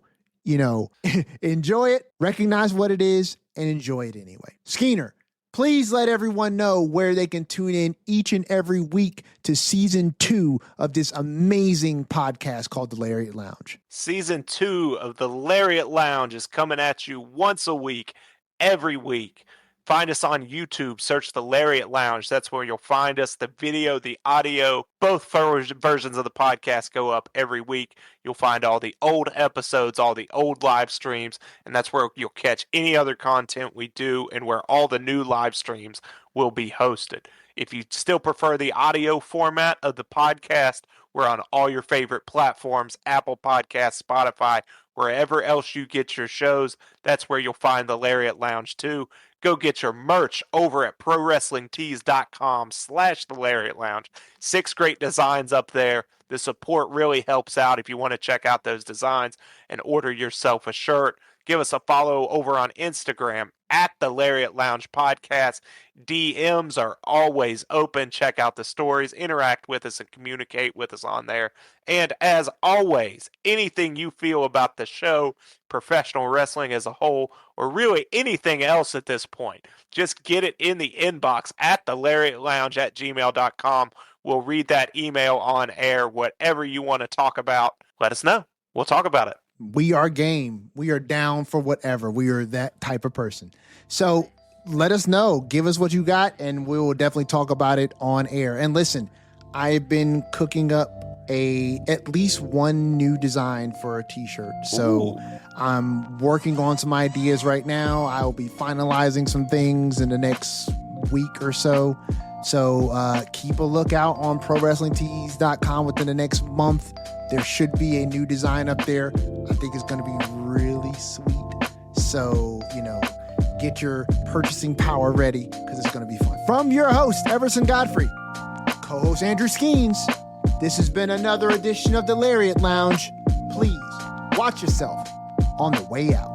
enjoy it, recognize what it is, and enjoy it anyway. Skeeter, please let everyone know where they can tune in each and every week to season 2 of this amazing podcast called The Lariat Lounge. Season 2 of The Lariat Lounge is coming at you once a week, every week. Find us on YouTube, search The Lariat Lounge. That's where you'll find us. The video, the audio, both versions of the podcast go up every week. You'll find all the old episodes, all the old live streams, and that's where you'll catch any other content we do and where all the new live streams will be hosted. If you still prefer the audio format of the podcast, we're on all your favorite platforms, Apple Podcasts, Spotify, wherever else you get your shows. That's where you'll find the Lariat Lounge too. Go get your merch over at prowrestlingtees.com/the Lariat Lounge. 6 great designs up there. The support really helps out if you want to check out those designs and order yourself a shirt. Give us a follow over on Instagram at the Lariat Lounge Podcast. DMs are always open. Check out the stories, interact with us, and communicate with us on there. And as always, anything you feel about the show, professional wrestling as a whole, or really anything else at this point, just get it in the inbox at the Lariat Lounge at gmail.com. We'll read that email on air. Whatever you want to talk about, let us know. We'll talk about it. We are game. We are down for whatever. We are that type of person. So let us know. Give us what you got, and we will definitely talk about it on air. And listen, I've been cooking up at least one new design for a t-shirt. So I'm working on some ideas right now. I will be finalizing some things in the next week or so. So keep a lookout on ProWrestlingTees.com within the next month. There should be a new design up there. I think it's going to be really sweet. So, get your purchasing power ready because it's going to be fun. From your host, Everson Godfrey, co-host Andrew Skeens, this has been another edition of the Lariat Lounge. Please watch yourself on the way out.